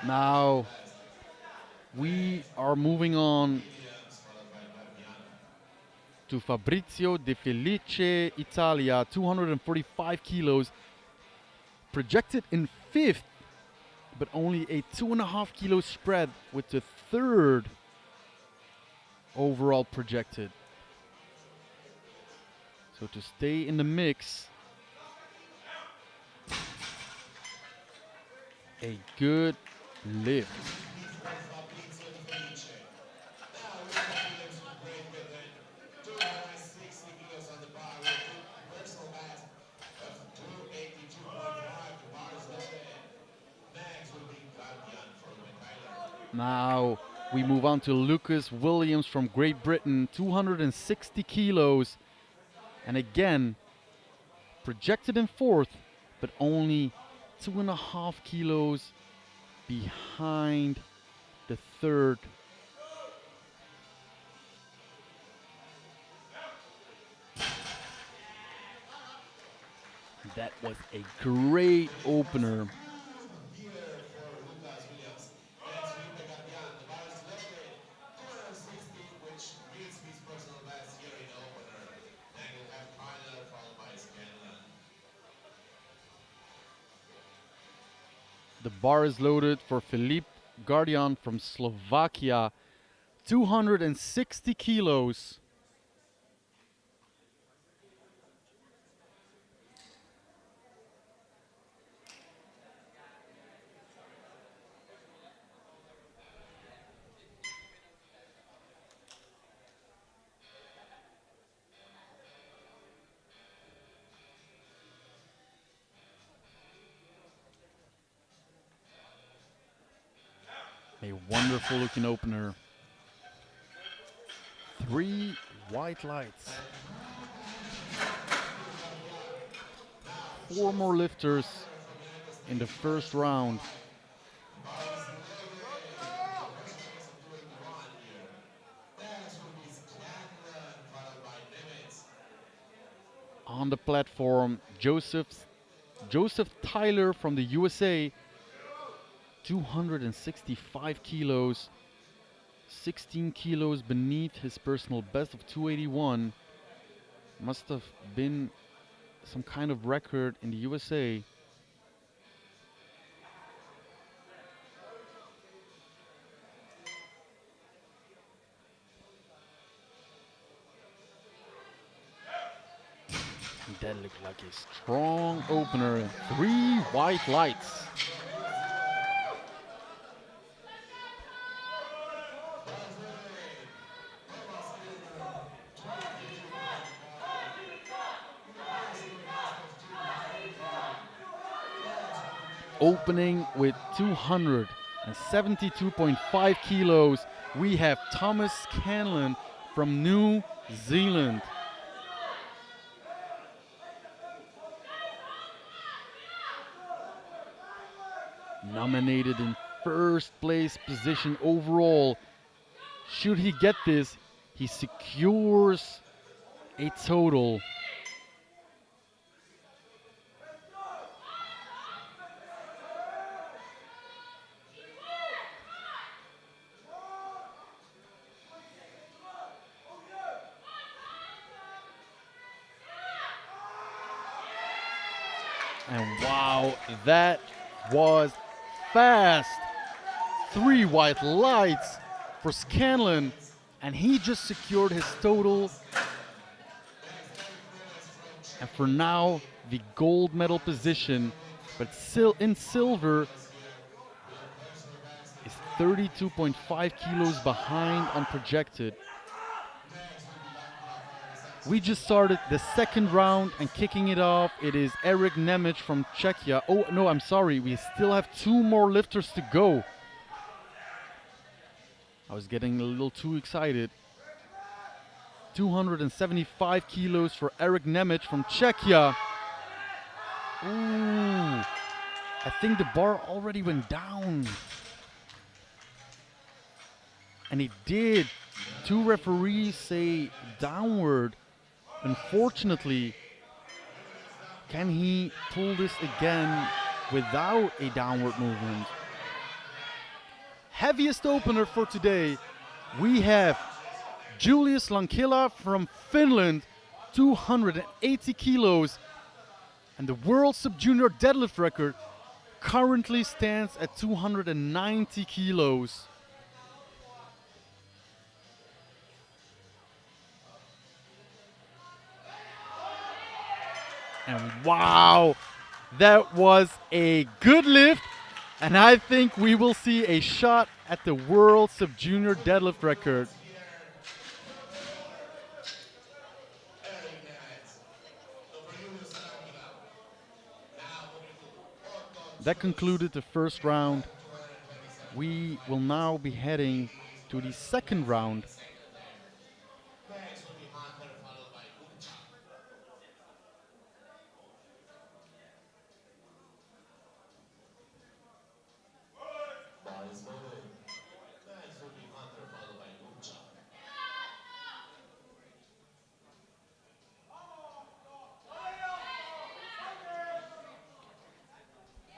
Now we are moving on to Fabrizio De Felice, Italia, 245 kilos, projected in 5th, but only a 2.5 kilo spread with the 3rd overall projected. So to stay in the mix, a good lift. Now we move on to Lucas Williams from Great Britain, 260 kilos. And again, projected in 4th, but only 2.5 kilos behind the 3rd. That was a great opener. The bar is loaded for Filip Gardian from Slovakia, 260 kilos. A wonderful looking opener. 3 white lights. 4 more lifters in the first round. On the platform, Joseph Tyler from the USA, 265 kilos, 16 kilos beneath his personal best of 281. Must have been some kind of record in the USA. That looked like a strong opener. 3 white lights. Opening with 272.5 kilos, we have Thomas Scanlon from New Zealand. Nominated in 1st place position overall. Should he get this, he secures a total . And wow, that was fast. 3 white lights for Scanlon, and he just secured his total. And for now, the gold medal position, but still in silver, is 32.5 kilos behind on projected. We just started the 2nd round, and kicking it off, it is Eric Nemec from Czechia. Oh, no, I'm sorry. We still have 2 more lifters to go. I was getting a little too excited. 275 kilos for Eric Nemec from Czechia. Ooh, I think the bar already went down. And he did. Two referees say downward. Unfortunately, can he pull this again without a downward movement? Heaviest opener for today, we have Julius Lankila from Finland, 280 kilos. And the world sub-junior deadlift record currently stands at 290 kilos. And wow, that was a good lift. And I think we will see a shot at the world sub-junior deadlift record. That concluded the first round. We will now be heading to the second round.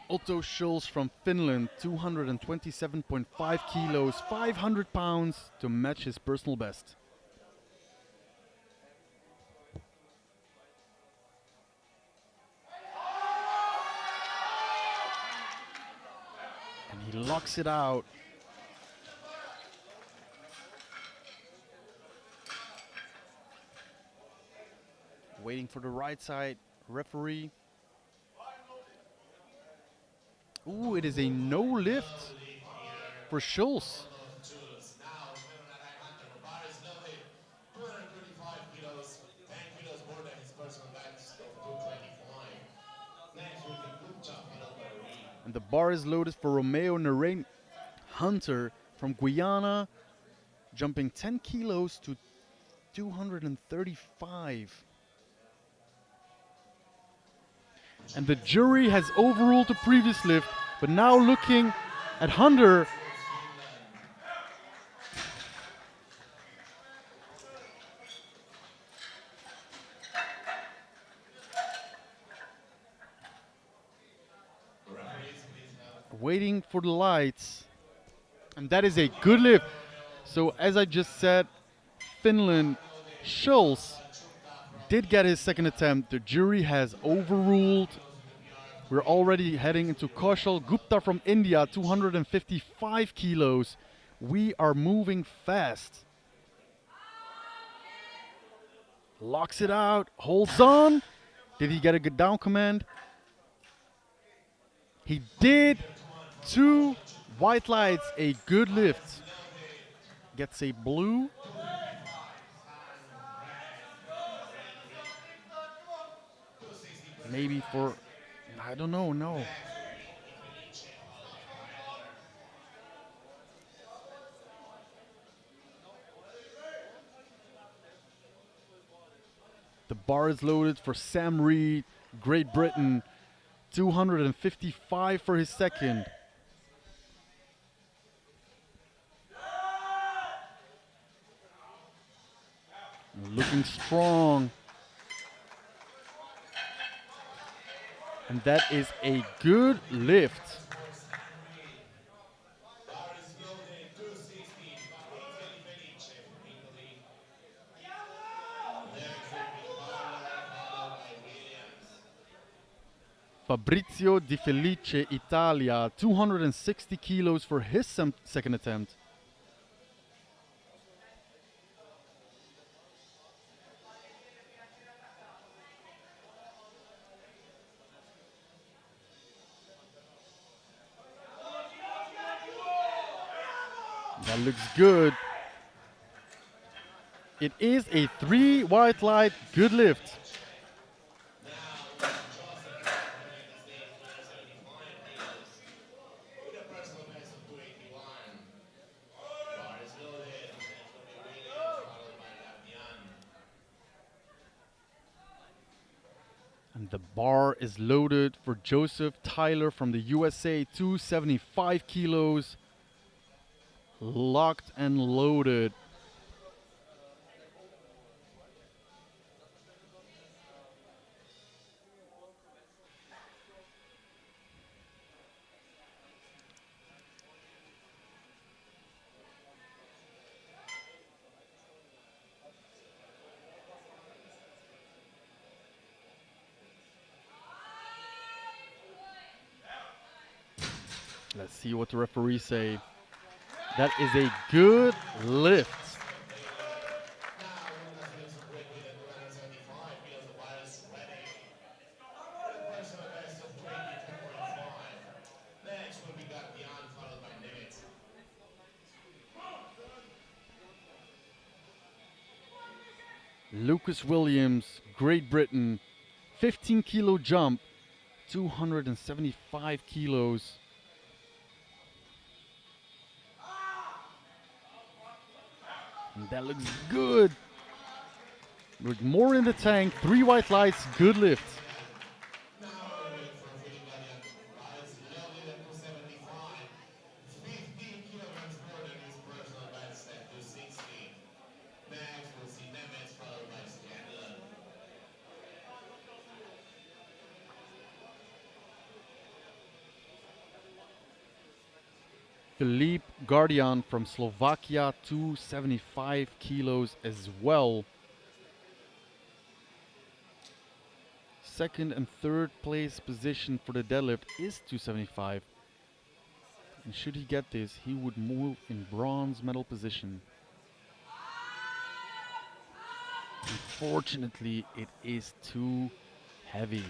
Otto Schulz from Finland, 227.5 kilos, 500 pounds to match his personal best. And he locks it out. Waiting for the right side referee. Ooh, it is a no lift for Schulz. And the bar is loaded for Romeo Narain Hunter from Guyana, jumping 10 kilos to 235. And the jury has overruled the previous lift, but now looking at Hunter. Waiting for the lights. And that is a good lift. So as I just said, Finland, Schulz did get his second attempt. The jury has overruled. We're already heading into Kaushal Gupta from India, 255 kilos. We are moving fast. Locks it out, holds on. Did he get a good down command? He did. Two white lights, a good lift. Gets a blue. Maybe for, I don't know, no. The bar is loaded for Sam Reed, Great Britain. 255 for his second. Looking strong. And that is a good lift. Fabrizio Di Felice, Italia, 260 kilos for his second attempt. That looks good. It is a 3 white light, good lift. And the bar is loaded for Joseph Tyler from the USA, 275 kilos. Locked and loaded. Let's see what the referees say. That is a good lift. Lucas Williams, Great Britain, 15 kilo jump, 275 kilos. And that looks good. With more in the tank, 3 white lights, good lift. Philippe Guardian from Slovakia, 275 kilos as well. Second and third place position for the deadlift is 275. And should he get this, he would move in bronze medal position. Unfortunately, it is too heavy.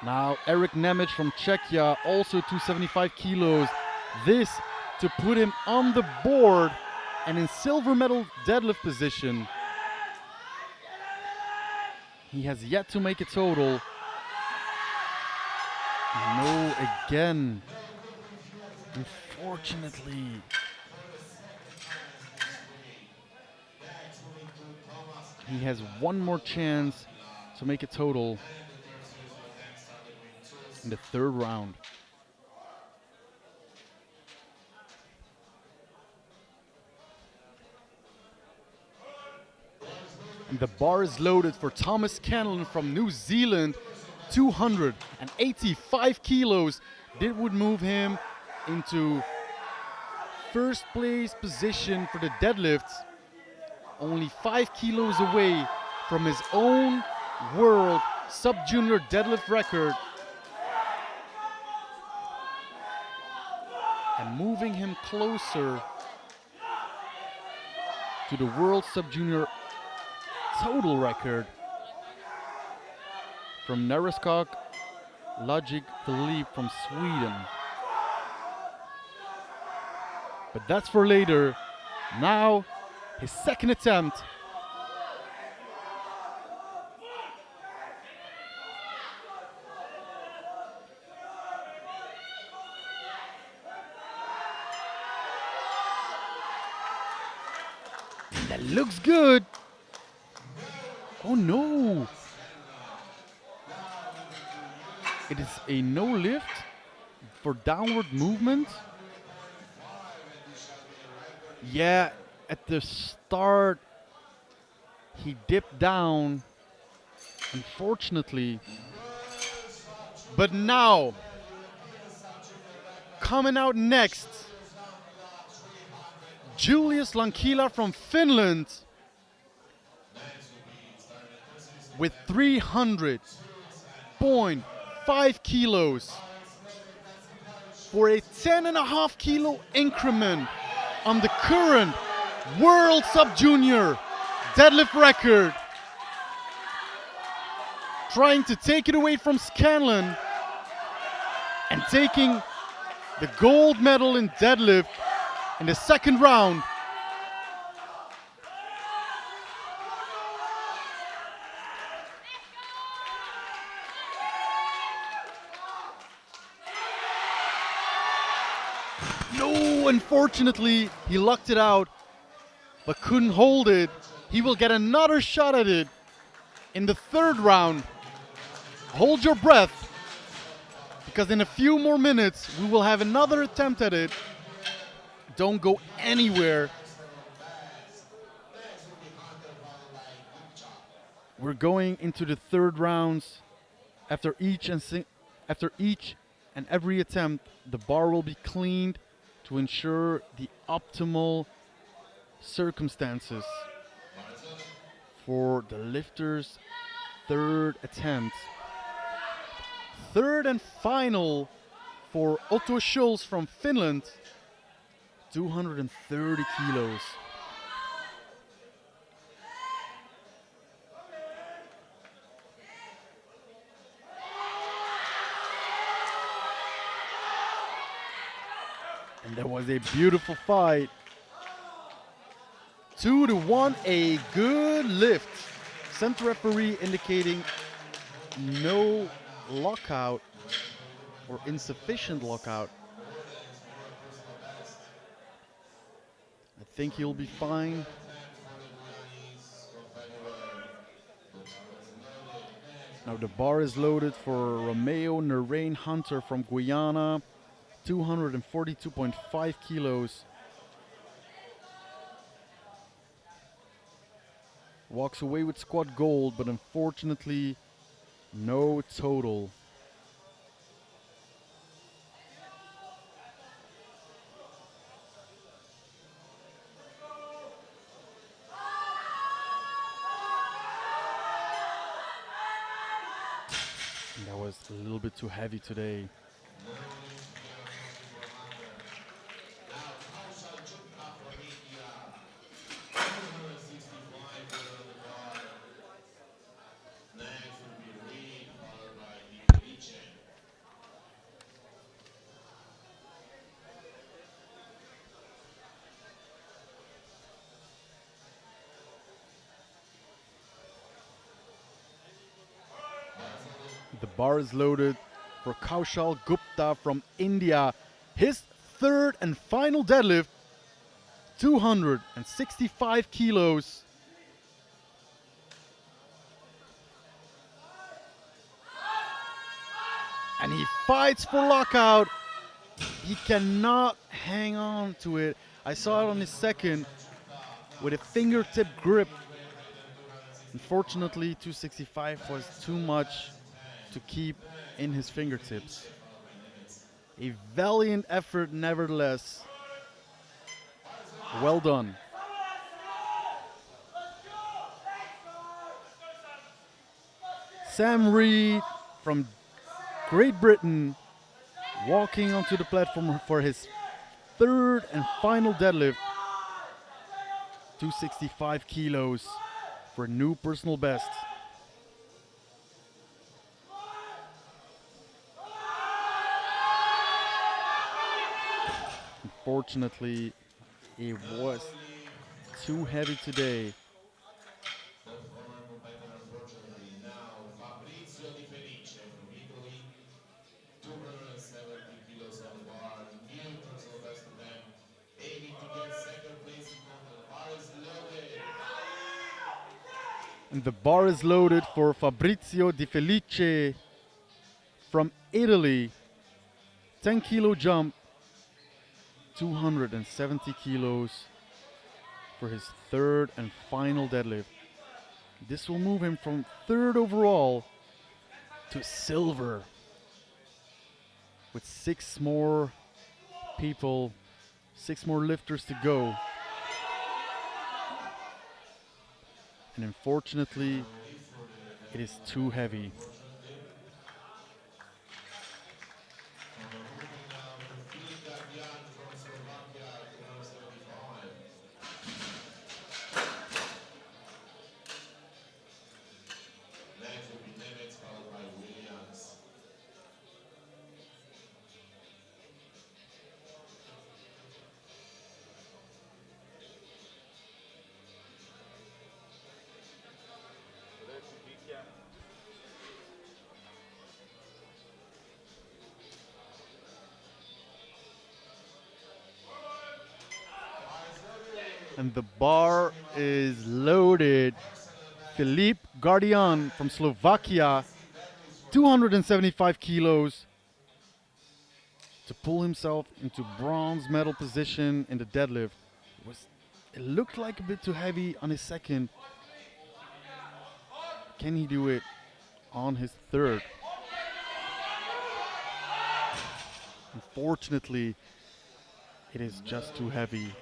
Now Eric Nemec from Czechia, also 275 kilos. This to put him on the board and in silver medal deadlift position. He has yet to make a total. No, again. Unfortunately. He has one more chance to make a total in the third round. And the bar is loaded for Thomas Scanlon from New Zealand, 285 kilos. That would move him into first place position for the deadlifts, only 5 kilos away from his own world sub-junior deadlift record, and moving him closer to the world sub-junior total record from Nareskog Logic Philippe from Sweden. But that's for later. Now, his second attempt. That looks good. Oh no. It is a no lift for downward movement. Yeah, at the start he dipped down, unfortunately. But now, coming out next, Julius Lankila from Finland with 300.5 kilos for a 10.5 kilo increment on the current world sub-junior deadlift record. Trying to take it away from Scanlon and taking the gold medal in deadlift in the second round. No, unfortunately, he lucked it out, but couldn't hold it. He will get another shot at it in the third round. Hold your breath, because in a few more minutes, we will have another attempt at it. Don't go anywhere. We're going into the third rounds. After each and every attempt, the bar will be cleaned to ensure the optimal circumstances for the lifter's third attempt. Third and final for Otto Schulz from Finland, 230 kilos. And that was a beautiful fight. 2-1, a good lift. Center referee indicating no lockout or insufficient lockout. I think he'll be fine. Now the bar is loaded for Romeo Narain Hunter from Guyana, 242.5 kilos. Walks away with squad gold, but unfortunately, no total. And that was a little bit too heavy today. The bar is loaded for Kaushal Gupta from India. His third and final deadlift, 265 kilos. And he fights for lockout. He cannot hang on to it. I saw it on his second with a fingertip grip. Unfortunately, 265 was too much to keep in his fingertips. A valiant effort nevertheless. Well done. Sam Reed from Great Britain walking onto the platform for his third and final deadlift. 265 kilos for a new personal best. Unfortunately, it was too heavy today. And the bar is loaded for Fabrizio Di Felice from Italy. 10 kilo jump, 270 kilos for his third and final deadlift. This will move him from third overall to silver, with 6 more people, 6 more lifters to go. And unfortunately, it is too heavy. And the bar is loaded. Philippe Gardian from Slovakia, 275 kilos, to pull himself into bronze medal position in the deadlift. It looked like a bit too heavy on his second. Can he do it on his third? Unfortunately, it is just too heavy.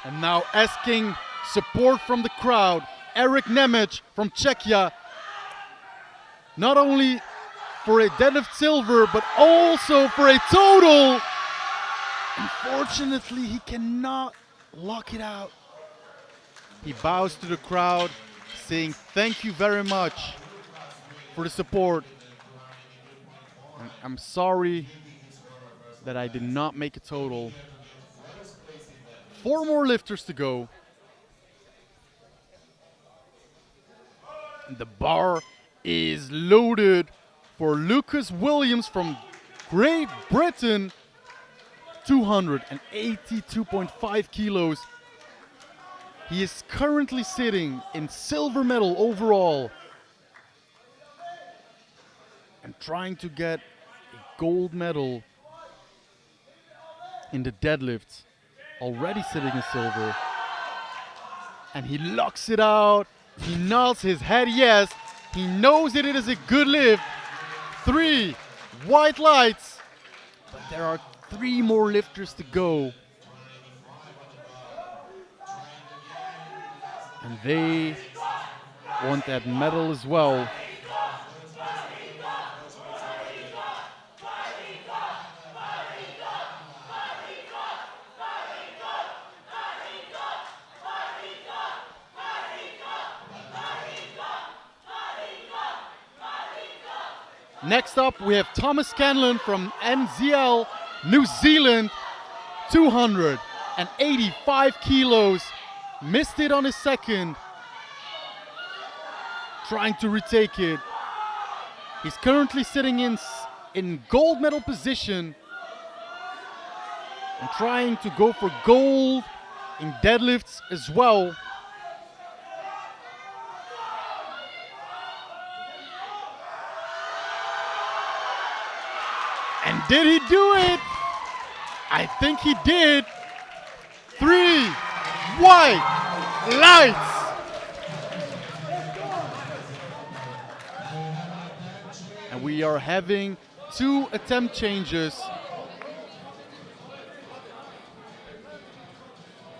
And now asking support from the crowd, Eric Nemec from Czechia, not only for a deadlift silver, but also for a total. Unfortunately, he cannot lock it out. He bows to the crowd, saying thank you very much for the support. And I'm sorry that I did not make a total. 4 more lifters to go. And the bar is loaded for Lucas Williams from Great Britain, 282.5 kilos. He is currently sitting in silver medal overall and trying to get a gold medal in the deadlifts. Already sitting in silver. And he locks it out. He nods his head yes. He knows that it is a good lift. 3 white lights. But there are 3 more lifters to go. And they want that medal as well. Next up, we have Thomas Scanlon from NZL, New Zealand, 285 kilos. Missed it on his second. Trying to retake it. He's currently sitting in gold medal position and trying to go for gold in deadlifts as well. And did he do it? I think he did. 3 white lights. And we are having 2 attempt changes.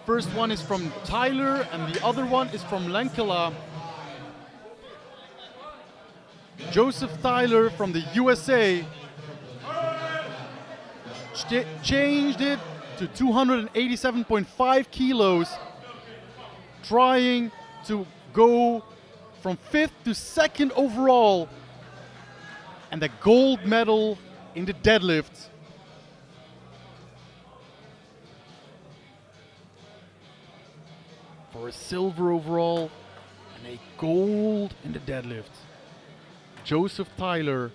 First one is from Tyler and the other one is from Lenkela. Joseph Tyler from the USA changed it to 287.5 kilos, trying to go from 5th to 2nd overall and the gold medal in the deadlift. For a silver overall and a gold in the deadlift. Joseph Tyler.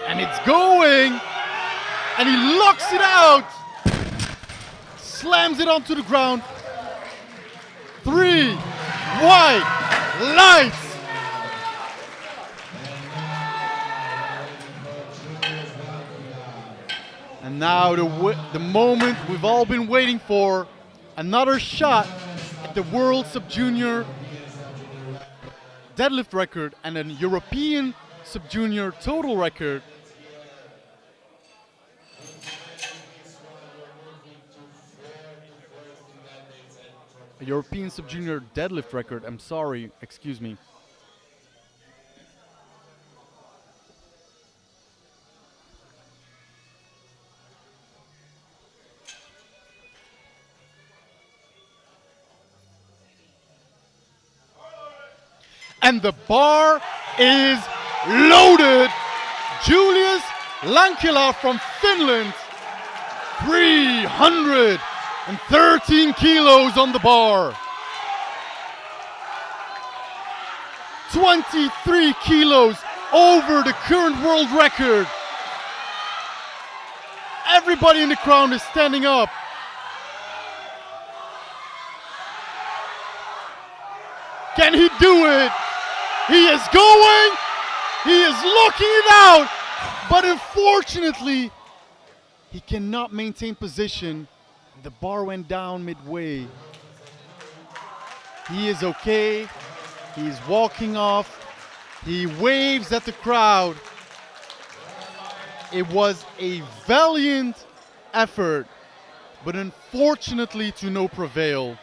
And it's going, and he locks it out, slams it onto the ground. 3 white lights. And now the moment we've all been waiting for, another shot at the World Sub-Junior deadlift record and a European Sub-Junior total record. A European Sub-Junior deadlift record, I'm sorry, excuse me. And the bar is loaded. Julius Lankila from Finland, 313 kilos on the bar. 23 kilos over the current world record. Everybody in the crowd is standing up. Can he do it? He is going. He is looking it out. But unfortunately, he cannot maintain position. The bar went down midway. He is okay. He is walking off. He waves at the crowd. It was a valiant effort, but unfortunately to no prevail.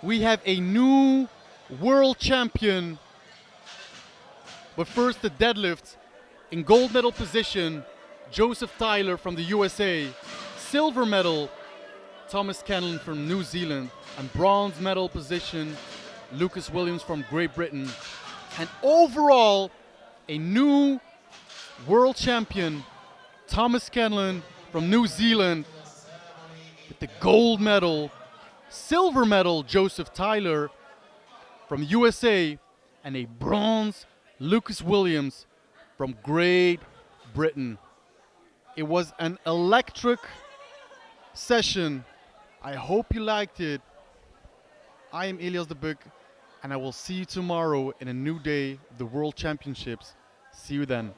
We have a new world champion. But first, the deadlift. In gold medal position, Joseph Tyler from the USA. Silver medal, Thomas Cannon from New Zealand. And bronze medal position, Lucas Williams from Great Britain. And overall, a new world champion, Thomas Cannon from New Zealand. With the gold medal, silver medal, Joseph Tyler from USA. And a bronze, Lucas Williams from Great Britain. It was an electric session. I hope you liked it. I am Elias de Buc, and I will see you tomorrow in a new day of the World Championships. See you then.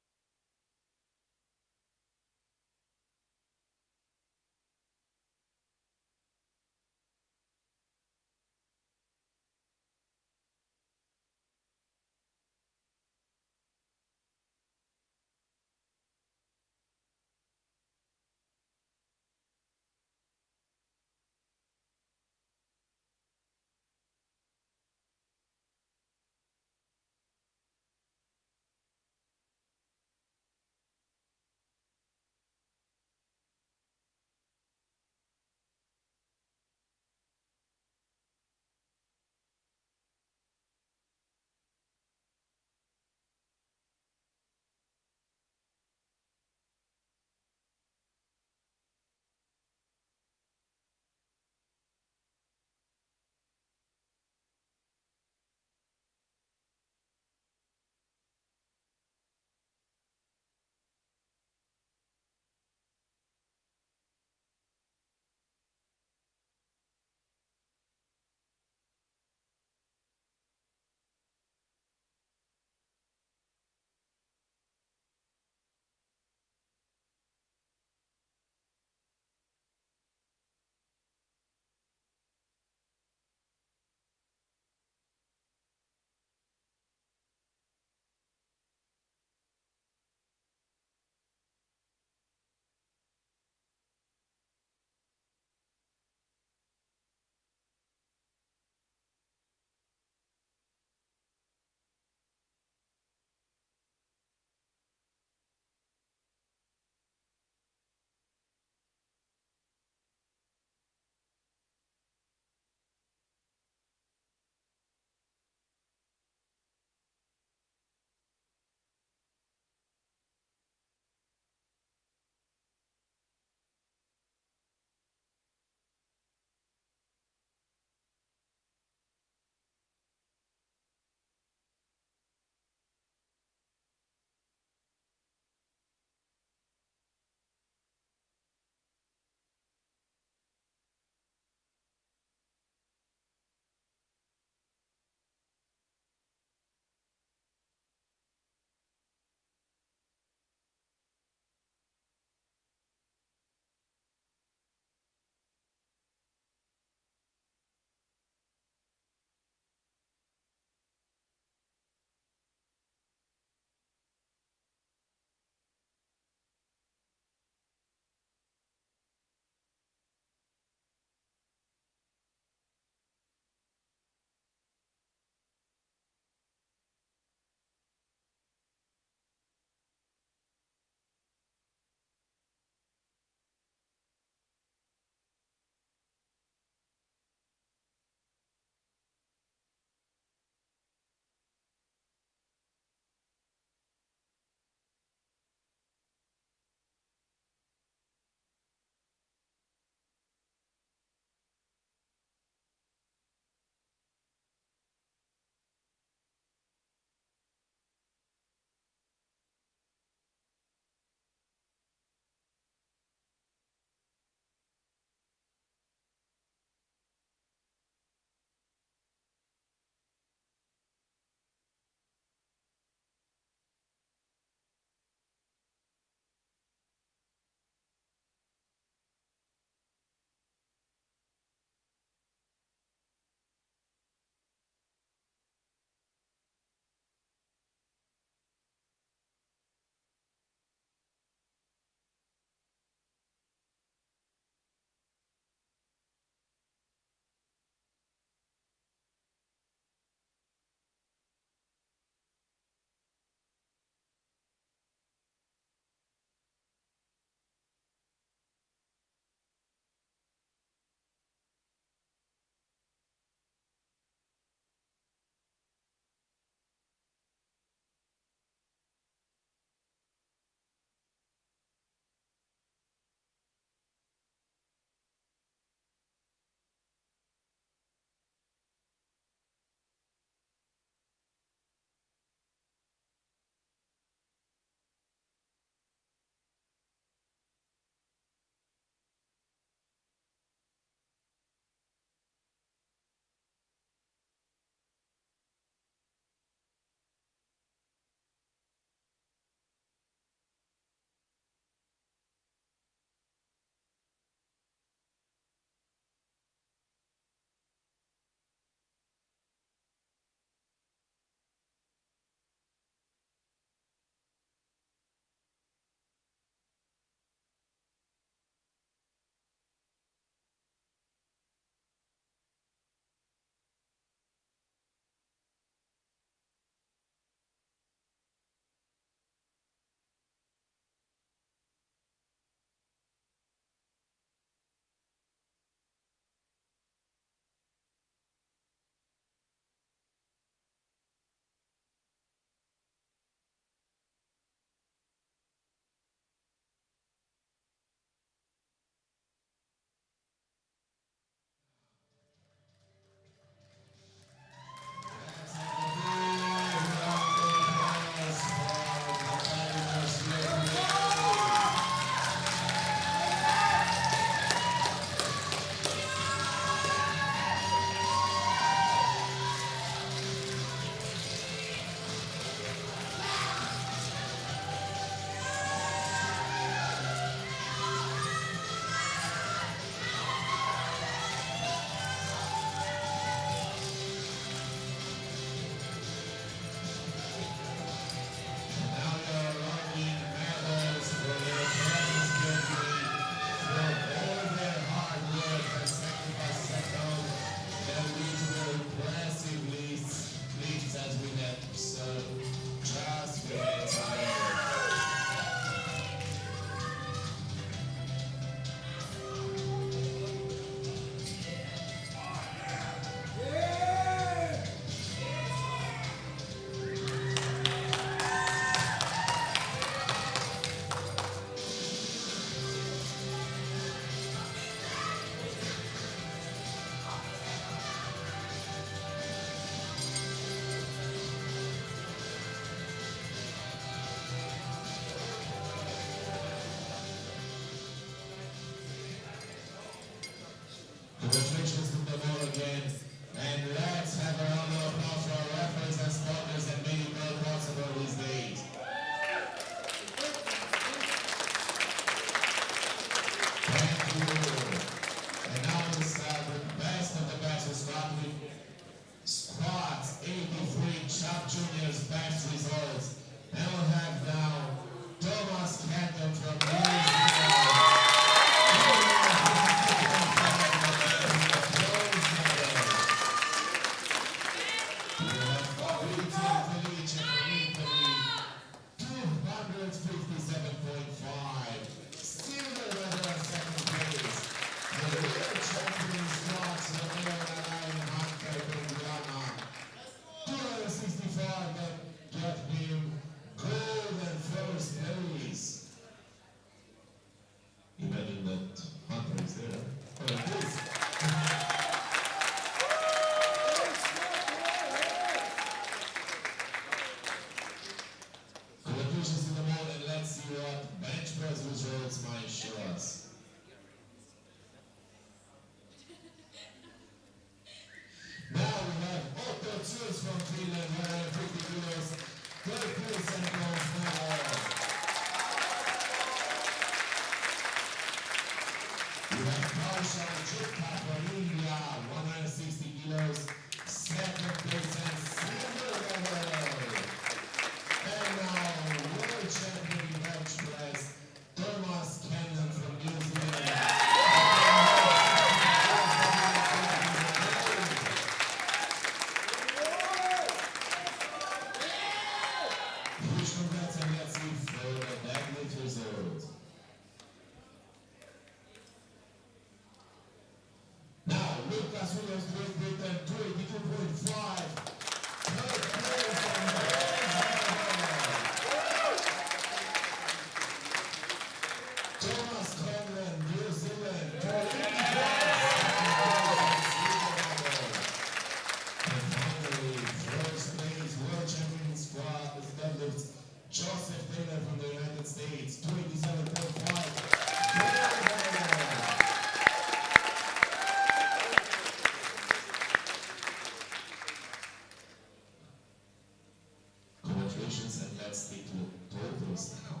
congratulations, and let's stick to totals now.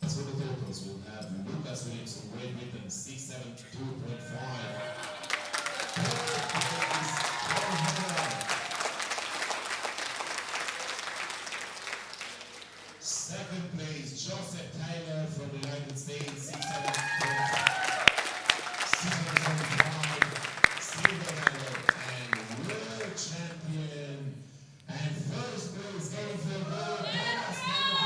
As for the totals, we'll have Lucas Williamson, Great Britain, 672.5. Second place, Joseph Tyler from the United States, 675 silver medal and world champion. And first place going for the gold, Thomas Tanner from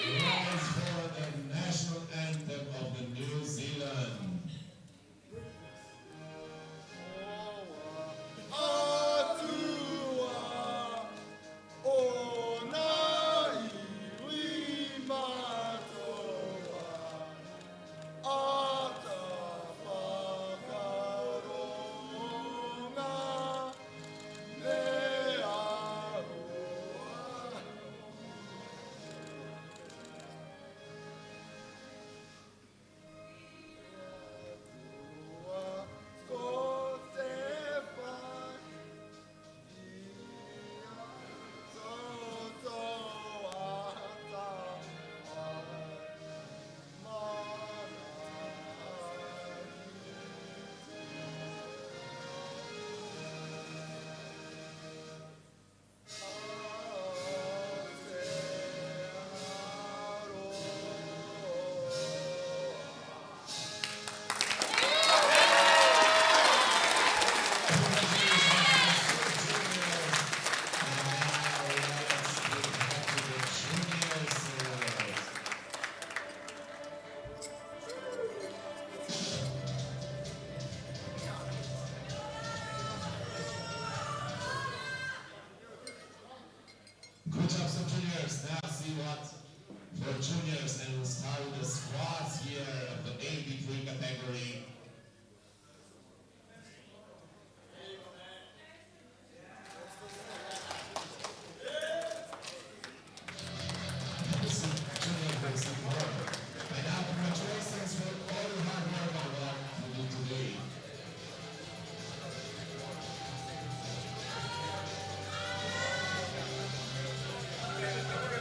the rise for the national anthem of the New Zealand. Good job, some juniors. Now see what for juniors, and we'll start with the squats here of the 83 category. This is junior basic work. And now congratulations for all the hard work and what you do today. Gracias.